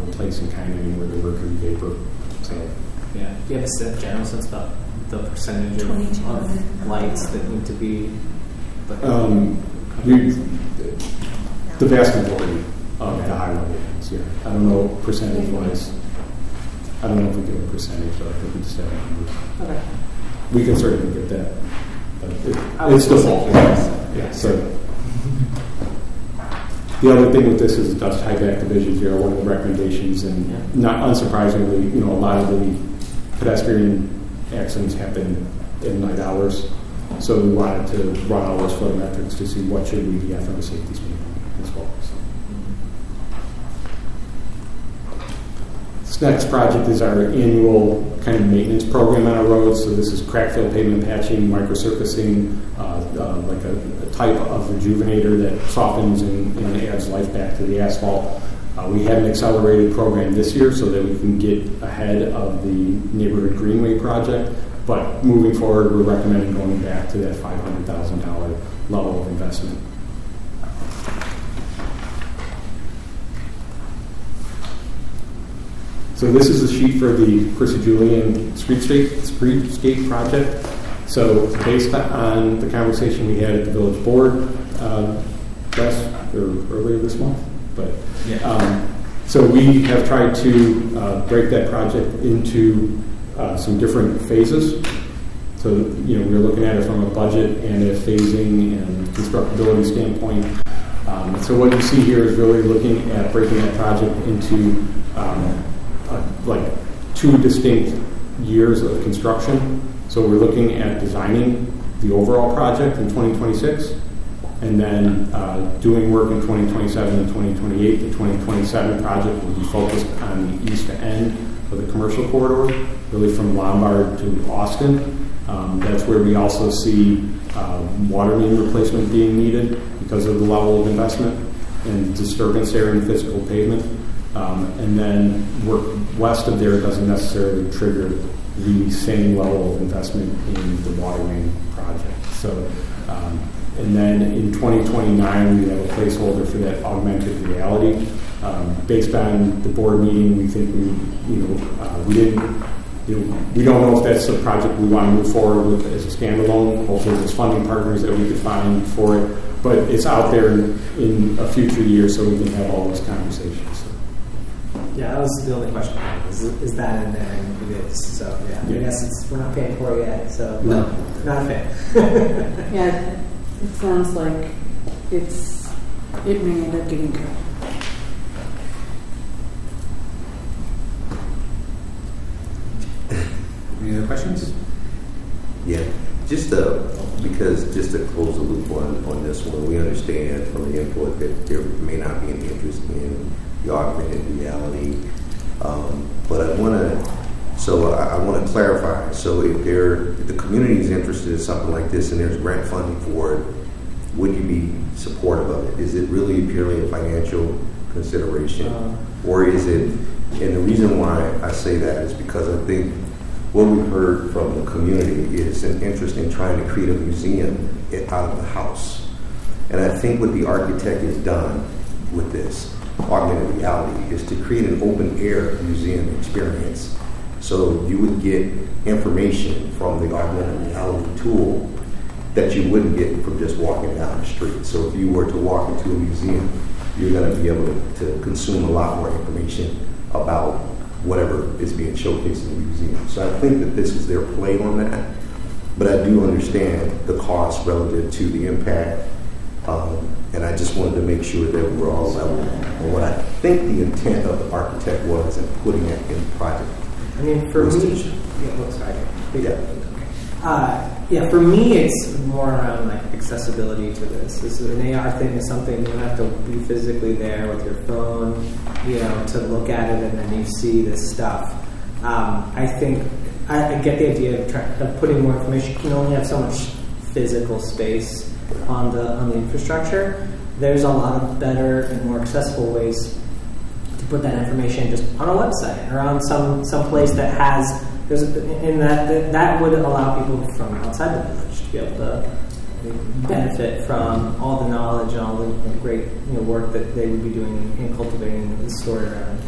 replace in kind anywhere the mercury vapor. So, yeah. Do you have a general sense about the percentage of lights that need to be? The vast majority of the high level ones, yeah. I don't know percentage wise. I don't know if we give a percentage, but I think we just have a number. Okay. We can certainly get that. But it's default. Yeah. So the other thing with this is it does tie back to Vision Zero, one of the recommendations, and not unsurprisingly, a lot of the pedestrian accidents happen in night hours. So we wanted to run all those photometrics to see what should we be from a safety standpoint as well. So. This next project is our annual kind of maintenance program on our roads. So this is crack fill pavement patching, microsurfacing, like a type of rejuvenator that softens and adds life back to the asphalt. We had an accelerated program this year so that we can get ahead of the neighborhood greenway project. But moving forward, we're recommending going back to that $500,000 level of investment. So this is a sheet for the Percy Julian Streetscape project. So based on the conversation we had at the village board earlier this month, so we have tried to break that project into some different phases. So we're looking at it from a budget and a phasing and constructability standpoint. So what you see here is really looking at breaking that project into like 2 distinct years of construction. So we're looking at designing the overall project in 2026 and then doing work in 2027 and 2028. The 2027 project will be focused on the east end of the commercial corridor, really from Lombard to Austin. That's where we also see water main replacement being needed because of the level of investment and disturbance there in the physical pavement. And then work west of there doesn't necessarily trigger the same level of investment in the water main project. So, and then in 2029, we have a placeholder for that augmented reality. Based on the board meeting, we think we don't know if that's a project we want to move forward with as a standalone. Hopefully, there's funding partners that we could find for it, but it's out there in a future year, so we can have all those conversations. Yeah, that was the only question. Is that in there? And it is. So yeah, I guess we're not paying for it yet. So no, not a fan. Yeah, it sounds like it may end up getting cut. Any other questions? Yeah, just because just to close the loop on this one, we understand from the input that there may not be any interest in the augmented reality. But I want to clarify. So if the community is interested in something like this and there's grant funding for it, would you be supportive of it? Is it really purely a financial consideration? Or is it, and the reason why I say that is because I think what we've heard from the community is an interest in trying to create a museum out of the house. And I think what the architect has done with this augmented reality is to create an open air museum experience. So you would get information from the augmented reality tool that you wouldn't get from just walking down the street. So if you were to walk into a museum, you're going to be able to consume a lot more information about whatever is being showcased in the museum. So I think that this is their play on that. But I do understand the cost relative to the impact. And I just wanted to make sure that we're all level on what I think the intent of the architect was in putting it in the project. I mean, for me, for me, it's more around like accessibility to this. This is an AR thing is something you have to be physically there with your phone, to look at it, and then you see this stuff. I think I get the idea of putting more information. You can only have so much physical space on the infrastructure. There's a lot of better and more accessible ways to put that information just on a website or on some place that has that would allow people from outside the village to be able to benefit from all the knowledge and all the great work that they would be doing in cultivating the story around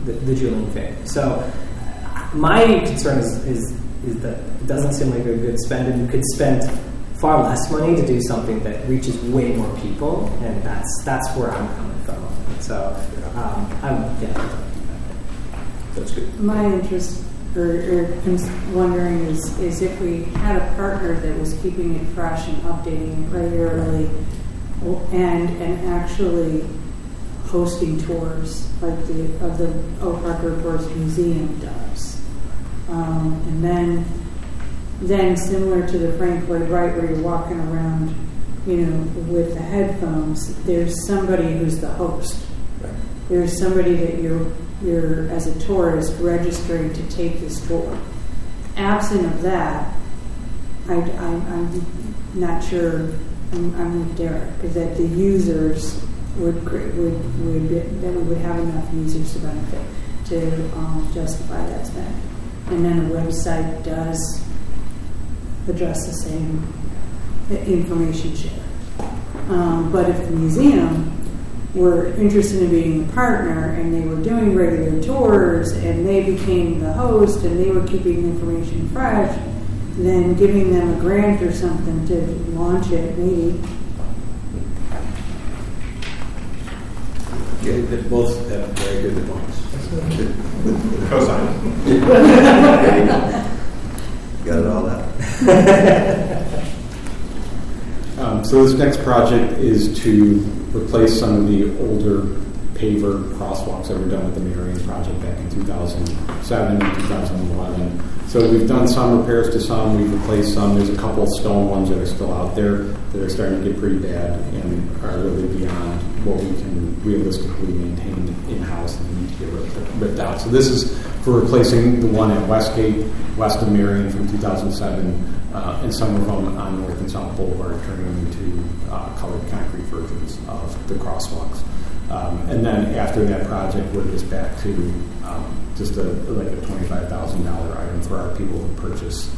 the Julian family. So my concern is that it doesn't seem like a good spend, and you could spend far less money to do something that reaches way more people, and that's where I'm coming from. So That's good. My interest or wondering is if we had a partner that was keeping it fresh and updating it regularly and actually hosting tours like the Oak Park Airport's museum does. And then similar to the Frank Lloyd Wright where you're walking around, with the headphones, there's somebody who's the host. There's somebody that you're as a tourist registering to take this tour. Absent of that, I'm not sure. I'm with Derek is that the users would have enough users to benefit to justify that spend, and then a website does address the same information share. But if the museum were interested in being a partner and they were doing regular tours and they became the host and they were keeping information fresh, then giving them a grant or something to launch it, maybe. They both have very good points. Cosign. Got it all out. So this next project is to replace some of the older paver crosswalks that were done with the Marion project back in 2007 and 2011. So we've done some repairs to some, we've replaced some. There's a couple of stone ones that are still out there that are starting to get pretty bad and are really beyond what we can realistically maintain in-house and need to get ripped out. So this is for replacing the one at Westgate, west of Marion from 2007, and some of them on North and South Boulevard, turning them into colored concrete versions of the crosswalks. And then after that project, we're just back to just like a $25,000 item for our people to purchase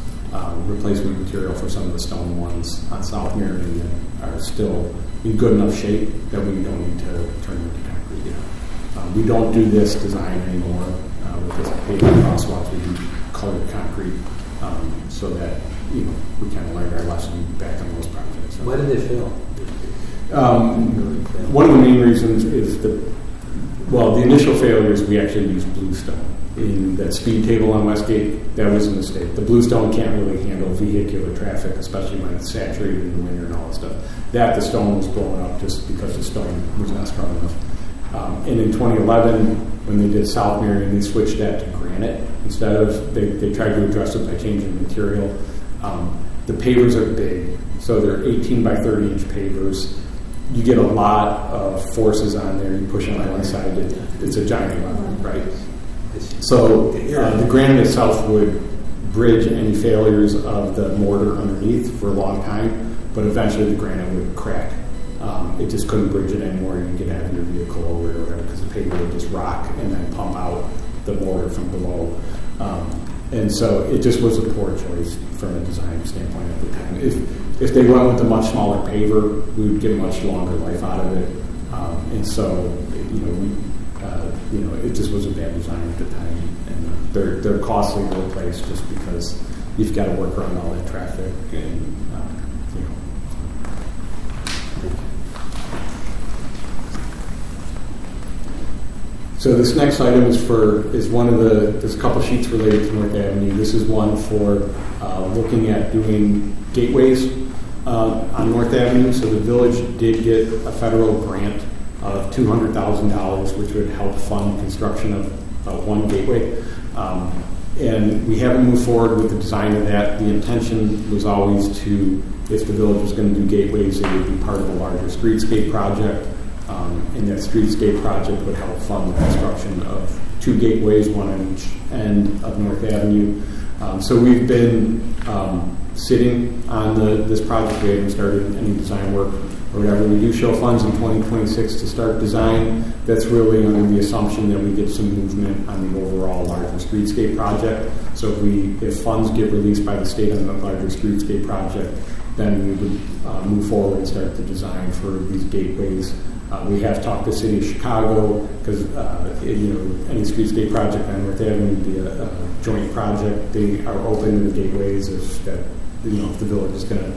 replacement material for some of the stone ones on South Marion that are still in good enough shape that we don't need to turn them into concrete yet. We don't do this design anymore with this paved crosswalks. We do colored concrete so that we kind of learned our lesson back on those projects. So, Why did they fail? one of the main reasons is the initial failures, we actually used bluestone. In that speed table on Westgate, that was a mistake. The bluestone can't really handle vehicular traffic, especially when it's saturated in the winter and all that stuff. The stone was blowing up just because the stone was not strong enough. And in 2011, when they did South Marion, they switched that to granite instead of, they tried to address it by changing the material. The pavers are big, so they're 18 by 30 inch pavers. You get a lot of forces on there. You push on one side, it's a giant one, right? So the granite itself would bridge any failures of the mortar underneath for a long time, but eventually the granite would crack. It just couldn't bridge it anymore. You can get out of your vehicle over it or whatever because the paver would just rock and then pump out the mortar from below. And so it just was a poor choice from a design standpoint at the time. If they went with a much smaller paver, we would get a much longer life out of it. And so, it just was a bad design at the time. And they're costly to replace just because you've got to work around all that traffic and, So this next item is there's a couple sheets related to North Avenue. This is one for looking at doing gateways on North Avenue. So the village did get a federal grant of $200,000, which would help fund construction of one gateway. And we haven't moved forward with the design of that. The intention was always if the village was going to do gateways, it would be part of a larger streetscape project. And that streetscape project would help fund the construction of 2 gateways, one on each end of North Avenue. So we've been sitting on this project. We haven't started any design work or whatever. We do show funds in 2026 to start design. That's really under the assumption that we get some movement on the overall larger streetscape project. So if funds get released by the state on the larger streetscape project, then we would move forward and start the design for these gateways. We have talked to the City of Chicago because any streetscape project on North Avenue would be a joint project. They are open to the gateways if the village is going to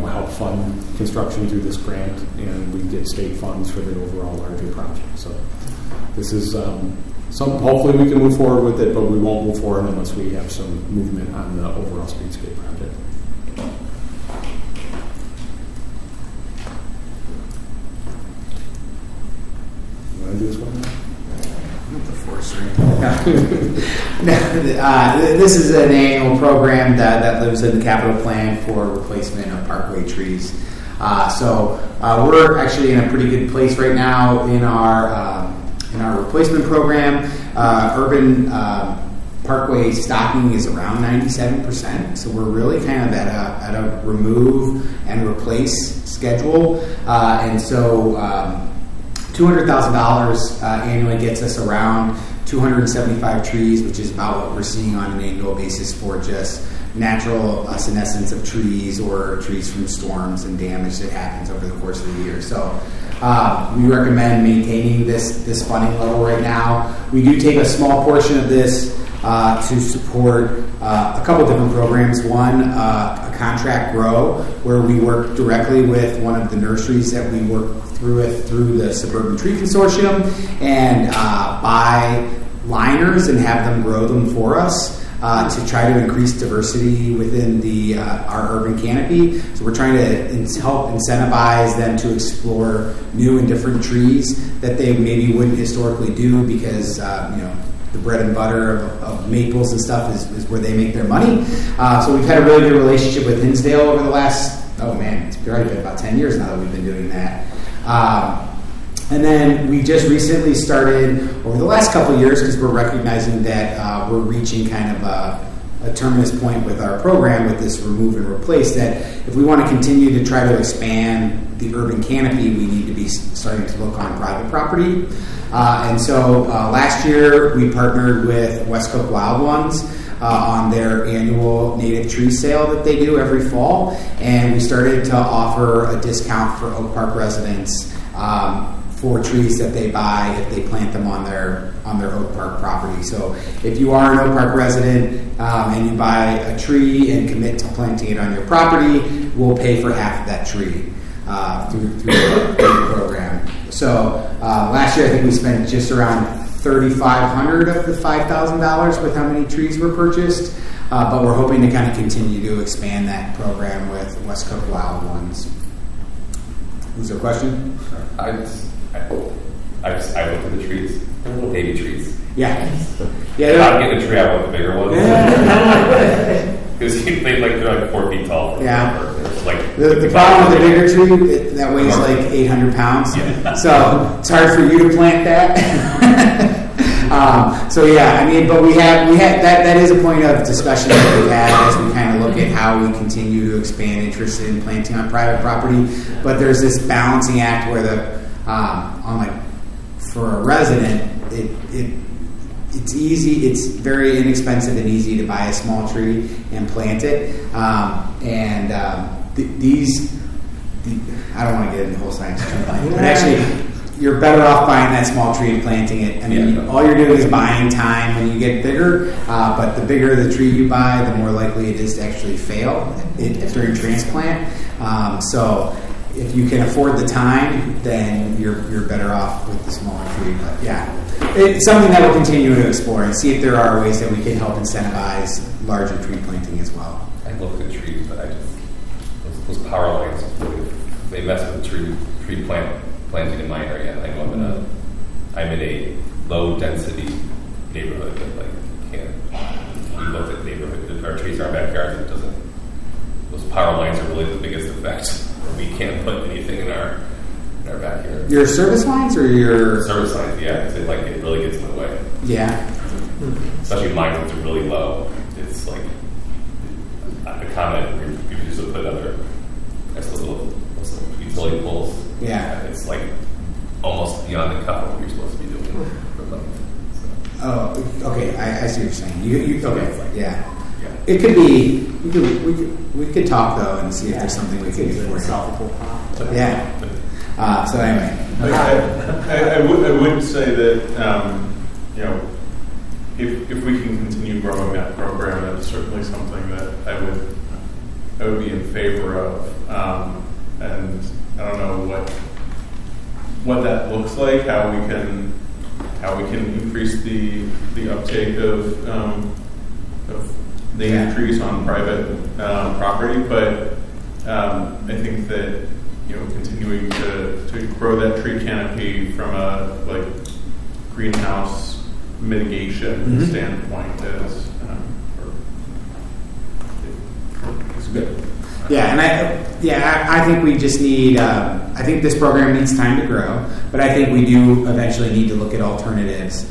help fund construction through this grant, and we get state funds for the overall larger project. So this is hopefully we can move forward with it, but we won't move forward unless we have some movement on the overall streetscape project. Do this one? This is an annual program that lives in the capital plan for replacement of parkway trees. So we're actually in a pretty good place right now in our replacement program. Urban parkway stocking is around 97%. So we're really kind of at a remove and replace schedule, and so. $200,000 annually gets us around 275 trees, which is about what we're seeing on an annual basis for just natural senescence of trees or trees from storms and damage that happens over the course of the year. So we recommend maintaining this funding level right now. We do take a small portion of this to support a couple different programs. One, a contract grow, where we work directly with one of the nurseries that we work through the Suburban Tree Consortium and buy liners and have them grow them for us to try to increase diversity within our urban canopy. So we're trying to help incentivize them to explore new and different trees that they maybe wouldn't historically do because the bread and butter of maples and stuff is where they make their money. So we've had a really good relationship with Hinsdale over the last, it's probably been about 10 years now that we've been doing that. And then we just recently started, over the last couple of years, because we're recognizing that we're reaching kind of a terminus point with our program with this remove and replace, that if we want to continue to try to expand the urban canopy, we need to be starting to look on private property. And so last year we partnered with Westcote Wild Ones on their annual native tree sale that they do every fall, and we started to offer a discount for Oak Park residents for trees that they buy if they plant them on their Oak Park property. So if you are an Oak Park resident and you buy a tree and commit to planting it on your property, we'll pay for half of that tree through the program. So last year I think we spent just around $3,500 of the $5,000 with how many trees were purchased, but we're hoping to kind of continue to expand that program with Westcote Wild Ones. Is there a question? I looked at the trees. They're little baby trees. Yeah. If I'm getting a tree, I want the bigger ones. Because they're like 4 feet tall. Yeah. It's like The problem with the bigger tree, that weighs like 800 pounds. Yeah. So it's hard for you to plant that. So yeah, I mean, but we had that is a point of discussion that we've had as we kind of look at how we continue to expand interest in planting on private property. But there's this balancing act where for a resident, it's easy, it's very inexpensive and easy to buy a small tree and plant it. I don't want to get into the whole science of tree planting, but actually, you're better off buying that small tree and planting it. I mean, all you're doing is buying time when you get bigger, but the bigger the tree you buy, the more likely it is to actually fail during transplant. So if you can afford the time, then you're better off with the smaller tree. But yeah, it's something that we'll continue to explore and see if there are ways that we can help incentivize larger tree planting as well. I look at trees, but those power lines, they mess with tree planting in my area. I know I'm in a low density neighborhood, but we looked at neighborhood, our trees in our backyard, those power lines are really the biggest effect. We can't put anything in our backyard. Your service lines or your service lines? Yeah, it really gets in the way. Yeah, especially mine that's really low. It's like the comment we used to put other little utility poles. Yeah, it's like almost beyond the cup of what you're supposed to be doing for light. So. Oh, okay. I see what you're saying. You okay? Yeah. It could be. We could talk though and see if there's something we can do for you. Yeah. So anyway, I would say that if we can continue growing that program, that's certainly something that I would be in favor of. And I don't know what that looks like. How we can increase the uptake of native trees on private property, but I think that continuing to grow that tree canopy from a greenhouse mitigation standpoint is good. Yeah, and I think we just need. I think this program needs time to grow, but I think we do eventually need to look at alternatives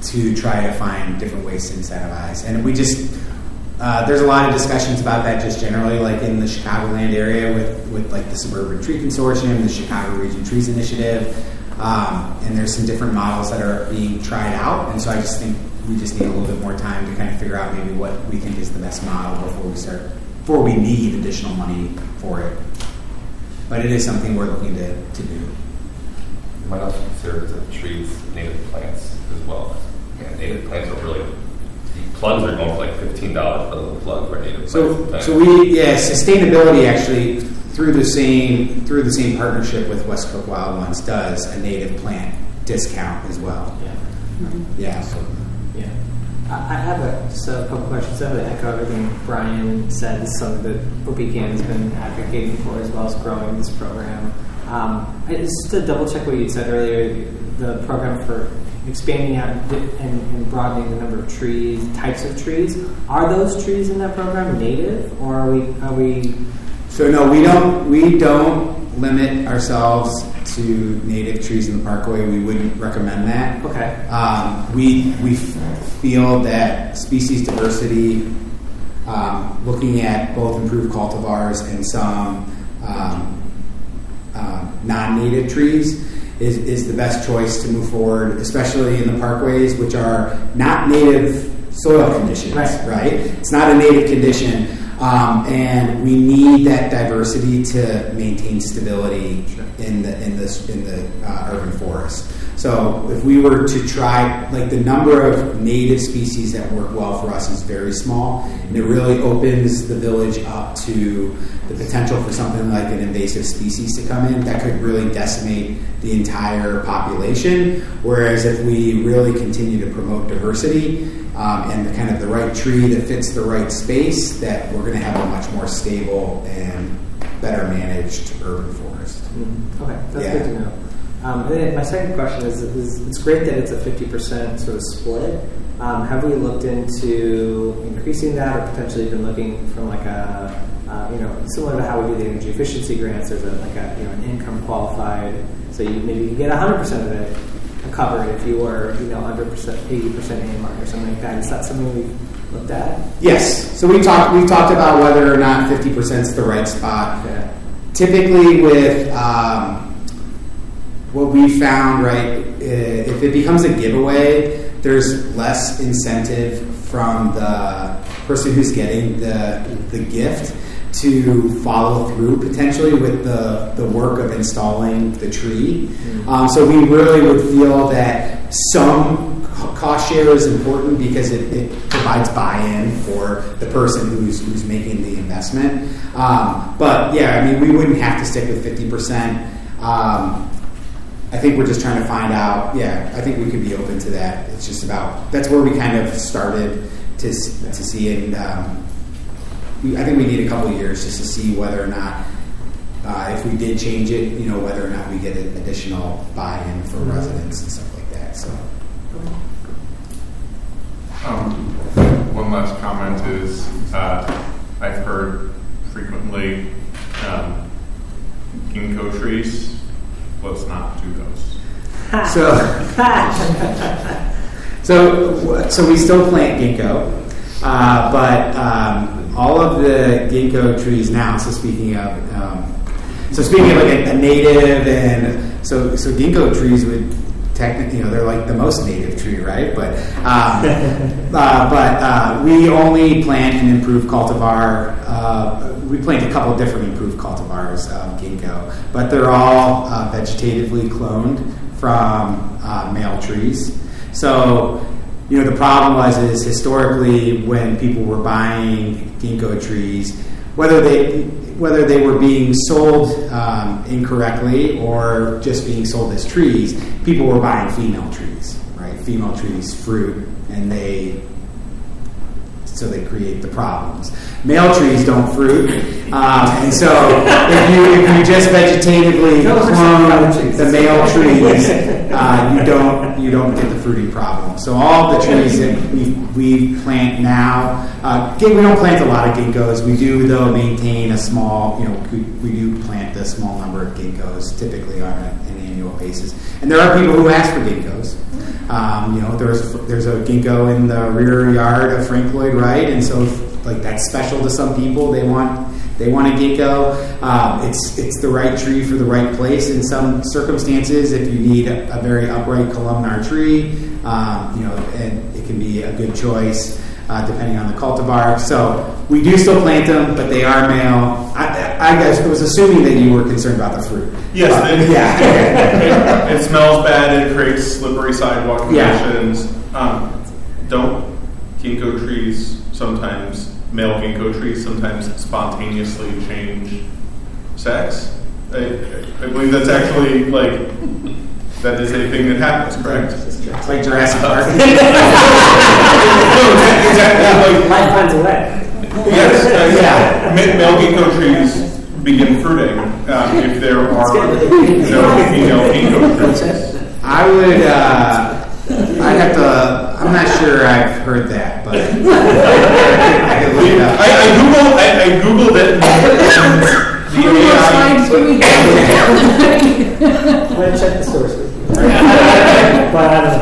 to try to find different ways to incentivize. And we just there's a lot of discussions about that just generally, like in the Chicagoland area with like the Suburban Tree Consortium, the Chicago Region Trees Initiative, and there's some different models that are being tried out. And so I just think we just need a little bit more time to kind of figure out maybe what we think is the best model before we need additional money for it. But it is something we're looking to do. You might also consider the trees native plants as well. Yeah, native plants are really, the plugs are going for like $15 for a little plug for native plants. So sustainability actually through the same partnership with West Cook Wild Ones does a native plant discount as well. Yeah. I have a couple questions. I would echo everything Brian said. This is something that OPCAN has been advocating for as well as growing this program. Just to double check what you said earlier, the program for expanding out and broadening the number of trees, types of trees. Are those trees in that program native, or are we? So no, we don't limit ourselves to native trees in the Parkway. We wouldn't recommend that. Okay. We feel that species diversity, looking at both improved cultivars and some non-native trees, is the best choice to move forward, especially in the parkways, which are not native soil conditions. Right? It's not a native condition. And we need that diversity to maintain stability in the urban forest. So if we were to try, like the number of native species that work well for us is very small, and it really opens the village up to the potential for something like an invasive species to come in that could really decimate the entire population. Whereas if we really continue to promote diversity, and the kind of the right tree that fits the right space, that we're going to have a much more stable and better managed urban forest. Okay, that's good to know. And then my second question is it's great that it's a 50% sort of split. Have we looked into increasing that, or potentially even looking from like a similar to how we do the energy efficiency grants? There's an income qualified, so you get 100% of it covered if you were under 80% AMR or something like that. Is that something we've looked at? Yes. So we've talked about whether or not 50% is the right spot. Okay. Typically, with what we found, right, if it becomes a giveaway, there's less incentive from the person who's getting the gift to follow through potentially with the work of installing the tree. So we really would feel that some cost share is important because it provides buy-in for the person who's making the investment. But yeah, I mean, we wouldn't have to stick with 50%. I think we're just trying to find out. Yeah, I think we could be open to that. It's just about that's where we kind of started to see it. I think we need a couple of years just to see whether or not, if we did change it, whether or not we get additional buy-in for residents and stuff like that. So, one last comment is I've heard frequently ginkgo trees. Let's not do those. So we still plant ginkgo, but all of the ginkgo trees now. So speaking of like a native, and so ginkgo trees would technically, they're like the most native tree, right? But we only plant an improved cultivar. We plant a couple of different improved cultivars of ginkgo, but they're all vegetatively cloned from male trees. So, the problem is historically when people were buying ginkgo trees, whether they were being sold incorrectly or just being sold as trees, people were buying female trees, right? Female trees fruit, and they create the problems. Male trees don't fruit, and so if you just vegetatively clone the male trees, you don't get the fruiting problem. So all the trees that we plant now, we don't plant a lot of ginkgos. We do though maintain a small, we do plant a small number of ginkgos typically on an annual basis. And there are people who ask for ginkgos. There's a ginkgo in the rear yard of Frank Lloyd Wright, and so that's special to some people. They want a ginkgo. It's the right tree for the right place. In some circumstances, if you need a very upright columnar tree, and it can be a good choice depending on the cultivar. So we do still plant them, but they are male. I guess I was assuming that you were concerned about the fruit. Yes, it smells bad. It creates slippery sidewalk conditions. Don't ginkgo trees sometimes, male ginkgo trees sometimes spontaneously change sex? I believe that's actually that is a thing that happens, correct? It's like Jurassic Park. Life finds a way. Yes, male ginkgo trees begin fruiting if there are no female ginkgo trees. I'm not sure I've heard that, but I could look it up. I googled it. Let's check the sources. But I don't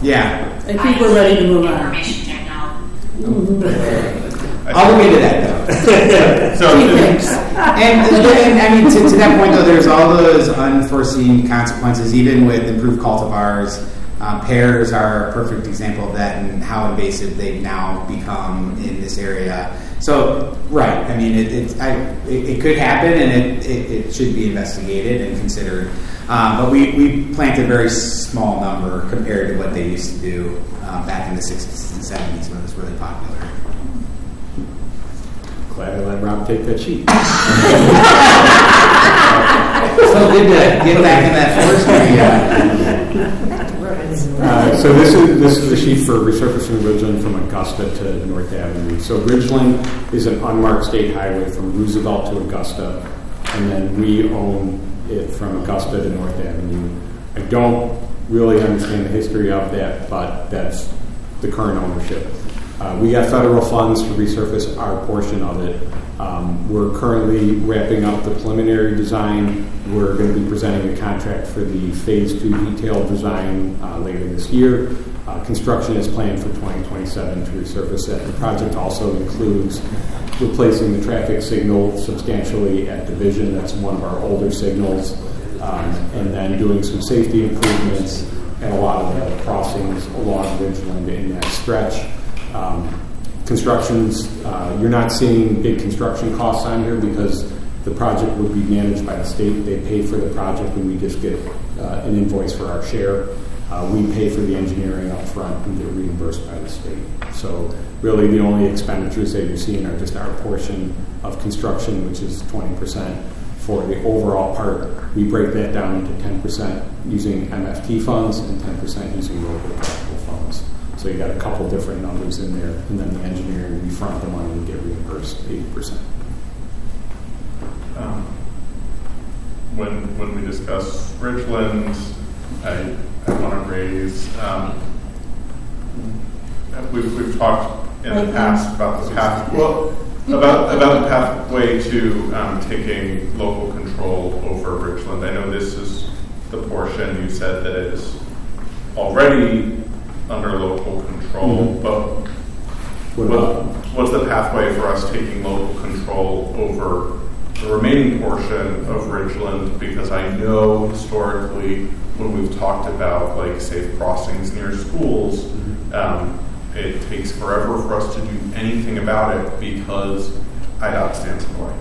know. I think we're ready to move on. I'll look into that though. And I mean, to that point though, there's all those unforeseen consequences, even with improved cultivars. Pears are a perfect example of that, and how invasive they've now become in this area. So, right, I mean, it could happen, and it should be investigated and considered. But we plant a very small number compared to what they used to do back in the 60s and 70s when it was really popular. Glad I let Rob take that sheet. So good to get back in that forestry. So this is the sheet for resurfacing Ridgeland from Augusta to North Avenue. So Ridgeland is an unmarked state highway from Roosevelt to Augusta, and then we own it from Augusta to North Avenue. I don't really understand the history of that, but that's the current ownership. We got federal funds to resurface our portion of it. We're currently wrapping up the preliminary design. We're going to be presenting a contract for the Phase 2 detailed design later this year. Construction is planned for 2027 to resurface that. The project also includes replacing the traffic signal substantially at Division. That's one of our older signals. And then doing some safety improvements at a lot of the crossings along Ridgeland in that stretch. Constructions, you're not seeing big construction costs on here because the project would be managed by the state. They pay for the project and we just get an invoice for our share. We pay for the engineering up front and get reimbursed by the state. So really the only expenditures that you're seeing are just our portion of construction, which is 20%. For the overall part, we break that down into 10% using MFT funds and 10% using local capital funds. So you got a couple different numbers in there, and then the engineering, we front the money and get reimbursed 80%. When we discuss Ridgeland, I want to raise, we've talked in the past about the path, about the pathway to taking local control over Ridgeland. I know this is the portion you said that is already under local control, but what's the pathway for us taking local control over the remaining portion of Ridgeland? Because I know historically when we've talked about like safe crossings near schools, it takes forever for us to do anything about it because IDOT stands in the way.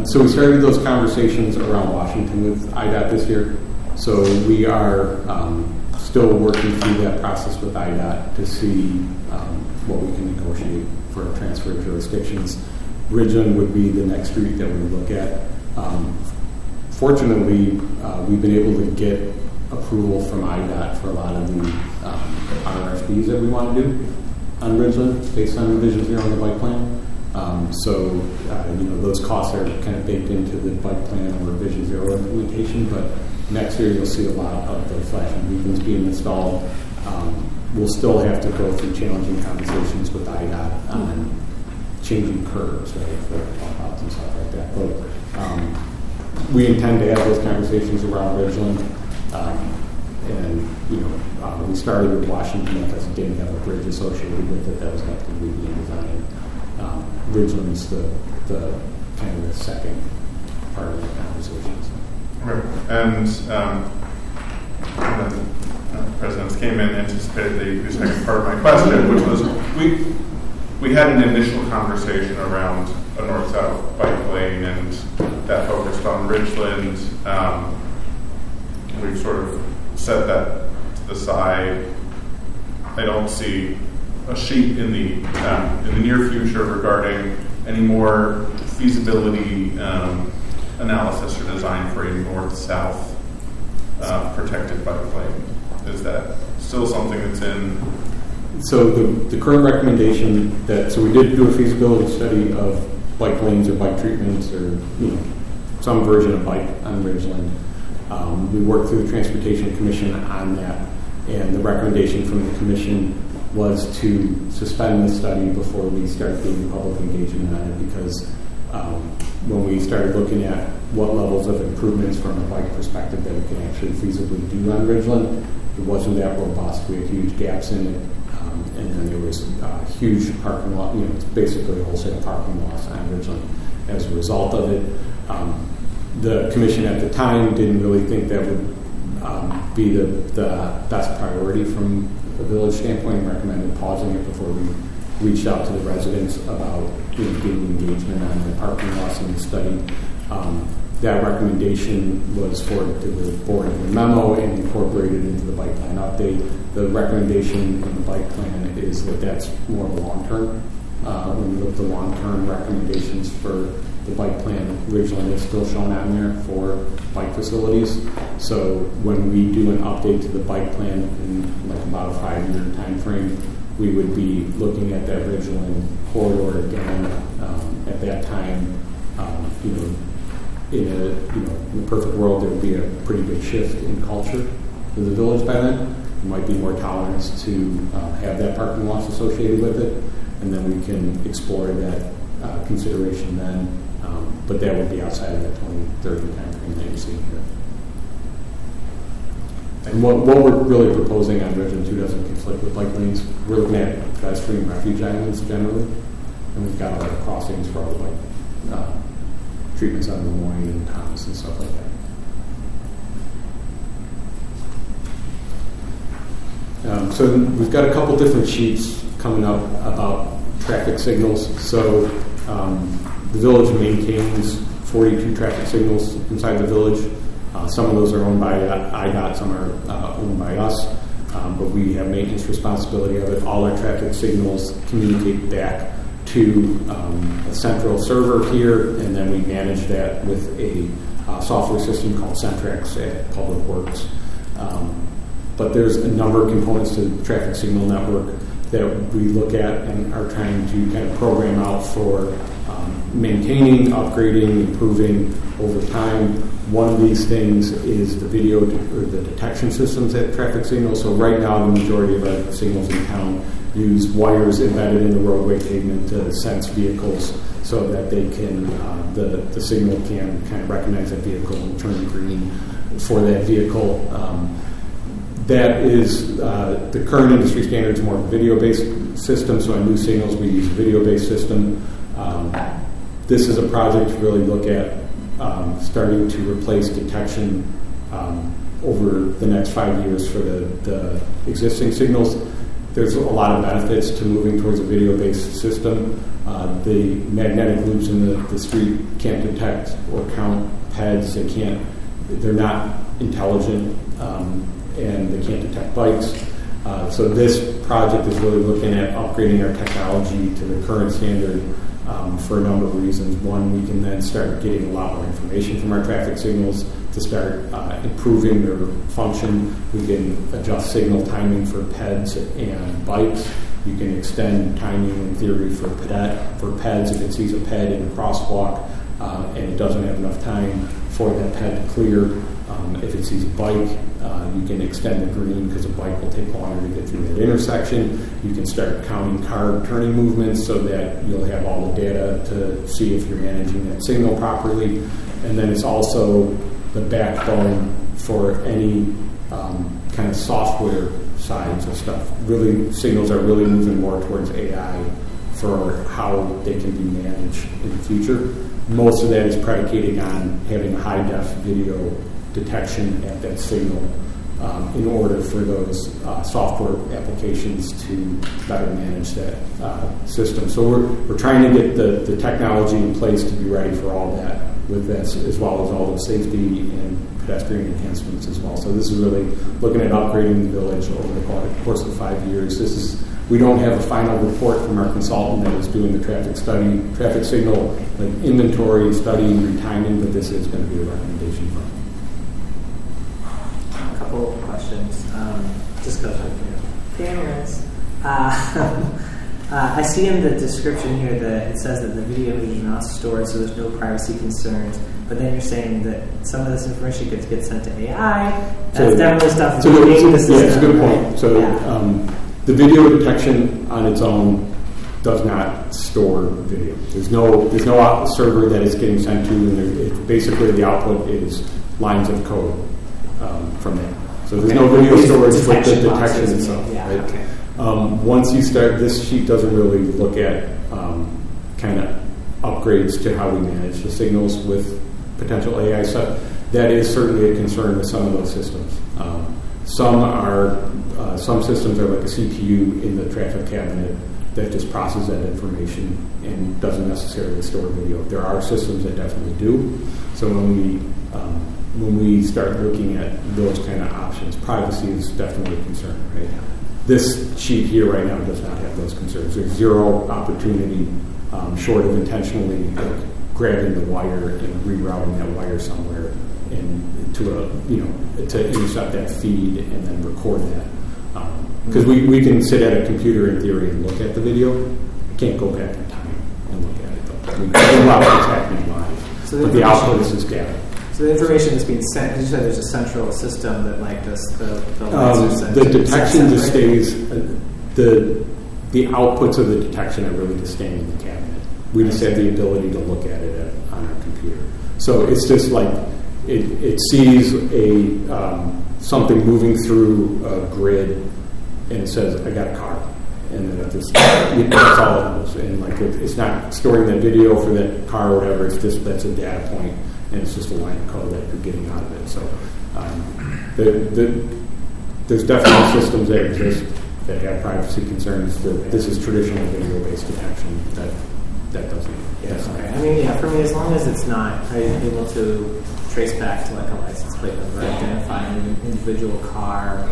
So we started those conversations around Washington with IDOT this year. So we are still working through that process with IDOT to see what we can negotiate for a transfer of jurisdictions. Ridgeland would be the next street that we would look at. Fortunately, we've been able to get approval from IDOT for a lot of the RFPs that we want to do on Ridgeland based on Revision 0 on the bike plan. Those costs are kind of baked into the bike plan or Revision 0 implementation, but next year you'll see a lot of the flashing beacons being installed. We'll still have to go through challenging conversations with IDOT on changing curves, right, for bump-outs and stuff like that. But we intend to have those conversations around Ridgeland. We started with Washington because it didn't have a bridge associated with it that was actively being designed. Ridgeland's the kind of the second part of the conversations. Right. And the presidents came in and anticipated the second part of my question, which was we had an initial conversation around a north-south bike lane, and that focused on Ridgeland. We've sort of set that to the side. I don't see a sheet in the near future regarding any more feasibility analysis or design for a north-south protected bike lane. Is that still something that's in? So the current recommendation so we did do a feasibility study of bike lanes or bike treatments or some version of bike on Ridgeland. We worked through the Transportation Commission on that, and the recommendation from the Commission was to suspend the study before we start doing public engagement on it, because when we started looking at what levels of improvements from a bike perspective that we can actually feasibly do on Ridgeland, it wasn't that robust. We had huge gaps in it, and then there was huge parking lot, it's basically wholesale parking loss on Ridgeland as a result of it. The Commission at the time didn't really think that would be the best priority from a village standpoint, and recommended pausing it before we reached out to the residents about getting engagement on the parking loss in the study. That recommendation was forwarded to the board in a memo and incorporated into the bike plan update. The recommendation in the bike plan is that that's more of a long-term. When we look at the long-term recommendations for the bike plan, Ridgeland is still shown on there for bike facilities. So when we do an update to the bike plan in like about a 5-year time frame, we would be looking at that Ridgeland corridor again. At that time, in a perfect world, there would be a pretty big shift in culture for the village by then. There might be more tolerance to have that parking lots associated with it, and then we can explore that consideration then. But that would be outside of that 2030 timeframe that you're seeing here. And what we're really proposing on Region 2 doesn't conflict with bike lanes. We're looking at pedestrian refuge islands generally, and we've got all the crossings for all the bike treatments on Lemoyne and Thomas and stuff like that. So we've got a couple different sheets coming up about traffic signals. So the village maintains 42 traffic signals inside the village. Some of those are owned by IDOT, some are owned by us, but we have maintenance responsibility of it. All our traffic signals communicate back to a central server here, and then we manage that with a software system called Centrex at Public Works. But there's a number of components to the traffic signal network that we look at and are trying to kind of program out for maintaining, upgrading, improving over time. One of these things is the video or the detection systems at traffic signals. So right now, the majority of our signals in town use wires embedded in the roadway pavement to sense vehicles, so that they can the signal can kind of recognize that vehicle and turn green for that vehicle. That is the current industry standard is more of a video-based system. So on new signals, we use a video-based system. This is a project to really look at starting to replace detection over the next 5 years for the existing signals. There's a lot of benefits to moving towards a video-based system. The magnetic loops in the street can't detect or count PEDs. They're not intelligent, and they can't detect bikes. So this project is really looking at upgrading our technology to the current standard for a number of reasons. One, we can then start getting a lot more information from our traffic signals to start improving their function. We can adjust signal timing for PEDs and bikes. You can extend timing in theory for PEDs. If it sees a PED in a crosswalk and it doesn't have enough time for that PED to clear, if it sees a bike, you can extend the green because a bike will take longer to get through that intersection. You can start counting car turning movements so that you'll have all the data to see if you're managing that signal properly. And then it's also the backbone for any kind of software sides of stuff. Really, signals are really moving more towards AI for how they can be managed in the future. Most of that is predicated on having a high-def video detection at that signal in order for those software applications to better manage that system. So we're trying to get the technology in place to be ready for all that, with that, as well as all the safety and pedestrian enhancements as well. So this is really looking at upgrading the village over the course of 5 years. We don't have a final report from our consultant that is doing the traffic signal like inventory, study, and retiming, but this is going to be a recommendation from them. A couple of questions. Just because cameras. I see in the description here that it says that the video is not stored, so there's no privacy concerns. But then you're saying that some of this information gets sent to AI. That's definitely stuff that's in the system. Yeah, it's a good point. So the video detection on its own does not store video. There's no server that it's getting sent to, and basically the output is lines of code from there. So there's no video storage for the detection itself. Yeah, right? okay. Once you start, this sheet doesn't really look at kind of upgrades to how we manage the signals with potential AI stuff. That is certainly a concern with some of those systems. Some systems are like a CPU in the traffic cabinet that just processes that information and doesn't necessarily store video. There are systems that definitely do. So when we start looking at those kind of options, privacy is definitely a concern, right? This sheet here right now does not have those concerns. There's zero opportunity, short of intentionally grabbing the wire and rerouting that wire somewhere and to intercept that feed and then record that. Because we can sit at a computer in theory and look at the video. We can't go back in time and look at it though. We can watch what's happening live. So but the output is just data. So the information is being sent, because you said there's a central system that like this, the lights are sent The to. detection just Separate? stays, the outputs of the detection are really just staying in the cabinet. We just have the ability to look at it on our computer. So it's just like, it sees something moving through a grid and it says, I got a car. And then it just, that's all it is. And like, it's not storing that video for that car or whatever, it's just, that's a data point, and it's just a line of code that you're getting out of it. So there's definitely systems that exist that have privacy concerns. This is traditional video-based detection that doesn't. Yes, okay. I mean, yeah, for me, as long as it's not able to trace back to like a license plate number, identify an individual car,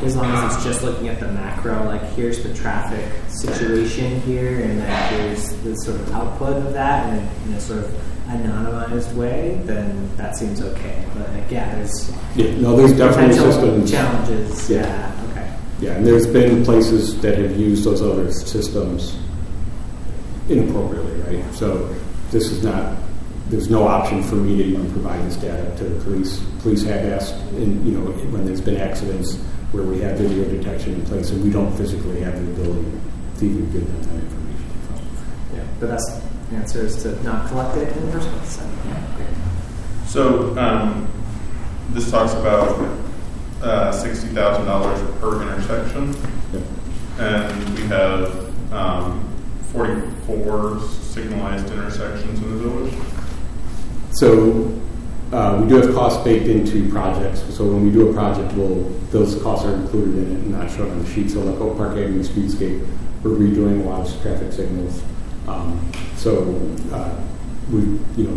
as long as it's just looking at the macro, like here's the traffic situation here, and then here's the sort of output of that in a sort of anonymized way, then that seems okay. But like, yeah, there's there's definitely potential systems challenges. Yeah. Yeah, okay. Yeah, and there's been places that have used those other systems inappropriately, right? So this is not. There's no option for me to even provide this data to the police. Police have asked, when there's been accidents where we have video detection in place, and we don't physically have the ability to even give them that information. Yeah, the best answer is to not collect it in the first place. So this talks about $60,000 per intersection, and we have 44 signalized intersections in the village. So we do have costs baked into projects. So when we do a project, those costs are included in it and not shown on the sheet. So like Oak Park Avenue Streetscape, we're redoing a lot of traffic signals.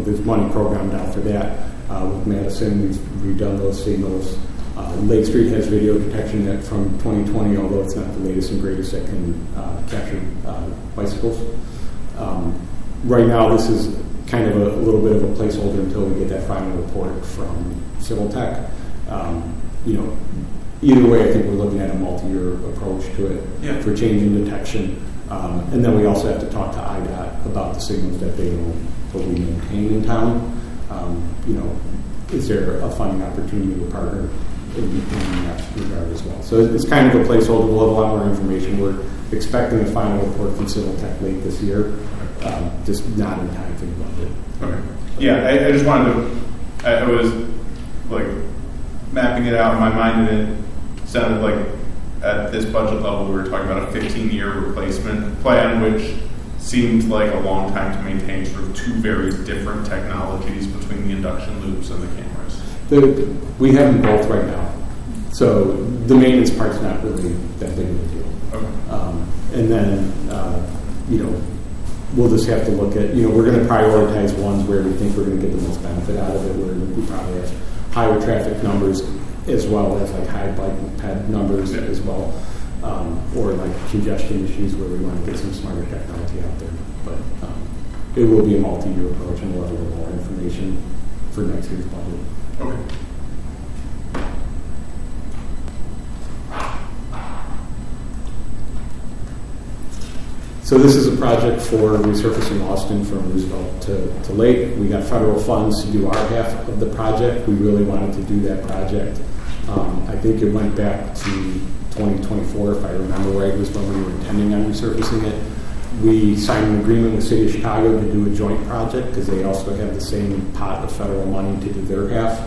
There's money programmed out for that. With Madison, we've redone those signals. Lake Street has video detection from 2020, although it's not the latest and greatest that can capture bicycles. Right now, this is kind of a little bit of a placeholder until we get that final report from Civil Tech. Either way, I think we're looking at a multi-year approach to it for changing detection. And then we also have to talk to IDOT about the signals that they own, what we maintain in town. Is there a funding opportunity to partner in that regard as well? So it's kind of a placeholder. We'll have a lot more information. We're expecting a final report from Civil Tech late this year, just not in time for the budget. Okay. Yeah, I just wanted to, I was like mapping it out in my mind, and it sounded like at this budget level we were talking about a 15-year replacement plan, which seemed like a long time to maintain sort of two very different technologies between the induction loops and the cameras. We have them both right now. So the maintenance part's not really that big of a deal. Okay. And then, we'll just have to look at, we're going to prioritize ones where we think we're going to get the most benefit out of it, where we probably have higher traffic numbers as well as like high bike ped numbers as well, or like congestion issues where we want to get some smarter technology out there. But it will be a multi-year approach, and we'll have a little more information for next year's budget. Okay. So this is a project for resurfacing Austin from Roosevelt to Lake. We got federal funds to do our half of the project. We really wanted to do that project. I think it went back to 2024, if I remember right, was when we were intending on resurfacing it. We signed an agreement with the City of Chicago to do a joint project because they also have the same pot of federal money to do their half.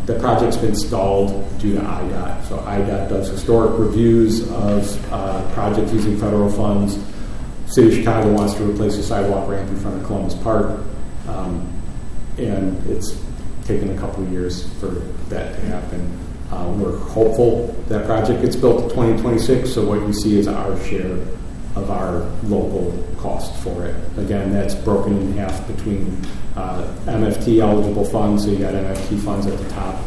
The project's been stalled due to IDOT. So IDOT does historic reviews of projects using federal funds. City of Chicago wants to replace a sidewalk ramp in front of Columbus Park, and it's taken a couple of years for that to happen. We're hopeful that project gets built in 2026, so what you see is our share of our local cost for it. Again, that's broken in half between MFT eligible funds, so you got MFT funds at the top,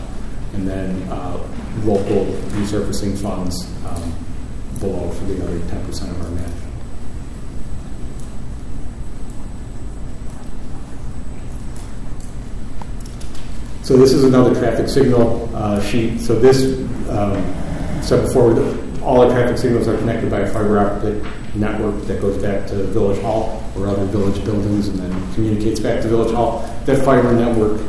and then local resurfacing funds below for the other 10% of our match. So this is another traffic signal sheet. So this, said before, all our traffic signals are connected by a fiber optic network that goes back to Village Hall or other village buildings and then communicates back to Village Hall. That fiber network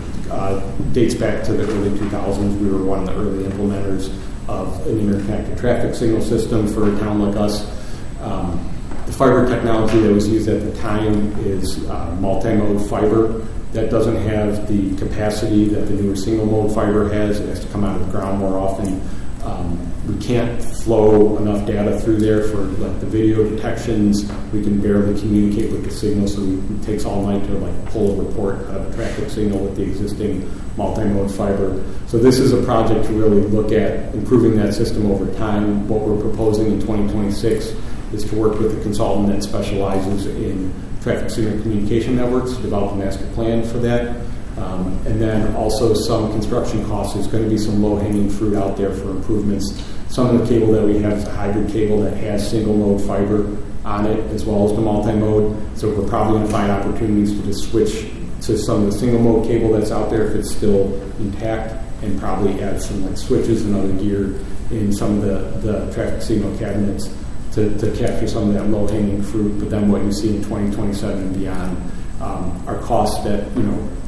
dates back to the early 2000s. We were one of the early implementers of an interconnected traffic signal system for a town like us. The fiber technology that was used at the time is multi-mode fiber. That doesn't have the capacity that the newer single-mode fiber has. It has to come out of the ground more often. We can't flow enough data through there for like the video detections. We can barely communicate with the signal, so it takes all night to like pull a report out of a traffic signal with the existing multi-mode fiber. So this is a project to really look at improving that system over time. What we're proposing in 2026 is to work with a consultant that specializes in traffic signal communication networks, develop a master plan for that. And then also some construction costs. There's going to be some low-hanging fruit out there for improvements. Some of the cable that we have is a hybrid cable that has single-mode fiber on it as well as the multi-mode. So we're probably going to find opportunities to just switch to some of the single-mode cable that's out there if it's still intact, and probably add some like switches and other gear in some of the traffic signal cabinets to capture some of that low-hanging fruit. But then what you see in 2027 and beyond are costs that,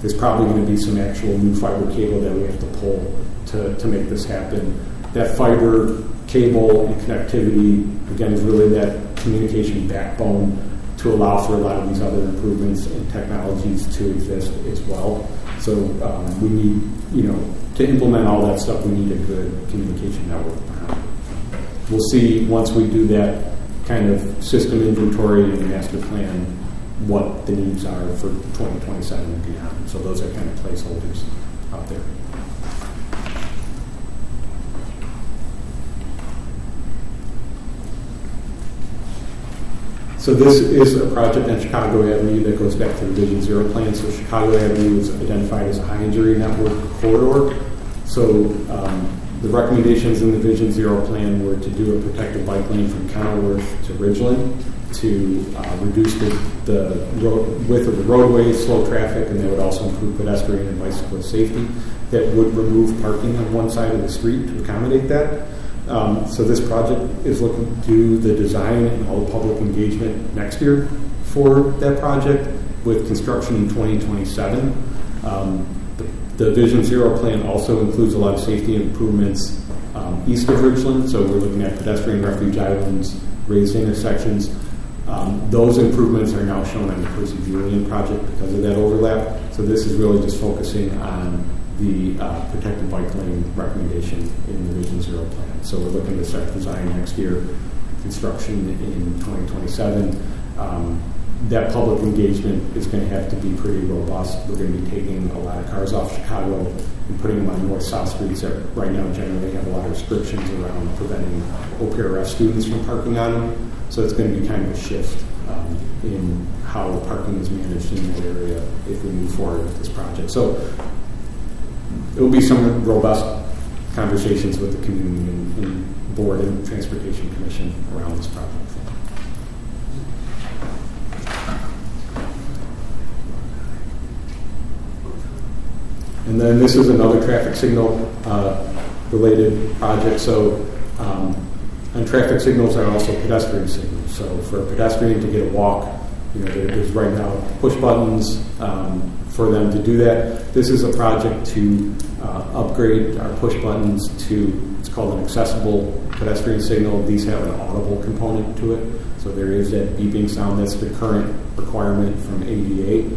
there's probably going to be some actual new fiber cable that we have to pull to make this happen. That fiber cable and connectivity, again, is really that communication backbone to allow for a lot of these other improvements and technologies to exist as well. So we need, to implement all that stuff, we need a good communication network behind it. We'll see once we do that kind of system inventory and master plan what the needs are for 2027 and beyond. So those are kind of placeholders out there. So this is a project on Chicago Avenue that goes back to the Vision Zero plan. So Chicago Avenue was identified as a high injury network corridor. So the recommendations in the Vision Zero plan were to do a protected bike lane from Kenilworth to Ridgeland to reduce the width of the roadway, slow traffic, and they would also improve pedestrian and bicyclist safety. That would remove parking on one side of the street to accommodate that. So this project is looking to do the design and all the public engagement next year for that project, with construction in 2027. The Vision Zero plan also includes a lot of safety improvements east of Ridgeland. So we're looking at pedestrian refuge islands, raised intersections. Those improvements are now shown on the Percy Julian project because of that overlap. So this is really just focusing on the protected bike lane recommendation in the Vision Zero plan. So we're looking to start design next year, construction in 2027. That public engagement is going to have to be pretty robust. We're going to be taking a lot of cars off Chicago and putting them on north-south streets that right now generally have a lot of restrictions around preventing OPRF students from parking on them. So it's going to be kind of a shift in how parking is managed in that area if we move forward with this project. So it will be some robust conversations with the community and board and transportation commission around this project. And then this is another traffic signal related project. So on traffic signals are also pedestrian signals. So for a pedestrian to get a walk, there's right now push buttons for them to do that. This is a project to upgrade our push buttons to, it's called an accessible pedestrian signal. These have an audible component to it. So there is that beeping sound. That's the current requirement from ADA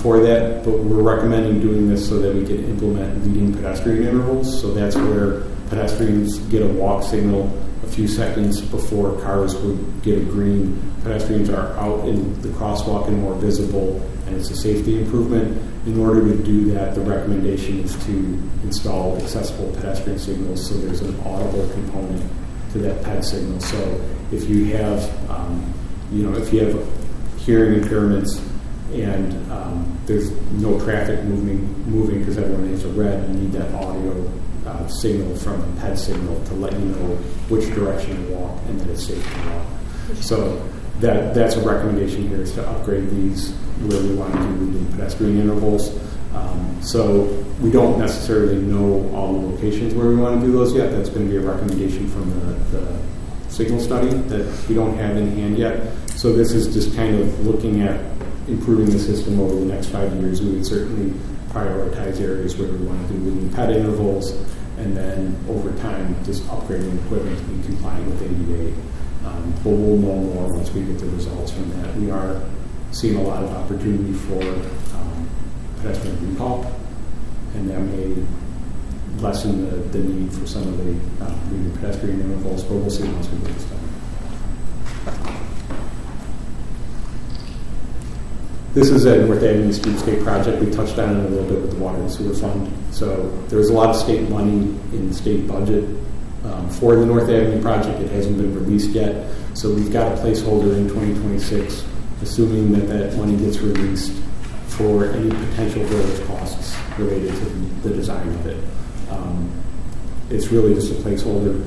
for that. But we're recommending doing this so that we can implement leading pedestrian intervals. So that's where pedestrians get a walk signal a few seconds before cars would get a green. Pedestrians are out in the crosswalk and more visible, and it's a safety improvement. In order to do that, the recommendation is to install accessible pedestrian signals so there's an audible component to that PED signal. So if you have, if you have hearing impairments and there's no traffic moving because everyone has a red, you need that audio signal from the PED signal to let you know which direction to walk and that it's safe to walk. So that's a recommendation here, is to upgrade these where we want to do leading pedestrian intervals. So we don't necessarily know all the locations where we want to do those yet. That's going to be a recommendation from the signal study that we don't have in hand yet. So this is just kind of looking at improving the system over the next 5 years. We would certainly prioritize areas where we want to do leading pet intervals, and then over time just upgrading equipment to be compliant with ADA. But we'll know more once we get the results from that. We are seeing a lot of opportunity for pedestrian recall, and that may lessen the need for some of the leading pedestrian intervals, but we'll see once we get this done. This is a North Avenue Streetscape project. We touched on it a little bit with the Water and Sewer Fund. So there's a lot of state money in the state budget for the North Avenue project. It hasn't been released yet. So we've got a placeholder in 2026, assuming that money gets released for any potential village costs related to the design of it. It's really just a placeholder.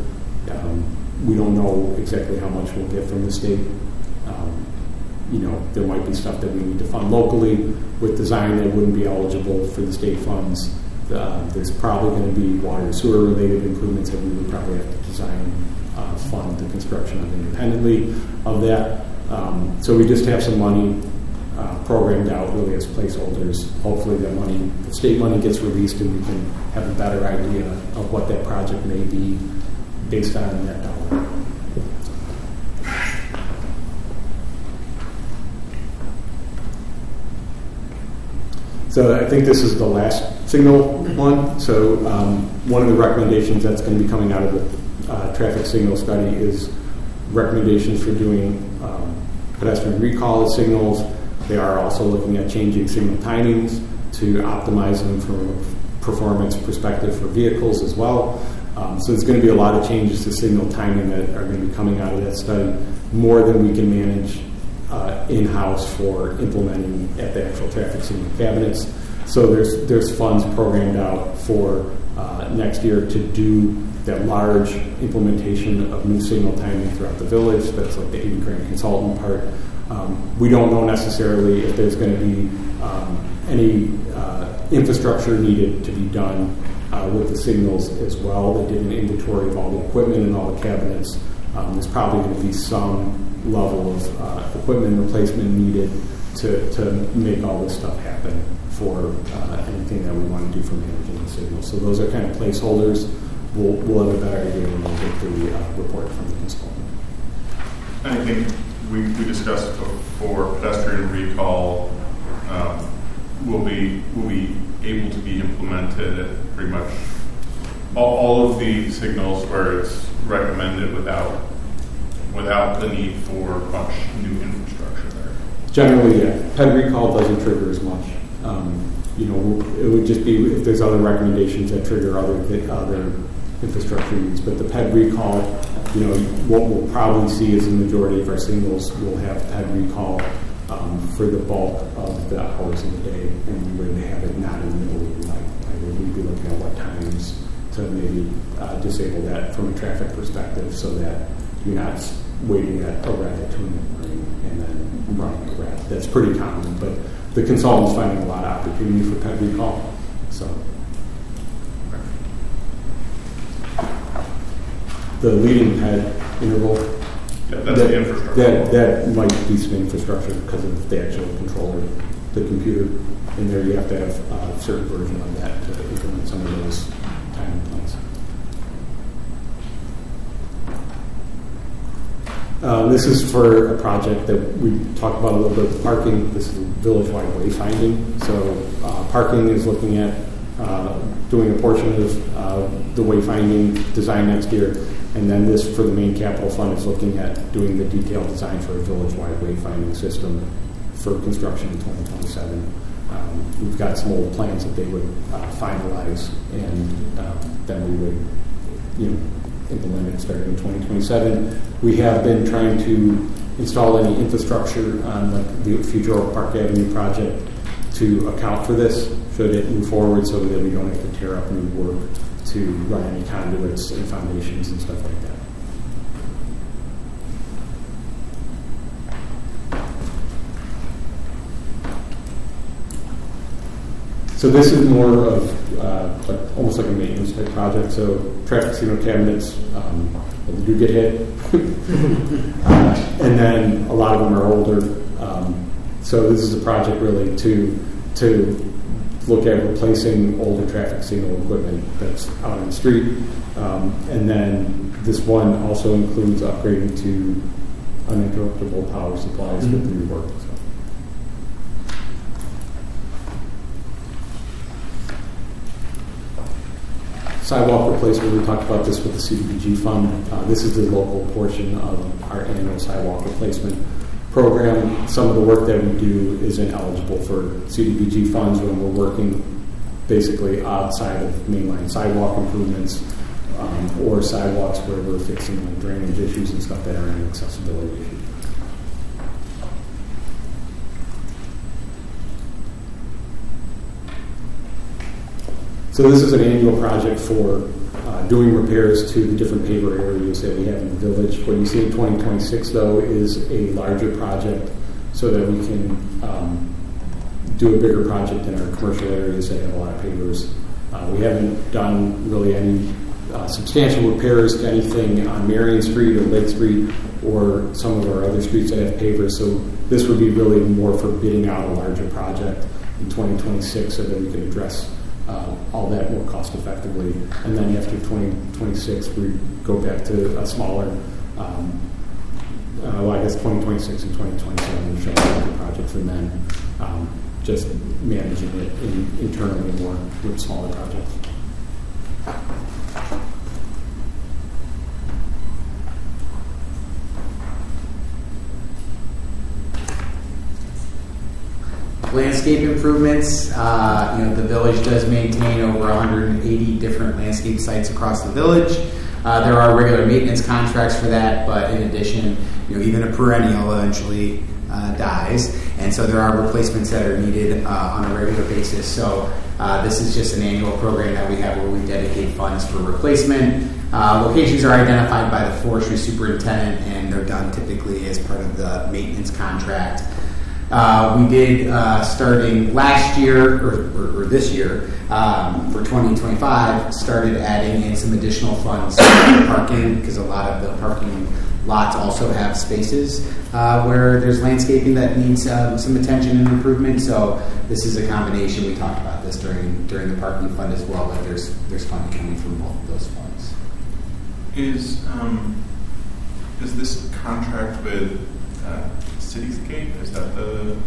We don't know exactly how much we'll get from the state. There might be stuff that we need to fund locally with design that wouldn't be eligible for the state funds. There's probably going to be water and sewer related improvements that we would probably have to design, fund the construction of independently of that. So we just have some money programmed out really as placeholders. Hopefully the state money gets released and we can have a better idea of what that project may be based on that dollar. So I think this is the last signal one. So one of the recommendations that's going to be coming out of the traffic signal study is recommendations for doing pedestrian recall of signals. They are also looking at changing signal timings to optimize them from a performance perspective for vehicles as well. So there's going to be a lot of changes to signal timing that are going to be coming out of that study, more than we can manage in-house for implementing at the actual traffic signal cabinets. So there's funds programmed out for next year to do that large implementation of new signal timing throughout the village. That's like the $80 grand consultant part. We don't know necessarily if there's going to be any infrastructure needed to be done with the signals as well. They did an inventory of all the equipment and all the cabinets. There's probably going to be some level of equipment replacement needed to make all this stuff happen for anything that we want to do for managing the signals. So those are kind of placeholders. We'll have a better idea when we get the report from the consultant. I think we discussed before, pedestrian recall will be able to be implemented at pretty much all of the signals where it's recommended without the need for much new infrastructure there. Generally, yeah. Ped recall doesn't trigger as much. It would just be if there's other recommendations that trigger other infrastructure needs. But the PED recall, what we'll probably see is the majority of our signals will have PED recall for the bulk of the hours of the day, and we would have it not in the middle of the night. We'd be looking at what times to maybe disable that from a traffic perspective, so that you're not waiting at a red at 2 in the morning and then running a red. That's pretty common, but the consultant's finding a lot of opportunity for PED recall. So the leading PED interval, that's the infrastructure. That might be some infrastructure because of the actual controller, the computer. In there, you have to have a certain version of that to implement some of those timing plans. This is for a project that we talked about a little bit with parking. This is village-wide wayfinding. So parking is looking at doing a portion of the wayfinding design next year. And then this, for the main capital fund, is looking at doing the detailed design for a village-wide wayfinding system for construction in 2027. We've got some old plans that they would finalize, and then we would, implement it starting in 2027. We have been trying to install any infrastructure on the future Oak Park Avenue project to account for this, should it move forward, so that we don't have to tear up new work to run any conduits and foundations and stuff like that. So So this is more of almost like a maintenance type project. So traffic signal cabinets, they do get hit, and then a lot of them are older. So this is a project really to look at replacing older traffic signal equipment that's out on the street. And then this one also includes upgrading to uninterruptible power supplies with the new work. Sidewalk replacement, we talked about this with the CDBG fund. This is the local portion of our annual sidewalk replacement program. Some of the work that we do isn't eligible for CDBG funds when we're working basically outside of mainline sidewalk improvements or sidewalks where we're fixing like drainage issues and stuff that are an accessibility issue. So this is an annual project for doing repairs to the different paver areas that we have in the village. What you see in 2026, though, is a larger project so that we can do a bigger project in our commercial areas that have a lot of pavers. We haven't done really any substantial repairs to anything on Marion Street or Lake Street or some of our other streets that have pavers. So this would be really more for bidding out a larger project in 2026 so that we can address all that more cost effectively. And then after 2026, we go back to a smaller, well, I guess 2026 and 2027 we show larger projects, and then just managing it internally more with smaller projects. Landscape improvements, the village does maintain over 180 different landscape sites across the village. There are regular maintenance contracts for that, but in addition, even a perennial eventually dies, and so there are replacements that are needed on a regular basis. So this is just an annual program that we have where we dedicate funds for replacement. Locations are identified by the forestry superintendent, and they're done typically as part of the maintenance contract. We did, starting last year, or this year, for 2025, started adding in some additional funds for parking, because a lot of the parking lots also have spaces where there's landscaping that needs some attention and improvement. So this is a combination. We talked about this during the parking fund as well, but there's funding coming from both of those funds. Is this contract with Cityscape? Is that the...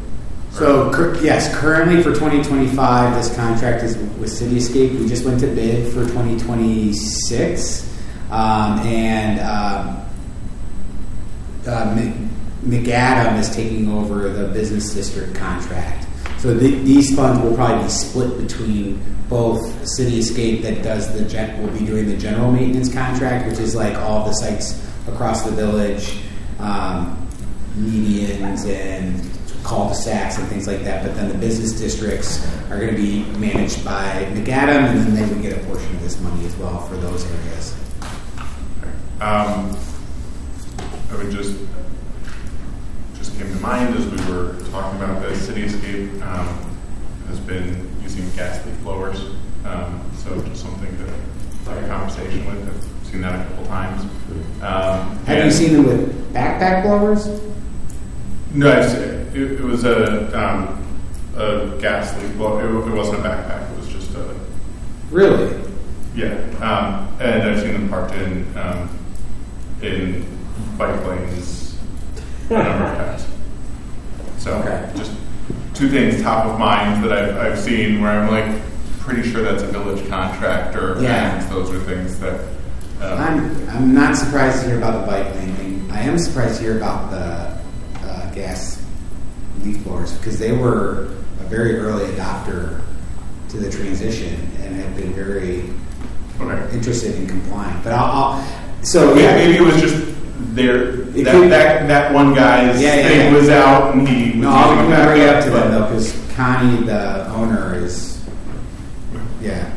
So, yes, currently for 2025, this contract is with Cityscape. We just went to bid for 2026. McAdam is taking over the business district contract. So these funds will probably be split between both Cityscape that does will be doing the general maintenance contract, which is like all the sites across the village, medians and cul-de-sacs and things like that, but then the business districts are going to be managed by McAdam, and then they would get a portion of this money as well for those areas. I would just came to mind as we were talking about this. Cityscape has been using gas leak blowers, so just something to have a conversation with. I've seen that a couple times. Have you seen them with backpack blowers? No, it was a gas leak blower. It wasn't a backpack. It was just a... Really? Yeah. And I've seen them parked in bike lanes a number of times. So just two things top of mind that I've seen where I'm like pretty sure that's a village contractor. Yeah. And those are things that... I'm not surprised to hear about the bike lane thing. I am surprised to hear about the gas leaf blowers, because they were a very early adopter to the transition and have been very interested in complying. But maybe it was just that one guy's thing was out and he was I'll bring it up to them though, because Connie, the owner, is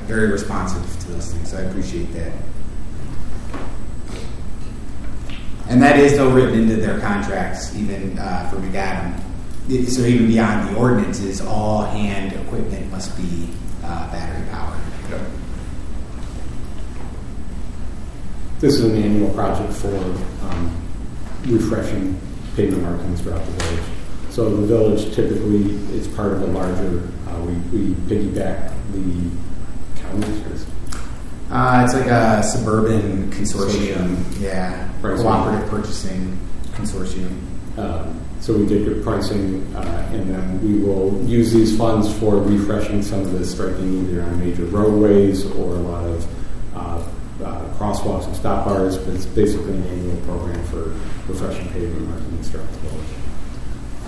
very responsive to those things. So I appreciate that. And that is though written into their contracts, even for McAdam. So even beyond the ordinances, all hand equipment must be battery powered. Yeah. This is an annual project for refreshing pavement markings throughout the village. So the village typically is part of a larger, we piggyback the counties. It's like a suburban consortium. Yeah, Right. cooperative purchasing consortium. So we did good pricing, and then we will use these funds for refreshing some of the striping either on major roadways or a lot of crosswalks and stop bars, but it's basically an annual program for refreshing pavement markings throughout the village.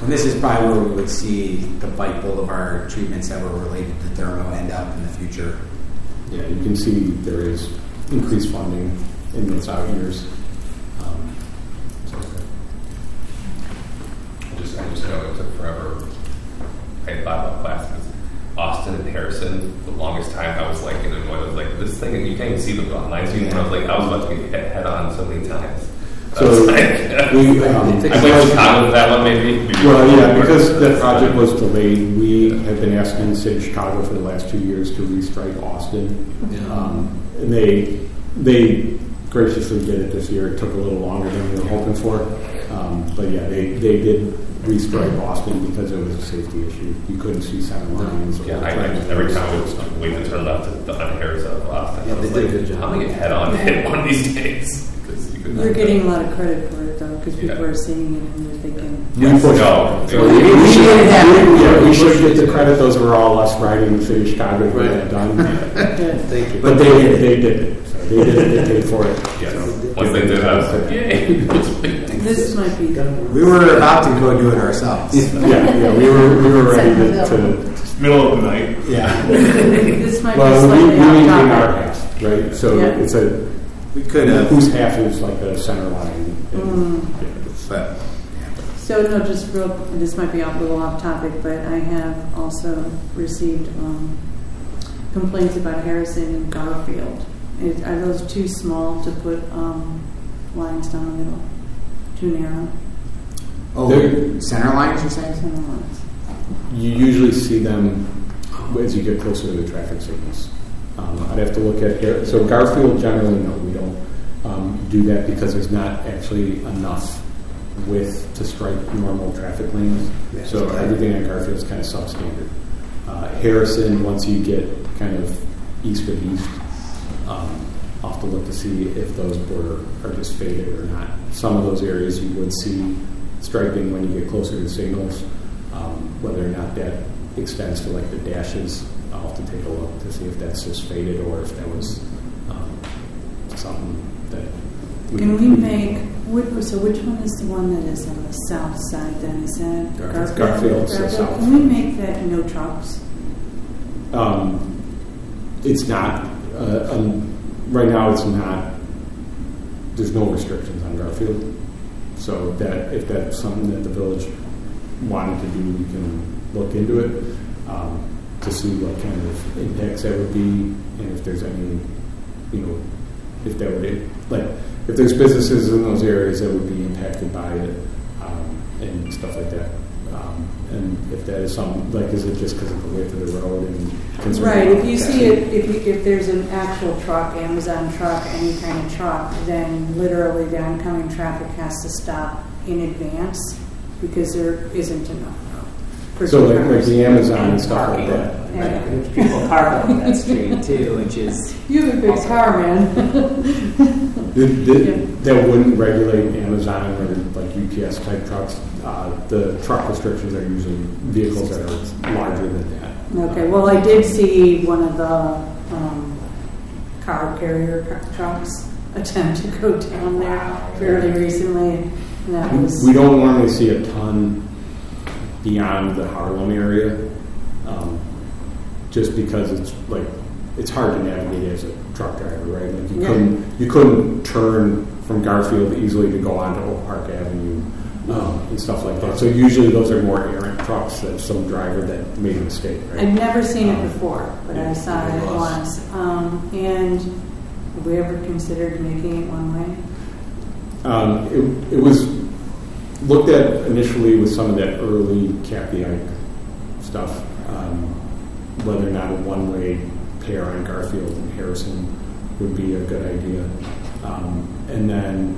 And this is probably where we would see the bike boulevard treatments that were related to thermo end up in the future. Yeah, you can see there is increased funding in those out years. I just know it took forever. I had thought about classes. Austin and Harrison, the longest time I was like in Illinois, I was like, this thing, and you can't even see them online. So I was like, I was about to get head on so many times. So we, I went Chicago with that one, maybe. Well, yeah, because the project was delayed, we have been asking the city of Chicago for the last 2 years to restrike Austin. And they graciously did it this year. It took a little longer than we were hoping for. But yeah, they did restrike Austin because it was a safety issue. You couldn't see center lines. Yeah, every time I was waiting to turn left on Harrison of Austin, I was they did a like, good job. I'm going to get head on hit one of these days. You're getting a lot of credit for it, though, because people are seeing it and they're thinking. We pushed we should get the credit. Those were all us writing the city of Chicago to get that done. Thank you. But they did it. So they did it. They paid for it. Yes. Once they did, I was like, yay. This might be. We were about to go do it ourselves. Yeah, we were ready to Middle of the night. Yeah. This might be well, we slightly maintain off our topic. half, right? So Yeah. it's a We could have. whose half is like the center line. But So no, just real. This might be a little off topic, but I have also received complaints about Harrison and Garfield. Are those too small to put lines down the middle? Too narrow? Center lines, you're saying? Center lines. You usually see them as you get closer to the traffic signals. I'd have to look at here. So Garfield, generally, no, we don't do that because there's not actually enough width to stripe normal traffic lanes. Yeah, So okay. everything on Garfield is kind of substandard. Harrison, once you get kind of east of east, I'll have to look to see if those border are just faded or not. Some of those areas you would see striping when you get closer to the signals. Whether or not that extends to like the dashes, I'll have to take a look to see if that's just faded or if that was something that. Can we make? So which one is the one that is on the south side? Then is that Garfield, so south. Can we make that no trucks? It's not. Right now, it's not. There's no restrictions on Garfield. So that if that's something that the village wanted to do, we can look into it to see what kind of impacts that would be, and if there's any, if that would if there's businesses in those areas that would be impacted by it and stuff like that. And if that is something, is it just because of the width of the road and right? If you see it, if there's an actual truck, Amazon truck, any kind of truck, then literally the oncoming traffic has to stop in advance because there isn't enough room. for So two like cars. the Amazon and stuff like Parking. that. Yeah. Which people park on that street too, which is You have a big car, man. That wouldn't regulate Amazon or like UPS type trucks. The truck restrictions are usually vehicles that are larger than that. Okay, well, I did see one of the car carrier trucks attempt to go down there fairly recently. And that was We don't normally see a ton beyond the Harlem area, just because it's hard to navigate as a truck driver, right? Like you couldn't turn from Garfield easily to go onto Oak Park Avenue and stuff like that. So usually those are more errant trucks that some driver that made a mistake, right? I've never seen it before, but I saw it once. And have we ever considered making it one way? It was looked at initially with some of that early Kathy Ike stuff, whether or not a one-way pair on Garfield and Harrison would be a good idea. And then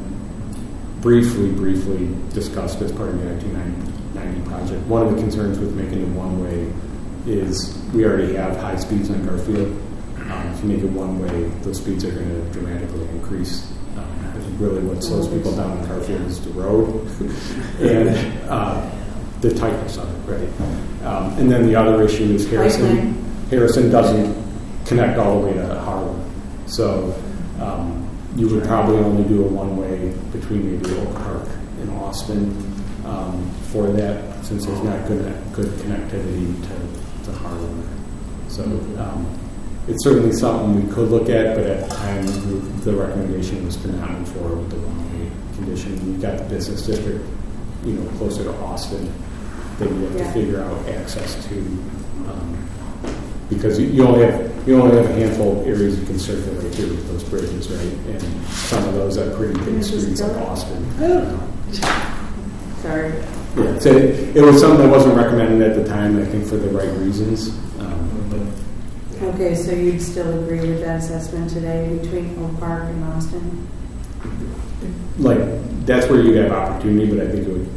briefly discussed as part of the I-290 project. One of the concerns with making it one-way is we already have high speeds on Garfield. If you make it one-way, those speeds are going to dramatically increase. I think really what slows people down on Garfield is the road and the tightness of it, right? And then the other issue is Harrison. Harrison doesn't connect all the way to Harlem. So you would probably only do a one-way between maybe Oak Park and Austin for that, since there's not good connectivity to Harlem. So it's certainly something we could look at, but at the time the recommendation was to not move forward with the one-way condition. You've got the business district, closer to Austin that you have to figure out access to, because you only have a handful of areas you can circulate through with those bridges, right? And some of those are pretty big streets like Austin. Sorry. Yeah, so it was something that wasn't recommended at the time, I think, for the right reasons. Okay, so you'd still agree with that assessment today between Oak Park and Austin? That's where you have opportunity, but I think it would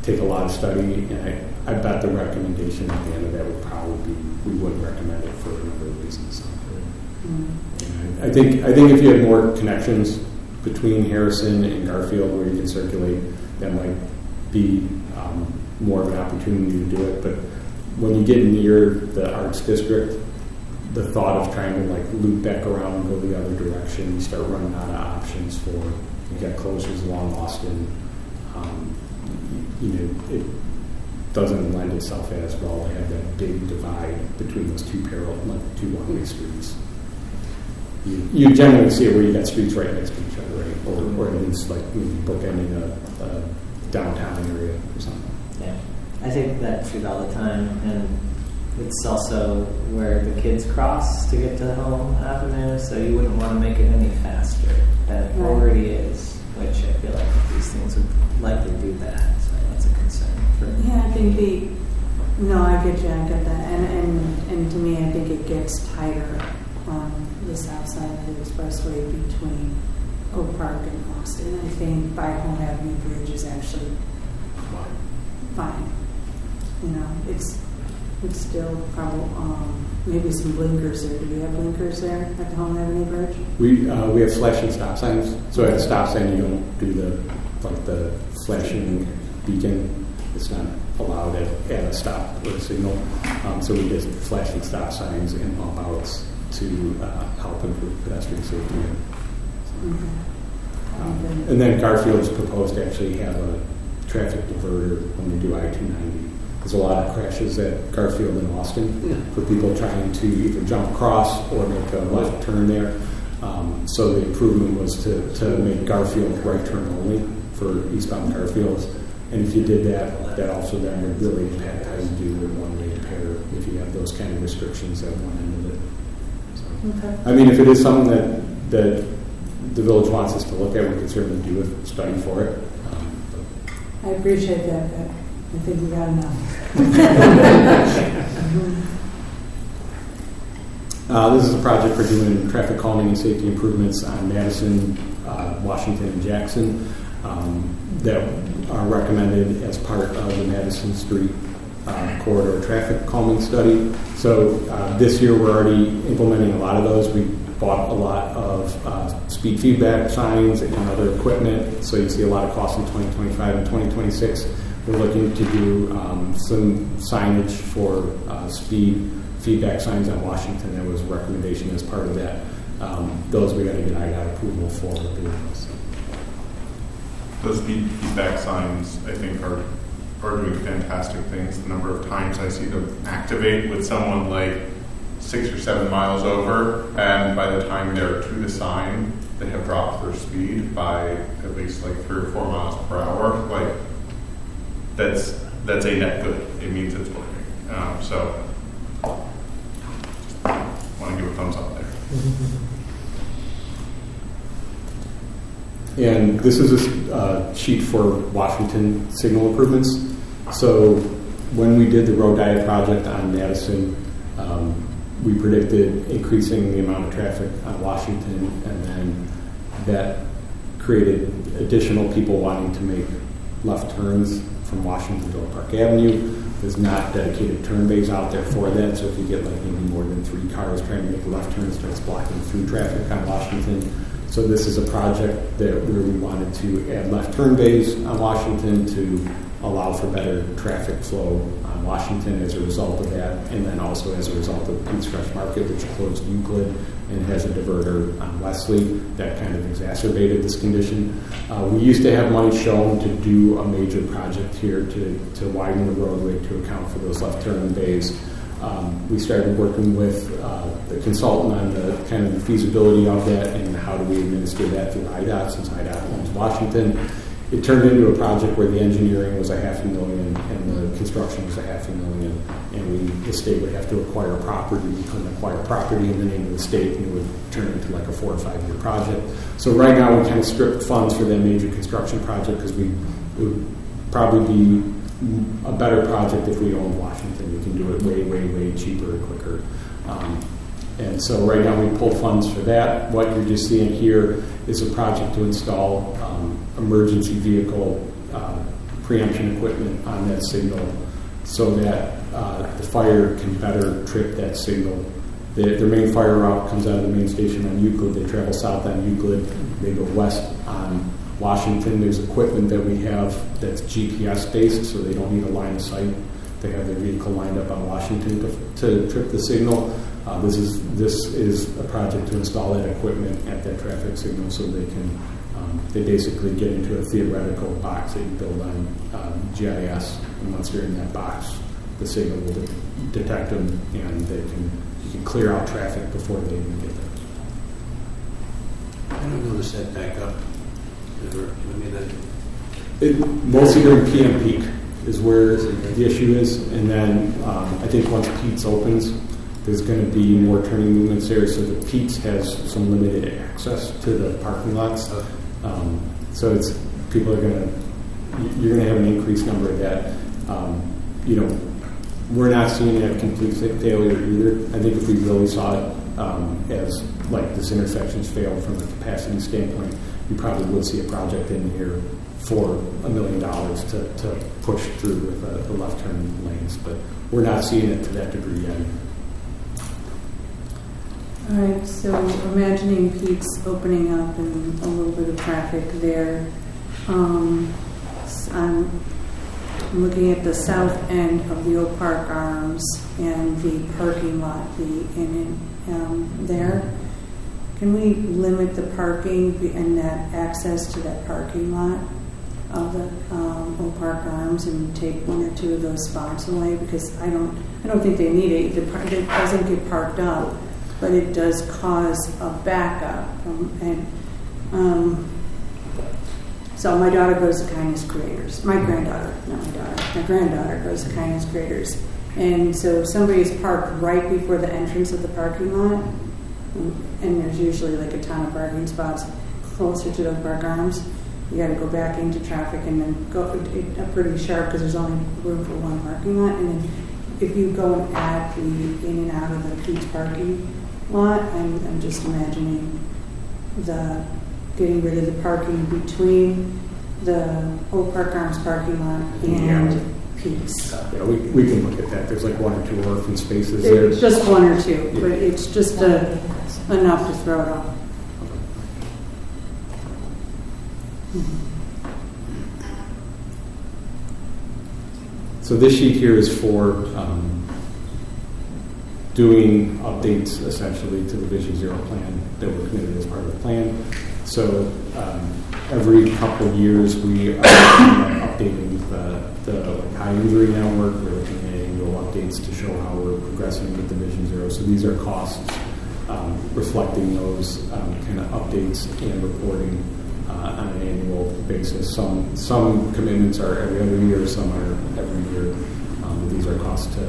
take a lot of study, and I bet the recommendation at the end of that would probably be we wouldn't recommend it for a number of reasons. Mm-hmm. I think if you had more connections between Harrison and Garfield where you can circulate, that might be more of an opportunity to do it. But when you get near the Arts District, the thought of trying to loop back around and go the other direction, you start running out of options for, you got closures along Austin. It doesn't lend itself as well to have that big divide between those two two one-way streets. You generally see it where you got streets right next to each other, right? Or at least maybe bookending a downtown area or something. Yeah, I think that street all the time, and it's also where the kids cross to get to Home Avenue, so you wouldn't want to make it any faster than it already is, which I feel like these things would likely do that, so that's a concern for me. Yeah, I think I get that, and to me, I think it gets tighter on the south side of the expressway between Oak Park and Austin. I think by Home Avenue Bridge is actually fine. It's still probably maybe some blinkers there. Do we have blinkers there at the Home Avenue Bridge? We have flashing stop signs. So at a stop sign, you don't do the flashing beacon. It's not allowed at a stop or a signal. So we did flashing stop signs and bump outs to help improve pedestrian safety. And then Garfield's proposed to actually have a traffic diverter when they do I-290. There's a lot of crashes at Garfield and Austin for people trying to either jump across or make a left turn there. So the improvement was to make Garfield right turn only for eastbound Garfields. And if you did that, that also then would really impact how you do the one-way pair if you have those kind of restrictions at one end of it. So, Okay. I mean, if it is something that the village wants us to look at, we could certainly do a study for it. I appreciate that, but I think we got enough. This is a project for doing traffic calming and safety improvements on Madison, Washington, and Jackson that are recommended as part of the Madison Street corridor traffic calming study. So this year we're already implementing a lot of those. We bought a lot of speed feedback signs and other equipment, so you see a lot of costs in 2025 and 2026. We're looking to do some signage for speed feedback signs on Washington. That was a recommendation as part of that. Those we got to get IDOT approval for. Those feedback signs, I think, are doing fantastic things. The number of times I see them activate with someone 6 or 7 miles over, and by the time they're to the sign, they have dropped their speed by at least 3 or 4 miles per hour. That's a net good. It means it's working. So, just want to give a thumbs up there. And this is a sheet for Washington signal improvements. So when we did the road diet project on Madison, We predicted increasing the amount of traffic on Washington, and then that created additional people wanting to make left turns from Washington to Oak Park Avenue. There's not dedicated turn bays out there for that, so if you get like maybe more than 3 cars trying to make a left turn, it starts blocking through traffic on Washington. So this is a project that where we wanted to add left turn bays on Washington to allow for better traffic flow on Washington as a result of that, and then also as a result of Pete's Fresh Market, which closed Euclid and has a diverter on Wesley. That kind of exacerbated this condition. We used to have money shown to do a major project here to widen the roadway to account for those left turn bays. We started working with the consultant on the kind of the feasibility of that and how do we administer that through IDOT, since IDOT owns Washington. It turned into a project where the engineering was $500,000 and the construction was $500,000, and the state would have to acquire property. We couldn't acquire property in the name of the state, and it would turn into like a 4 or 5 year project. So right now we kind of stripped funds for that major construction project because it would probably be a better project if we owned Washington. We can do it way, way, way cheaper and quicker. And so right now we pulled funds for that. What you're just seeing here is a project to install emergency vehicle preemption equipment on that signal so that the fire can better trip that signal. Their main fire route comes out of the main station on Euclid. They travel south on Euclid. They go west on Washington. There's equipment that we have that's GPS based, so they don't need a line of sight. They have their vehicle lined up on Washington to trip the signal. This is a project to install that equipment at that traffic signal so they can they basically get into a theoretical box that you build on GIS, and once you're in that box, the signal will detect them, and you can clear out traffic before they even get there. I don't notice that back up. Mostly during PM peak is where the issue is, and then I think once Pete's opens, there's going to be more turning movements there. So the Pete's has some limited access to the parking lots. So you're going to have an increased number of that. We're not seeing it have complete failure either. I think if we really saw it as like this intersection's failed from a capacity standpoint, you probably would see a project in here for $1 million to push through with the left turn lanes. But we're not seeing it to that degree yet. All right, so imagining Pete's opening up and a little bit of traffic there. I'm looking at the south end of the Oak Park Arms and the parking lot, there. Can we limit the parking and that access to that parking lot of the Oak Park Arms and take 1 or 2 of those spots away? Because I don't think they need it. It doesn't get parked up, but it does cause a backup. So my daughter goes to Kindness Creators. My granddaughter goes to Kindness Creators. And so if somebody is parked right before the entrance of the parking lot, and there's usually like a ton of parking spots closer to the Park Arms, you got to go back into traffic and then go pretty sharp because there's only room for 1 parking lot. And then if you go and add the in and out of the Pete's parking lot, I'm just imagining getting rid of the parking between the Oak Park Arms parking lot and Pete's. Yeah, we can look at that. There's like 1 or 2 orphan spaces there. It's just 1 or 2, but it's just enough to throw it off. So this sheet here is for doing updates essentially to the Vision Zero plan that were committed as part of the plan. So every couple of years we are updating the high injury network. We're looking at annual updates to show how we're progressing with the Vision Zero. So these are costs reflecting those kind of updates and reporting on an annual basis. Some commitments are every other year, some are every year. But these are costs to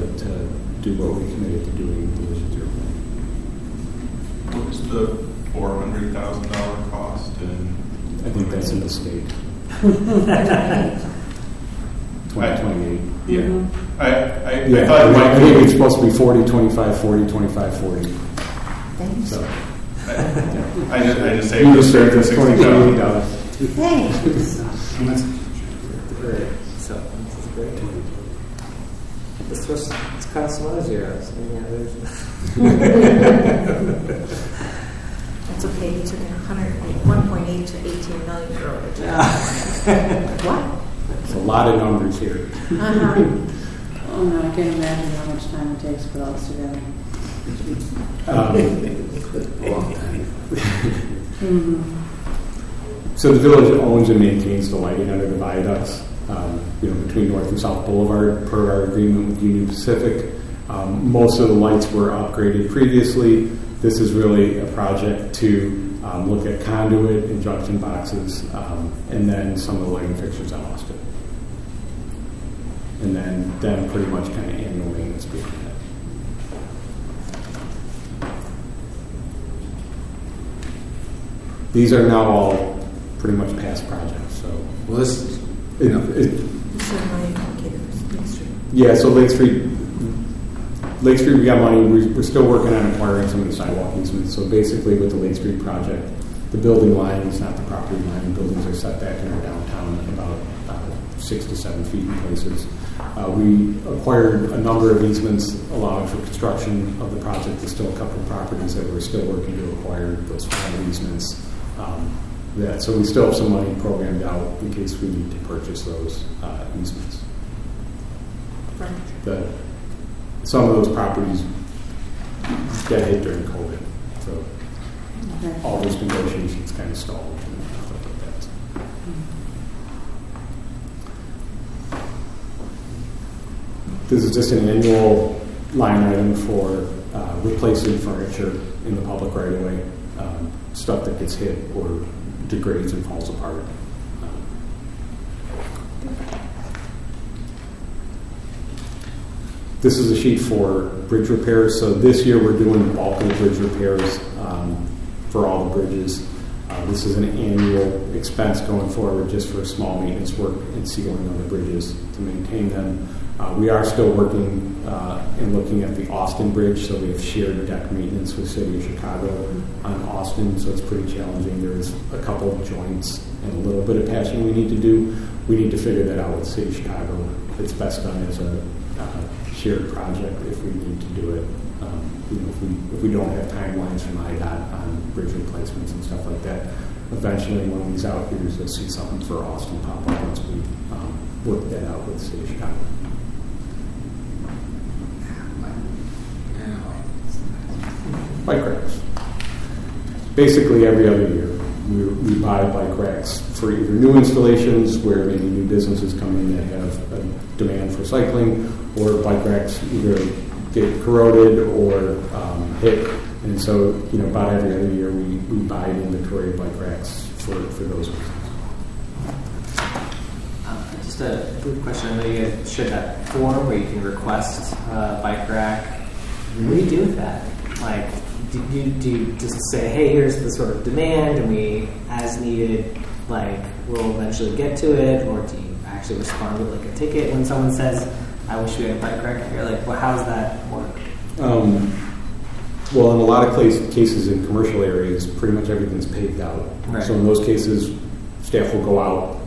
do what we committed to doing with the Vision Zero plan. What is the $400,000 cost? I think that's in the state. 2028. Yeah. Mhm. I Yeah, thought it I might think be, it's supposed to be 40, 25, 40, 25, 40. Thanks. So I just saved you the just saved us $60. $28. Thanks. Great. So this is great. This was it's kind of some other zeros. Yeah, there's That's okay, you took 1.8 to 18 million earlier. What? It's a lot of numbers here. Uh-huh. Oh no, I can't imagine how much time it takes to put all this together. A long time. Mm-hmm. So the village owns and maintains the lighting under the viaducts, between North and South Boulevard per our agreement with Union Pacific. Most of the lights were upgraded previously. This is really a project to look at conduit and junction boxes, and then some of the lighting fixtures on Austin. And then pretty much kind of annual maintenance behind it. These are now all pretty much past projects, so. Well, this is, This is money allocated for Main Street. Yeah, so Lake Street, we got money. We're still working on acquiring some of the sidewalk easements. So basically with the Lake Street project, the building line is not the property line. Buildings are set back in our downtown about 6 to 7 feet in places. We acquired a number of easements allowing for construction of the project. There's still a couple of properties that we're still working to acquire those final easements. So we still have some money programmed out in case we need to purchase those easements. Some of those properties got hit during COVID, so Okay. all those negotiations kind of stalled and stuff like that. This is just an annual line item for replacing furniture in the public right of way, stuff that gets hit or degrades and falls apart. This is a sheet for bridge repairs. So this year we're doing the bulk of the bridge repairs for all the bridges. This is an annual expense going forward just for small maintenance work and sealing on the bridges to maintain them. We are still working and looking at the Austin Bridge, so we have shared deck maintenance with the City of Chicago on Austin, so it's pretty challenging. There's a couple of joints and a little bit of patching we need to do. We need to figure that out with the City of Chicago. It's best done as a shared project if we need to do it. If we don't have timelines from IDOT on bridge replacements and stuff like that, eventually one of these out years you'll see something for Austin pop up once we work that out with the City of Chicago. Bike racks. Basically every other year we buy bike racks for either new installations where maybe new businesses come in that have a demand for cycling, or bike racks either get corroded or hit. And so, about every other year we buy an inventory of bike racks for those reasons. just a brief question. I know you guys shared that form where you can request a bike rack. What do you do with that? Like, do you just say, hey, here's the sort of demand, and we, as needed, like, we'll eventually get to it, or do you actually respond with like a ticket when someone says, I wish we had a bike rack here? Like, well, how does that work? Well, in a lot of cases in commercial areas, pretty much everything's paved out. Right. So in those cases, staff will go out,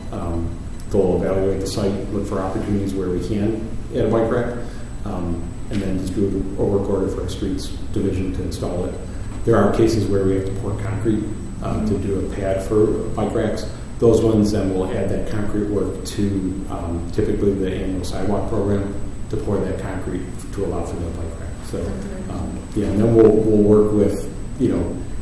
they'll evaluate the site, look for opportunities where we can add a bike rack, and then just do a work order for a streets division to install it. There are cases where we have to pour concrete to do a pad for bike racks. Those ones then will add that concrete work to typically the annual sidewalk program to pour that concrete to allow for that bike rack. So, and then we'll work with,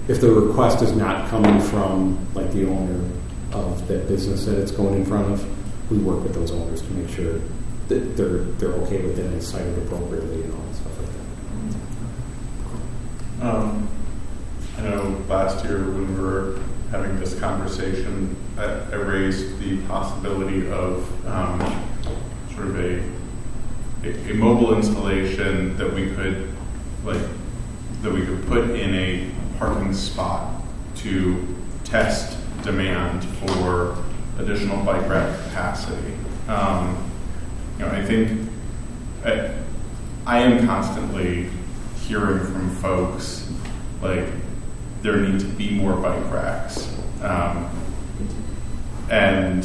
if the request is not coming from like the owner of that business that it's going in front of, we work with those owners to make sure that they're okay with it and cited appropriately and all that stuff like that. I know last year when we were having this conversation, I raised the possibility of sort of a mobile installation that we could put in a parking spot to test demand for additional bike rack capacity. I think I am constantly hearing from folks like there need to be more bike racks, and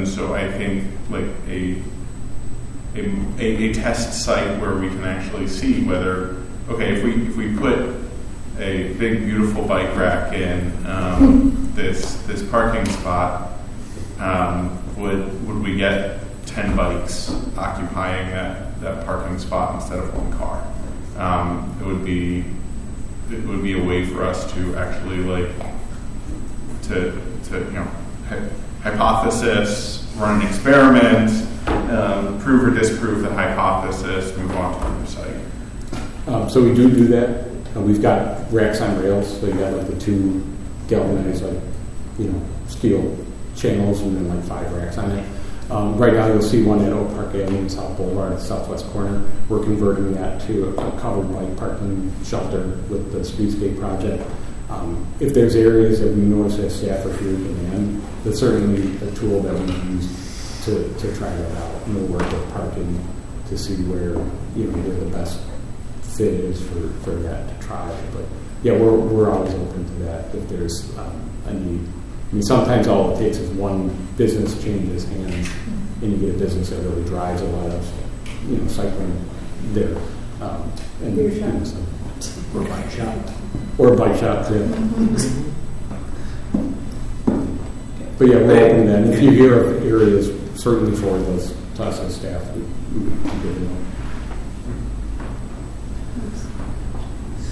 so I think like a test site where we can actually see whether if we put a big beautiful bike rack in this parking spot, would we get 10 bikes occupying that parking spot instead of one car? It would be a way for us to actually to hypothesis, run an experiment, prove or disprove the hypothesis, move on to another site. So we do that. We've got racks on rails, so you got like the 2 galvanized steel channels and then like 5 racks on it. Right now you'll see one at Oak Park Avenue in South Boulevard, southwest corner. We're converting that to a covered bike parking shelter with the Streetscape project. If there's areas that we notice as staff are here demand, that's certainly a tool that we use to try that out. And we'll work with parking to see where where the best fit is for that to try. But yeah, we're always open to that if there's a need. I mean, sometimes all it takes is one business changes hands, and you get a business that really drives a lot of cycling there. Or bike shop. Or bike shop, yeah. But yeah, we're open to that. And if you hear of areas, certainly forward those to us as staff, we get to know.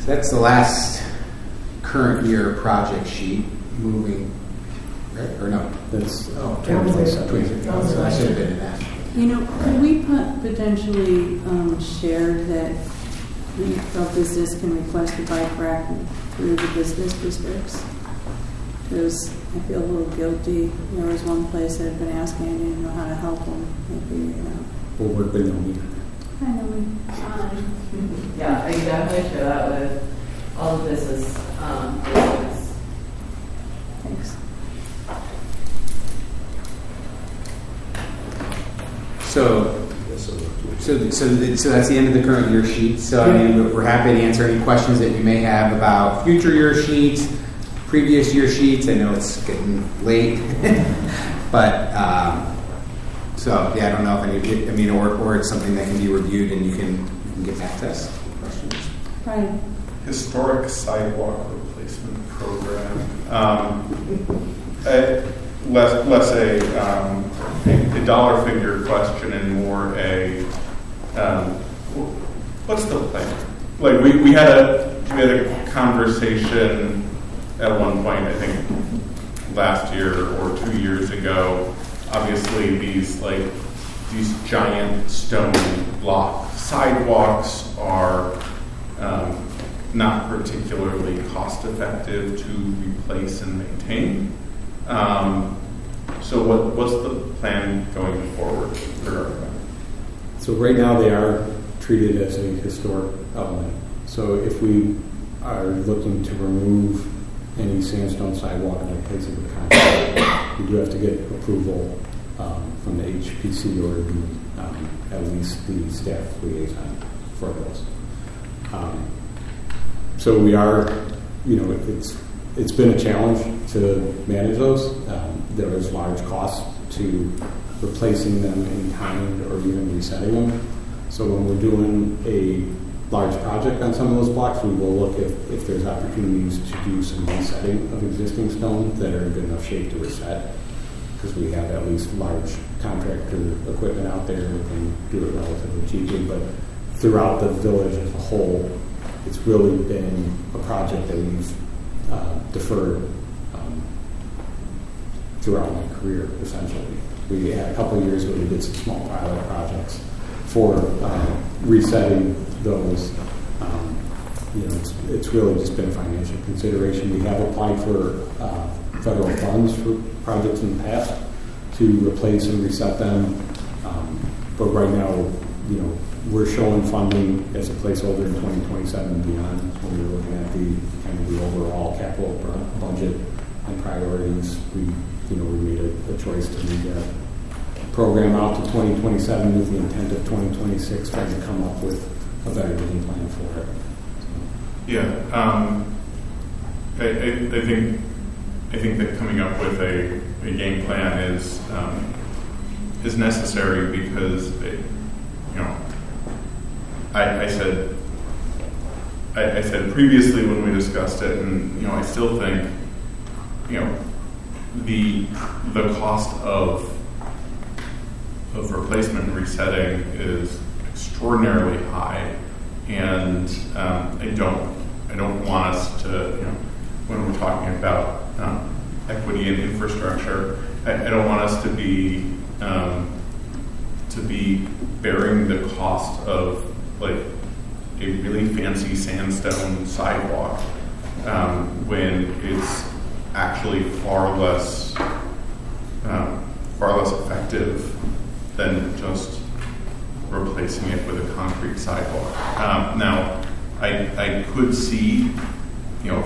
That's the last current year project sheet. Moving, right? Or no? That's So I should have been in that. Could we potentially share that a business can request a bike rack through the business districts? Because I feel a little guilty. There was one place that had been asking, I didn't know how to help them. Maybe, We'll work with Naomi. I know we. Yeah, I can definitely share that with all the business. Thanks. So that's the end of the current year sheet. So I mean, we're happy to answer any questions that you may have about future year sheets, previous year sheets. I know it's getting late, but so yeah, I don't know if any. Or it's something that can be reviewed and you can get back to us. Questions? Right. Historic sidewalk replacement program. Less a dollar figure question and more a what's the plan? Like we had a conversation at one point, I think last year or 2 years ago. Obviously, these giant stone block sidewalks are not particularly cost effective to replace and maintain. So what's the plan going forward regarding that? So right now they are treated as a historic element. So if we are looking to remove any sandstone sidewalk and replace it with concrete, we do have to get approval from the HPC or at least the staff liaison for those. So we are, it's been a challenge to manage those. There is large costs to replacing them in kind or even resetting them. So when we're doing a large project on some of those blocks, we will look if there's opportunities to do some resetting of existing stone that are in good enough shape to reset, because we have at least large contractor equipment out there that can do it relatively cheaply. But throughout the village as a whole, it's really been a project that we've deferred throughout my career, essentially. We had a couple of years where we did some small pilot projects for resetting those. It's really just been a financial consideration. We have applied for federal funds for projects in the past to replace and reset them. But right now, we're showing funding as a placeholder in 2027 and beyond when we're looking at the overall capital budget and priorities. We made a choice to move that program out to 2027 with the intent of 2026 trying to come up with a better game plan for it. Yeah, I think that coming up with a game plan is necessary because I said previously when we discussed it, and I still think the cost of replacement and resetting is extraordinarily high, and I don't want us to when we're talking about equity and infrastructure, I don't want us to be bearing the cost of like a really fancy sandstone sidewalk when it's actually far less effective than just replacing it with a concrete sidewalk. Now, I could see,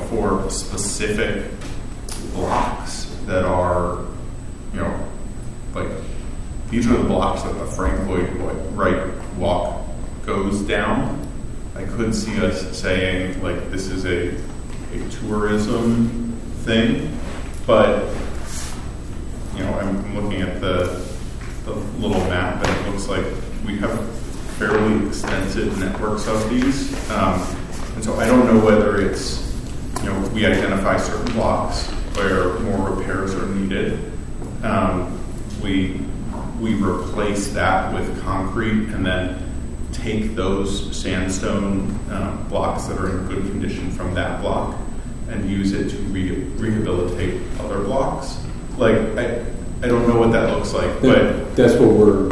for specific blocks that are, like these are the blocks that the Frank Lloyd Wright walk goes down. I could see us saying like this is a tourism thing, but I'm looking at the little map and it looks like we have fairly extensive networks of these, and so I don't know whether it's we identify certain blocks where more repairs are needed. We replace that with concrete and then take those sandstone blocks that are in good condition from that block and use it to rehabilitate other blocks. Like I don't know what that looks like, but that's what we're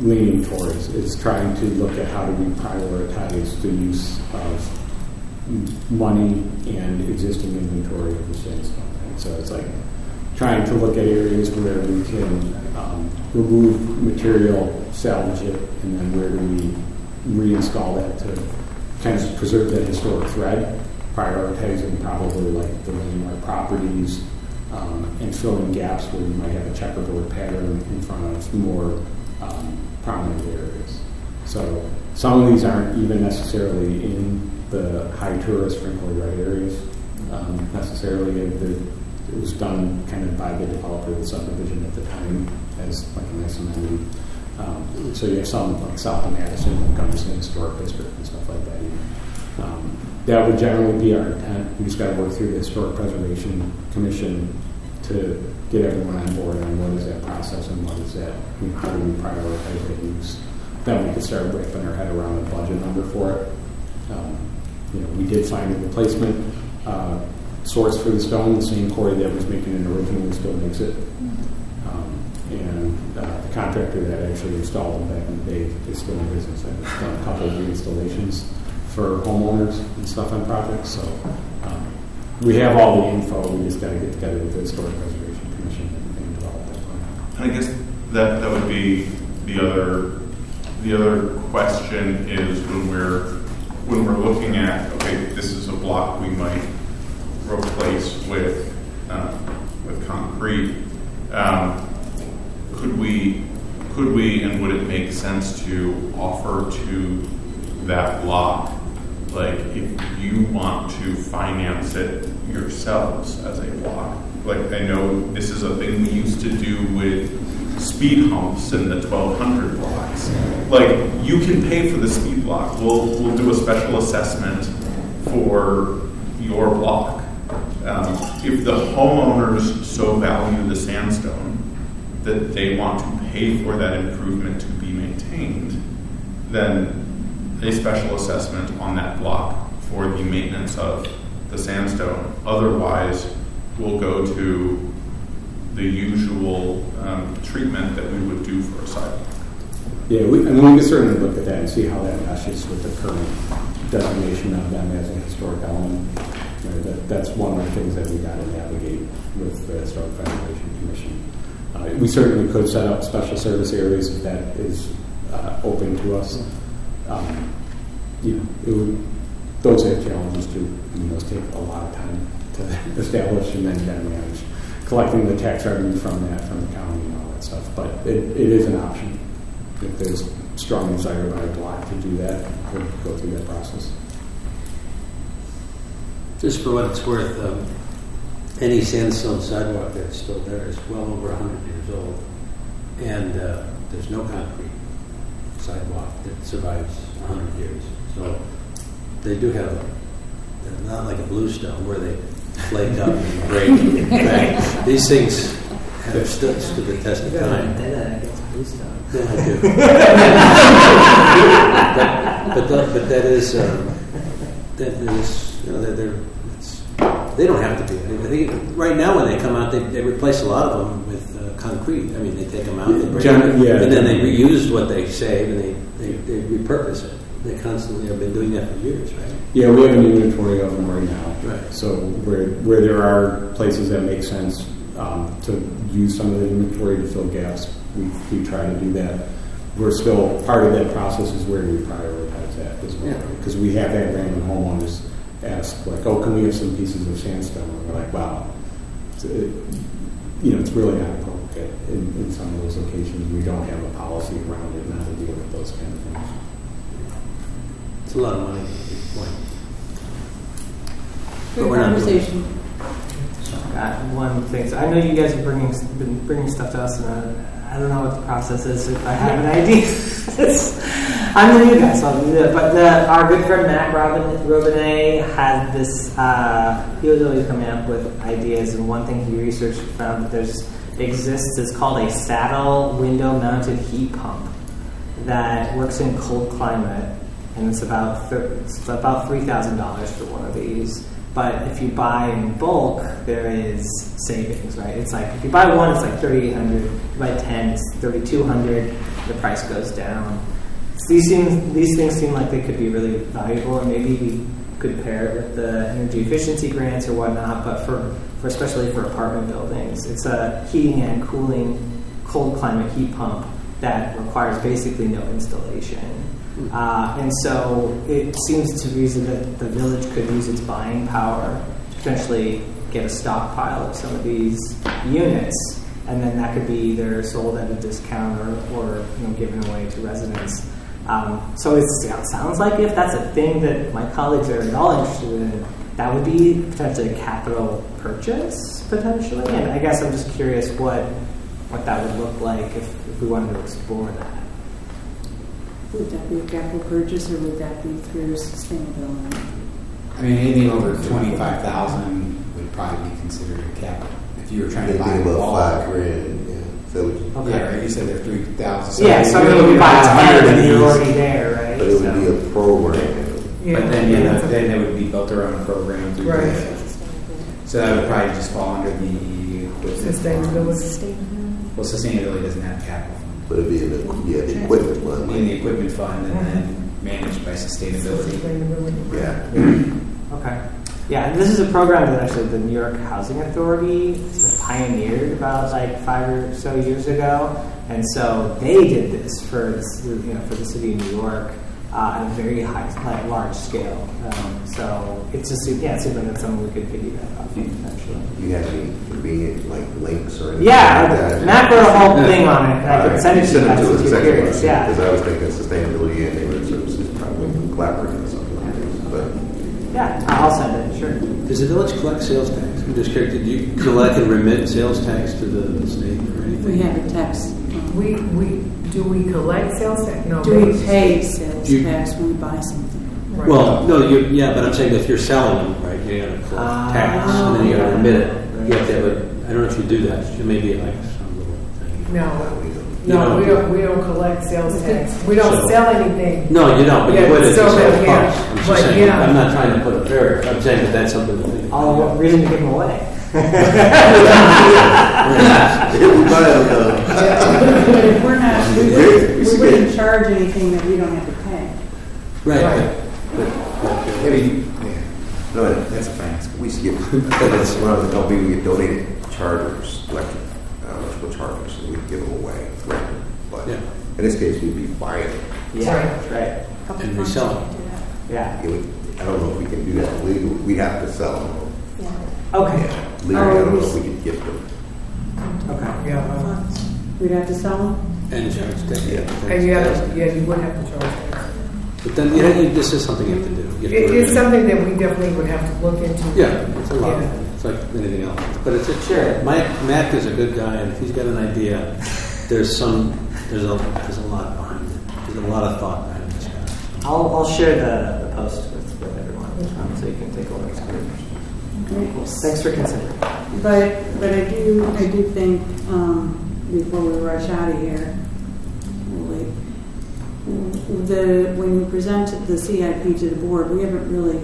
leaning towards, is trying to look at how do we prioritize the use of money and existing inventory of the sandstone. And so it's like trying to look at areas where we can remove material, salvage it, and then where do we reinstall that to kind of preserve that historic thread, prioritizing probably like the landmark properties and filling gaps where you might have a checkerboard pattern in front of more prominent areas. So some of these aren't even necessarily in the high tourist Frank Lloyd Wright areas necessarily. It was done kind of by the developer of the subdivision at the time as like a nice amenity. So you have some like South of Madison that comes in the historic district and stuff like that. That would generally be our intent. We just got to work through the Historic Preservation Commission to get everyone on board on what is that process and what is that, how do we prioritize that use. Then we could start wrapping our head around a budget number for it. We did find a replacement source for the stone. The same quarry that was making it originally still makes it. And the contractor that actually installed them back in the day is still in business. I've done a couple of reinstallations for homeowners and stuff on projects. So we have all the info. We just got to get together with the Historic Preservation Commission and develop that plan. I guess that would be the other question is when we're looking at, okay, this is a block we might replace with concrete. Could we and would it make sense to offer to that block, like if you want to finance it yourselves as a block? Like I know this is a thing we used to do with speed humps in the 1200 blocks. Like you can pay for the speed block. We'll do a special assessment for your block. If the homeowners so value the sandstone that they want to pay for that improvement to be maintained, then a special assessment on that block for the maintenance of the sandstone. Otherwise, we'll go to the usual treatment that we would do for a sidewalk. Yeah, we can certainly look at that and see how that meshes with the current designation of them as a historic element. That's one of the things that we got to navigate with the Historic Preservation Commission. We certainly could set up special service areas if that is open to us. Those have challenges too. Those take a lot of time to establish and then manage. collecting the tax revenue from that, from the county and all that stuff. But it is an option. If there's strong desire by a block to do that, we'll go through that process. Just for what it's worth, any sandstone sidewalk that's still there is well over 100 years old. And there's no concrete sidewalk that survives 100 years. So they do have, not like a bluestone where they flake up and break and crack. These things have stood the test of time. Yeah, I do. but that is, you know, they don't have to be. I think right now when they come out, they replace a lot of them with concrete. I mean, they take them out, they break them, and then they reuse what they save and they repurpose it. They constantly have been doing that for years, right? Yeah, we have an inventory of them right now. Right. So where there are places that make sense to use some of the inventory to fill gaps, we try to do that. We're still, part of that process is where we prioritize that as well. Because we have had random homeowners ask, like, oh, can we have some pieces of sandstone? And we're like, wow, it's really not appropriate in some of those locations. We don't have a policy around it now to deal with those kind of things. It's a lot of money. Good conversation. One thing. So I know you guys have been bringing stuff to us, and I don't know what the process is. If I have an idea, I'm the new guy, so I'll do that. But our good friend Matt Robinet had this. He was always coming up with ideas, and one thing he researched found that exists is called a saddle window-mounted heat pump that works in cold climate, and it's about $3,000 for one of these. But if you buy in bulk, there is savings, right? It's like if you buy one, it's like $3,800. If you buy 10, it's $3,200. The price goes down. So these things seem like they could be really valuable, and maybe we could pair it with the energy efficiency grants or whatnot. But for especially for apartment buildings, it's a heating and cooling cold climate heat pump that requires basically no installation. And so it seems to reason that the village could use its buying power to potentially get a stockpile of some of these units, and then that could be either sold at a discount or given away to residents. So it sounds like if that's a thing that my colleagues are at all interested in, that would be potentially a capital purchase, potentially. And I guess I'm just curious what that would look like if we wanted to explore that. Would that be a capital purchase, or would that be through sustainability? I mean, anything over 25,000 would probably be considered a capital. If you were trying to buy about all, $5,000, So yeah, right. You said they're 3,000. Yeah, so if you buy 10 and you're already there, right? But it would be a program. But then, then they would be built around a program. Right. So that would probably just fall under the Sustainability. Well, sustainability doesn't have capital fund. But it'd be the equipment fund. In the equipment fund, and then managed by sustainability. Yeah. Okay. Yeah, and this is a program that actually the New York Housing Authority sort of pioneered about 5 or so years ago, and so they did this for the city of New York at a very large scale. So it's just it's something that's something we could piggyback off of potentially. You have any convenient links or anything? Yeah, like that? Matt wrote a whole thing on it. And I can send it to you Send it guys to if us you're second, curious. Yeah. because I was thinking sustainability and neighborhood services probably collaborating or something like this. But Yeah, I'll send it. Sure. Does the village collect sales tax? I'm just curious. Did you collect and remit sales tax to the state or anything? We have a tax. Do we collect sales tax? No. Do we pay sales tax when we buy something? Right. Well, no, but I'm saying if you're selling them, right, you got to collect tax and then you got to remit it. You have to have I don't know if you do that. It may be some little thing. No, we don't collect sales tax. We don't sell anything. No, you don't, but you would if you sell cars. I'm just saying, yeah. I'm not trying to put a fair. I'm saying that that's something to think about. All reason to give them away. If we're not, we wouldn't charge anything that we don't have to pay. Right. no, that's a fact. We used to get, that's when I was at LB, we get donated chargers, electrical chargers, and we'd give them away. But in this case, we'd be buying them. Yeah, right. And resell them. Yeah. I don't know if we can do that legally. We'd have to sell them. Okay. Legally, I don't know if we could gift them. Okay. Yeah. We'd have to sell them? And charge tax. And you would have to charge tax. But then, this is something you have to do. You have to It look is at something that we definitely would have to look into. Yeah, it's a lot. Yeah. It's like anything else. But it's a chair. Mac is a good guy, and if he's got an idea, there's a lot behind it. There's a lot of thought behind this guy. I'll share the post with everyone, so you can take a look at it. Thanks for considering. But I do think, before we rush out of here, when you presented the CIP to the board, we haven't really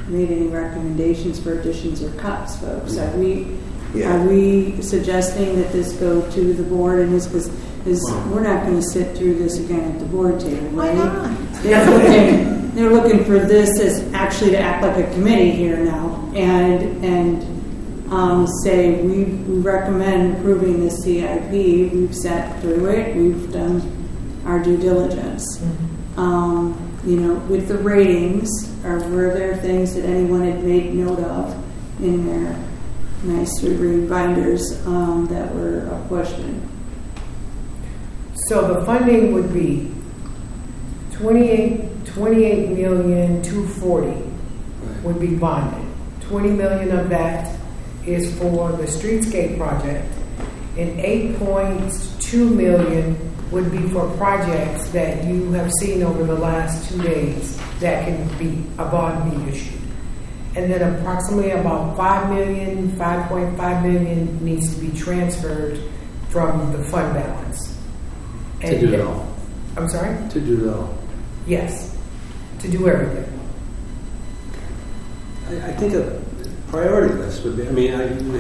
made any recommendations for additions or cuts, folks. Are we suggesting that this go to the board and this, because we're not going to sit through this again at the board table, right? Why not? They're looking for this as actually to act like a committee here now and say we recommend approving the CIP. We've sat through it. We've done our due diligence. With the ratings, were there things that anyone had made note of in their nice read binders that were a question? So the funding would be $28,240,000 would be bonded. $20 million of that is for the streetscape project, and $8.2 million would be for projects that you have seen over the last 2 days that can be a bond be issued. And then approximately about $5.5 million needs to be transferred from the fund balance. To do it all. I'm sorry? To do it all. Yes, to do everything. I think a priority list would be, we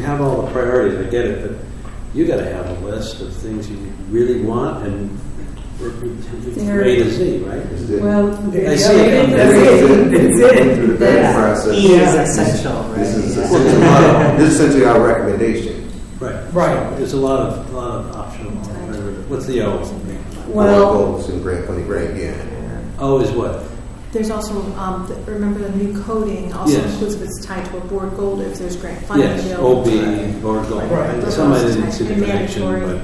have all the priorities, I get it, but you got to have a list of things you really want and A to Z, right? Well, I see it. That's it. Through the vetting process. E is essential, right? This is Yeah. essentially our recommendation. Right. There's a lot of optional. What's the O? Well, goals and grant funding, right? Yeah. O is what? There's also, remember the new coding also Yes. includes if it's tied to a board goal, if there's grant funding. Yes, available. OB, board goal. Right. Some I didn't see the And connection, mandatory.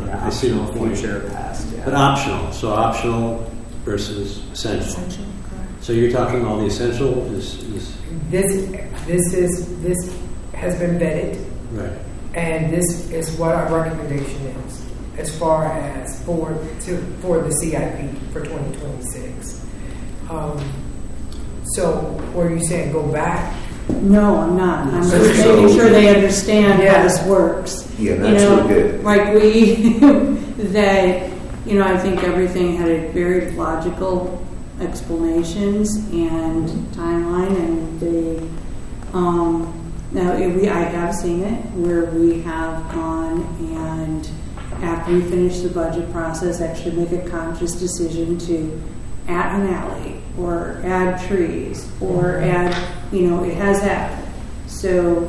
but I see the point. future, past. Yeah. But optional, so optional versus essential. Essential, correct. So you're talking all the essential is This has been vetted, right. and this is what our recommendation is as far as for the CIP for 2026. So, were you saying go back? no, I'm not. I'm just So- making sure they understand Yeah. how this works. Yeah, that's really good. Like I think everything had very logical explanations and timeline, and I have seen it where we have gone and after we finish the budget process, actually make a conscious decision to add an alley or add trees or add, it has happened. So,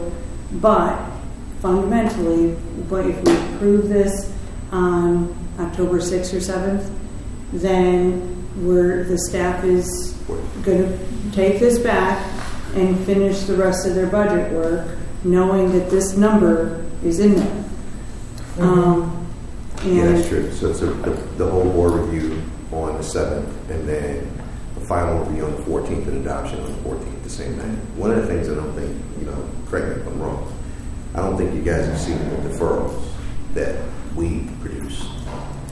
but fundamentally, if we approve this on October 6th or 7th, then the staff is going to take this back and finish the rest of their budget work, knowing that this number is in there. Yeah, that's true. So it's the whole board review on the 7th, and then the final review on the 14th, and adoption on the 14th, the same night. One of the things I don't think, correct me if I'm wrong, I don't think you guys have seen the deferrals that we produce.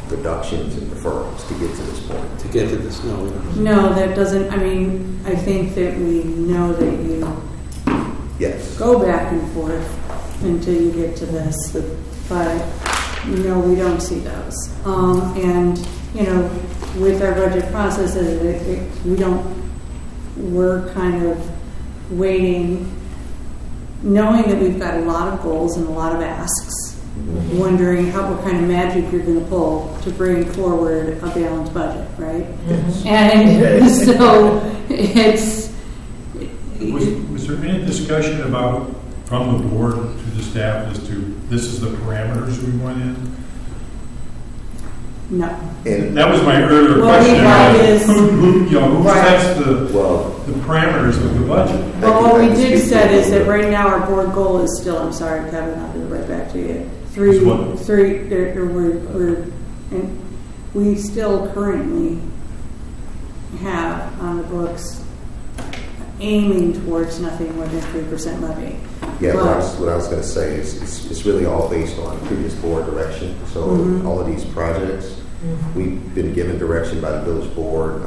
Reductions and deferrals to get to this point. To get to this, no, we don't. No, that doesn't, I think that we know that you Yes. go back and forth until you get to this, but no, we don't see those. And, with our budget processes, we're kind of waiting, knowing that we've got a lot of goals and a lot of asks, wondering what kind of magic you're going to pull to bring forward a balanced budget, right? And so it's... Was there any discussion about, from the board to the staff, as to this is the parameters we went in? No. And That was my earlier Well, question. we have Who Right. sets the parameters of the budget? Well, what we did said is that right now our board goal is still, I'm sorry, Kevin, I'll be right back to you, three, Is what? and we still currently have on the books aiming towards nothing more than 3% levy. Yeah, But- what I was going to say is it's really all based on previous board direction. So all of these projects, we've been given direction by the village board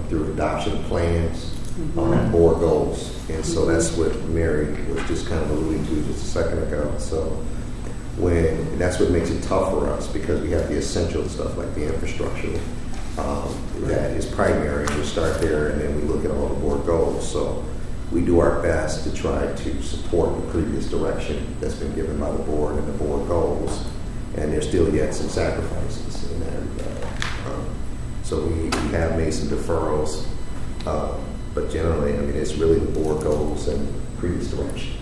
through adoption of plans on board goals. And so that's what Mary was just kind of alluding to just a second ago. So and that's what makes it tough for us because we have the essential stuff like the infrastructure that is primary. We start there and then we look at all the board goals. So we do our best to try to support the previous direction that's been given by the board and the board goals. And there's still yet some sacrifices in that regard. So we have made some deferrals. But generally, I mean, it's really the board goals and previous direction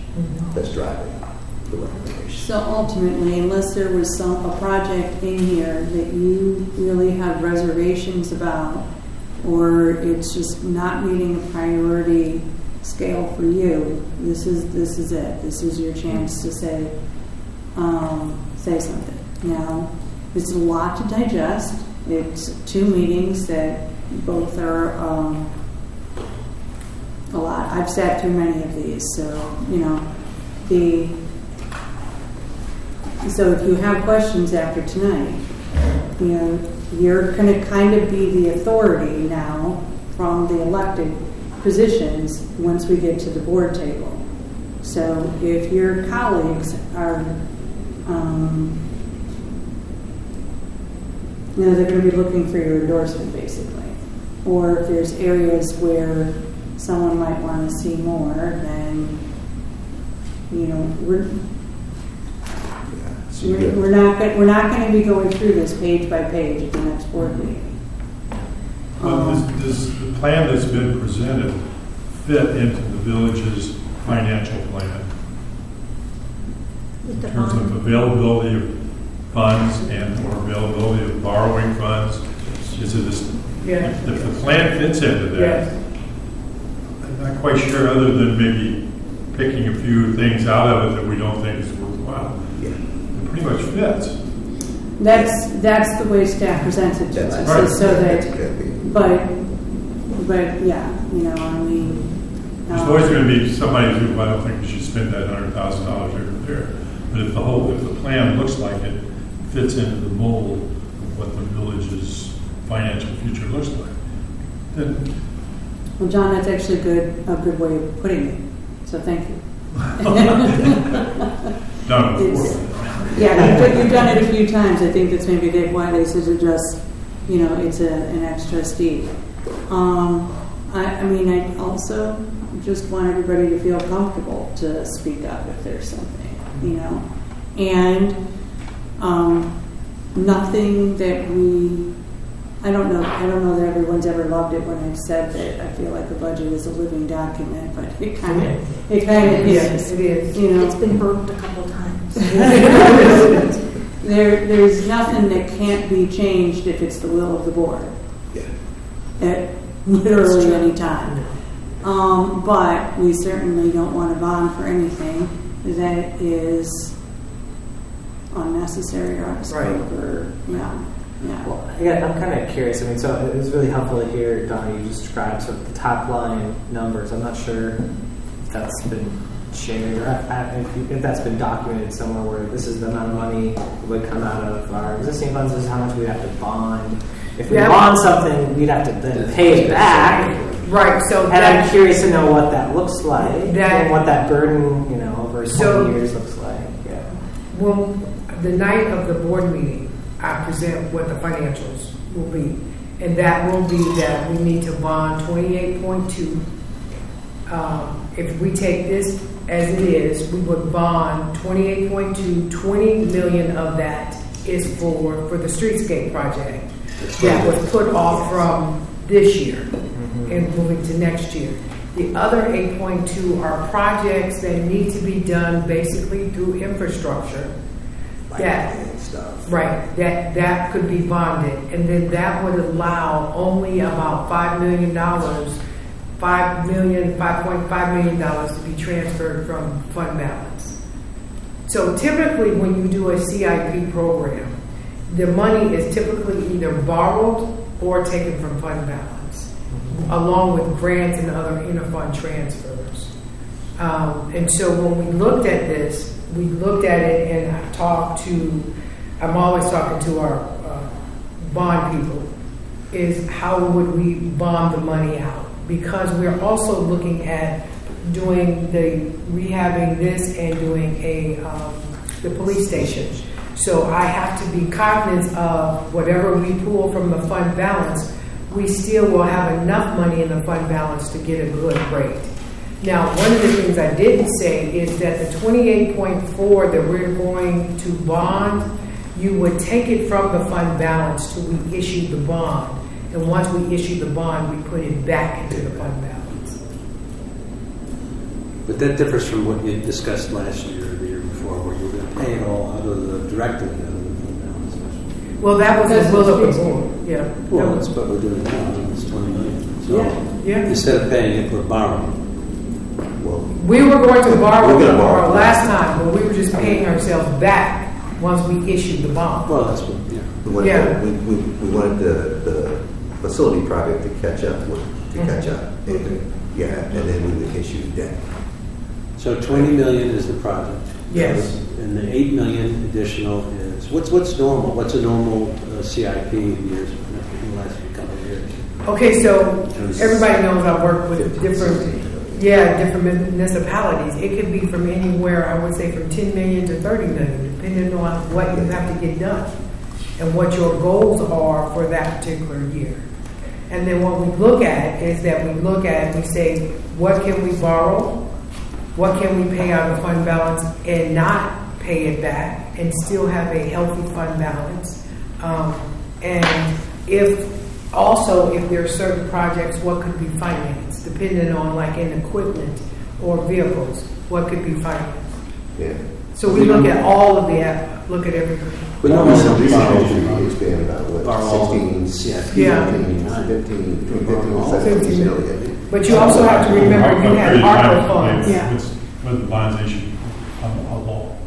that's driving the recommendation. So ultimately, unless there was a project in here that you really have reservations about, or it's just not meeting a priority scale for you, this is it. This is your chance to say something. Now, it's a lot to digest. It's 2 meetings that both are a lot. I've sat through many of these, so so if you have questions after tonight, you're going to kind of be the authority now from the elected positions once we get to the board table. So if your colleagues are, they're going to be looking for your endorsement basically. Or if there's areas where someone might want to see more, then, we're not going to be going through this page by page at the next board meeting. Does the plan that's been presented fit into the village's financial plan in terms of availability of funds and or availability of borrowing funds? Is it if the plan fits into that? I'm not quite sure, other than maybe picking a few things out of it that we don't think is worthwhile. It pretty much fits. That's the way staff presents it to us. Right. So that, but yeah, There's always going to be somebody who I don't think we should spend that $100,000 here or there. But if the plan looks like it fits into the mold of what the village's financial future looks like, then well, John, that's actually a good way of putting it. So thank you. done before. Yeah, you've done it a few times. I think that's maybe why they said to just, it's an extra steep. I also just want everybody to feel comfortable to speak up if there's something, and nothing that I don't know that everyone's ever loved it when I've said that I feel like the budget is a living document, but it kind of is. Yes, it is. It's been burnt a couple times. There's nothing that can't be changed if it's the will of the board. At literally any time. But we certainly don't want to bond for anything that is unnecessary or scope or Well, again, I'm kind of curious. So it was really helpful to hear, Donna, you just described sort of the top line numbers. I'm not sure if that's been shared or if that's been documented somewhere where this is the amount of money that would come out of our existing funds, this is how much we'd have to bond. If we bond something, we'd have to then pay it back. Right, so and I'm curious to know what that looks like and what that burden, over 20 years looks like. Yeah. Well, the night of the board meeting, I present what the financials will be. And that will be that we need to bond 28.2. If we take this as it is, we would bond 28.2, 20 million of that is for the streetscape project that was put off from this year and moving to next year. The other 8.2 are projects that need to be done basically through infrastructure. That could be bonded, and then that would allow only about $5.5 million to be transferred from fund balance. So typically, when you do a CIP program, the money is typically either borrowed or taken from fund balance, along with grants and other interfund transfers. And so when we looked at this, we looked at it and I talked to, I'm always talking to our bond people, is how would we bond the money out? Because we're also looking at doing the rehabbing this and doing the police station. So I have to be cognizant of whatever we pull from the fund balance, we still will have enough money in the fund balance to get a good rate. Now, one of the things I didn't say is that the 28.4 that we're going to bond, you would take it from the fund balance till we issue the bond. And once we issue the bond, we put it back into the fund balance. But that differs from what you discussed last year or the year before, where you were going to pay it all directly out of the fund balance. Well, that was the will of the board. Yeah. Well, that's what we're doing now. It's $20 million. So Yeah. instead of paying it, we're borrowing. We were going to borrow We're gonna borrow. last time, but we were just paying ourselves back once we issued the bond. Well, that's what, yeah. We wanted, Yeah. we wanted the facility project to catch up, and then we would issue debt. So 20 million is the project. Yes. And the 8 million additional is, what's normal? What's a normal CIP in years, in the last couple of years? Okay, so everybody knows I work with different municipalities. It could be from anywhere, I would say from 10 million to 30 million, depending on what you have to get done and what your goals are for that particular year. And then what we look at is that we say, what can we borrow? What can we pay out of fund balance and not pay it back and still have a healthy fund balance? And if there are certain projects, what could be financed, depending on like in equipment or vehicles, what could be financed? Yeah. So we look at all of look at everything. But no, no, some no, expand about what, 16, CIP. Yeah. 15 and 17 million. But you also have to remember you had ARPA funds. With the bonds issued, how long?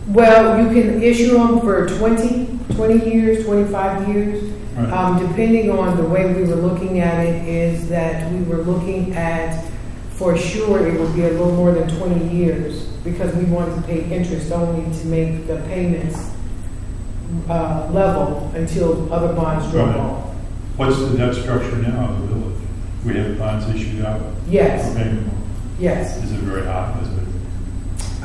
Well, you can issue them for 20 years, 25 years. Right. Depending on the way we were looking at it is that we were looking at, for sure, it would be a little more than 20 years because we wanted to pay interest only to make the payments level until other bonds drop Right. off. What's the debt structure now of the village? We have bonds issued out. Yes. Okay. Yes. Is it very high? Is it?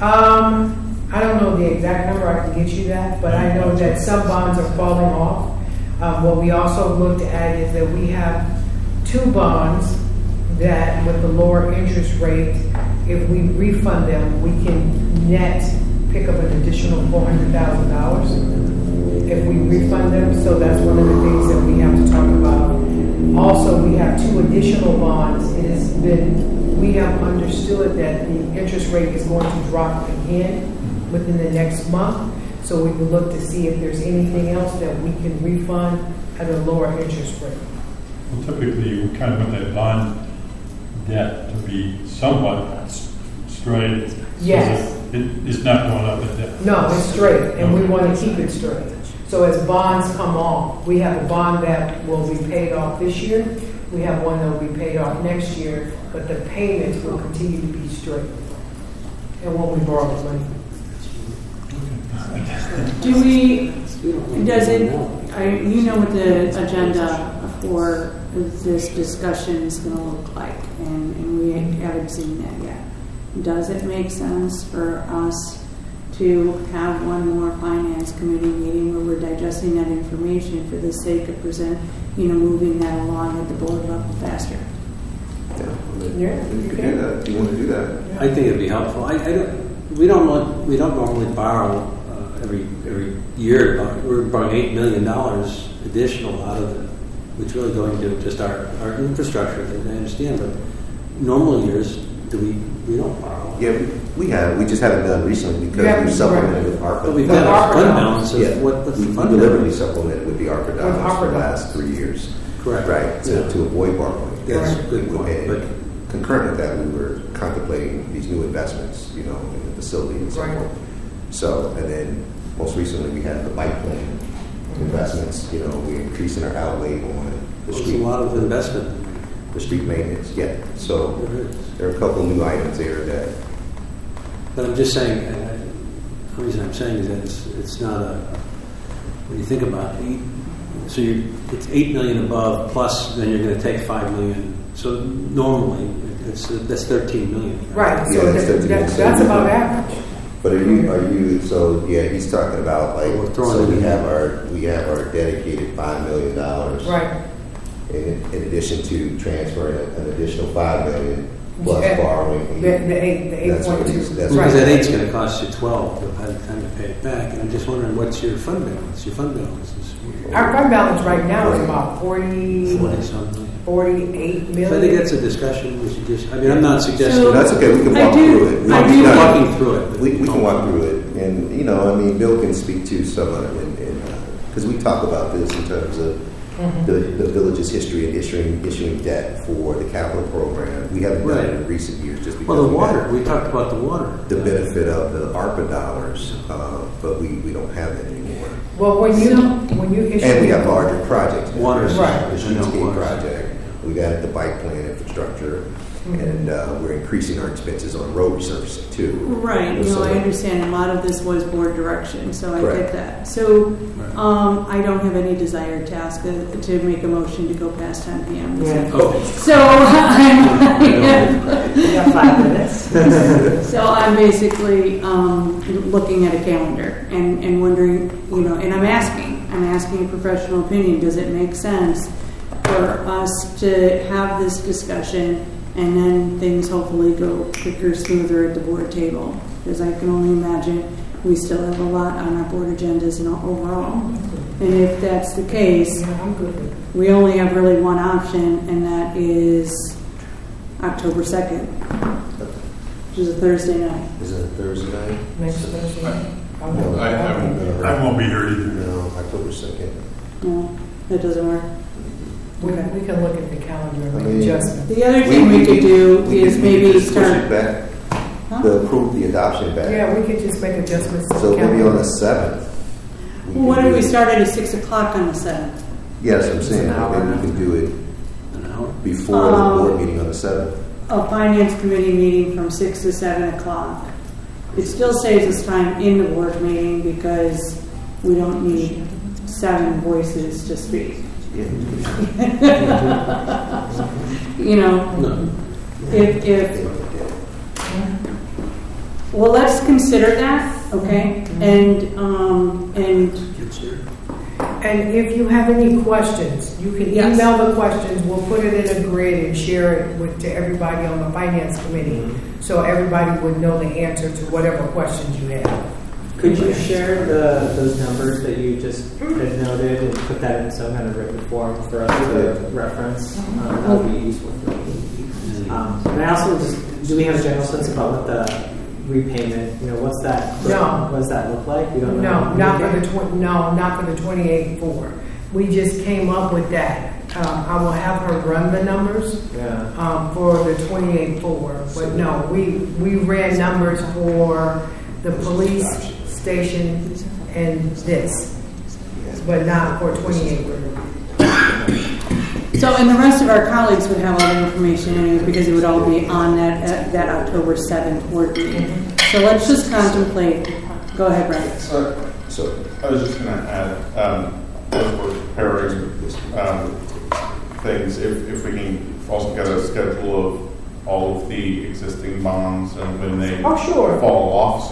I don't know the exact number. I can get you that, but I know that some bonds are falling off. What we also looked at is that we have 2 bonds that, with the lower interest rate, if we refund them, we can net pick up an additional $400,000 if we refund them. So that's one of the things that we have to talk about. Also, we have 2 additional bonds. We have understood that the interest rate is going to drop again within the next month. So we will look to see if there's anything else that we can refund at a lower interest rate. Well, typically, you kind of want that bond debt to be somewhat straight. so Yes. that it's not going up in debt. No, it's straight, and we want to keep it straight. So as bonds come off, we have a bond that will be paid off this year. We have one that will be paid off next year, but the payments will continue to be straight. And when we borrow the money. You know what the agenda for this discussion is going to look like, and we haven't seen that yet. Does it make sense for us to have one more finance committee meeting where we're digesting that information for the sake of moving that along at the board level faster? Yeah, You could do that. You want to do that? I think it'd be helpful. We don't normally borrow every year. We're borrowing $8 million additional out of it, which really going to just our infrastructure. I understand, but normal years we don't borrow. Yeah, we have. We just haven't done recently because we supplemented with ARPA. But we've got our fund balance. Yeah, What's we the fund deliberately balance? supplemented with the ARPA dollars for the last 3 years. Correct. Right, to avoid borrowing. That's Yes, a good point. But concurrent with that, we were contemplating these new investments, you know, in the facility and so Right. forth. So, and then most recently we had the bike lane investments. You know, we're increasing our outlay on the There's a street, lot of investment. the street maintenance. Yeah. So there are a couple new items there that. But I'm just saying, the reason I'm saying is that it's not a, when you think about it, so it's 8 million above, plus then you're going to take 5 million. So normally, that's 13 million. Right, Yeah, so that's 13 that's million. about average. But are you? So yeah, he's talking about like. We're throwing So it we in. have our dedicated $5 million. Right. In addition to transferring an additional $5 million plus Yeah. borrowing. The 8.2. That's Because Right. that 8's going to cost you 12 by the time you pay it back. And I'm just wondering, what's your fund balance? Your fund balance is Our fund balance right now is about 40-something. 48 million. So I think that's a discussion we should just, I mean, I'm not suggesting. So- That's okay. We can I walk do- through it. I I'm do- walking through it. We can walk through it, and you know, I mean, Bill can speak to some of it, because we talk about this in terms of the village's history in issuing debt for the capital program. We haven't done it in recent years just because Well, the we water, had we talked about the water. the benefit of the ARPA dollars, but we don't have that anymore. Well, when you issue. And we have larger projects. Water, Right. The I know streetscape water. project. We've added the bike plan infrastructure, and we're increasing our expenses on road resurfacing too. Right, no, So- I understand. A lot of this was board direction, so I Correct. get that. So, I don't have any desire to ask to make a motion to go past 10 p.m. this evening. Oh, So I'm, We got 5 minutes. so I'm basically looking at a calendar and wondering, you know, and I'm asking a professional opinion. Does it make sense for us to have this discussion and then things hopefully go quicker, smoother at the board table? Because I can only imagine we still have a lot on our board agendas and overall. And if that's the case, Yeah, I'm good with it. we only have really one option, and that is October 2nd, which is a Thursday night. Is it Thursday night? Next Thursday. No, I won't be here either. No, October 2nd. No, that doesn't work. We can look at the calendar and I make mean- adjustments. The other thing we could do is we maybe could just push start. it back, Huh? the adoption back. Yeah, we could just make adjustments to So the maybe on calendar. the 7th. Well, what if we started at 6 o'clock on the 7th? Yes, I'm saying, An hour. maybe we can do it an hour. before the board meeting on the 7th. A finance committee meeting from 6 to 7 o'clock. It still saves us time in the board meeting because we don't need 7 voices to speak. You know, No. if well, let's consider that, okay? And And if you have any questions, you can Yes. email the questions. We'll put it in a grid and share it to everybody on the finance committee, so everybody would know the answer to whatever questions you have. Could you share those numbers that you just had noted and put that in some kind of written form for us to reference? That would be useful for me. And I also just, do we have a general sense about what the repayment, you know, what's that? No. What does that look like? We don't know. No, not for the 28.4. We just came up with that. I will have her run the numbers Yeah. for the 28.4. But no, we ran numbers for the police station and this, but not for 28.4. so, and the rest of our colleagues would have all the information anyways because it would all be on that October 7th board meeting. So let's just contemplate. Go ahead, Brian. So, I was just going to add, as we're preparing things, if we can also get a schedule of all of the existing bonds and when they Oh, sure. fall off.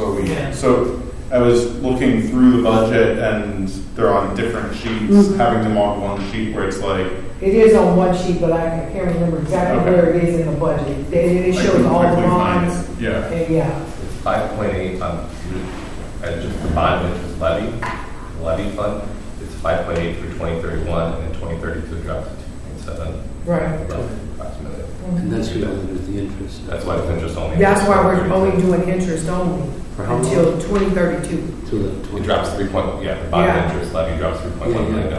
So I was looking through the budget and they're on different sheets, having them on one sheet where it's like, It is on one sheet, but I can't remember exactly Okay. where it is in the budget. It I shows couldn't all the quickly find bonds. it. Yeah. And yeah, It's 5.8 on, and just the bond interest levy fund, it's 5.8 through 2031, and then 2032 drops to 2.7. right. Approximately. And that's what only with the interest. That's why it's interest only. That's why we're only doing interest only For how long? until 2032. To the It 20. drops 3 point, yeah, the bond Yeah. interest levy drops $3.1 million.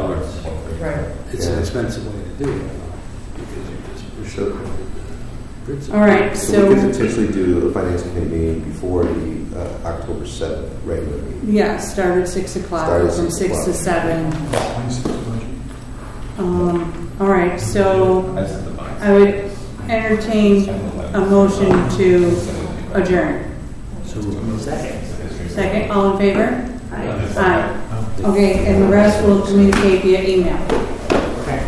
Right. It's an expensive way to do it, because you're just So- All right, So we so, could potentially do a finance committee meeting before the October 7th regular meeting. yeah, start at 6 o'clock, Start at from 6 6 to o'clock. 7. 26 budget. All right, so That's the bind. I would entertain a motion to adjourn. Second. Second, all in favor? Aye. Aye. Okay, and the rest will communicate via email.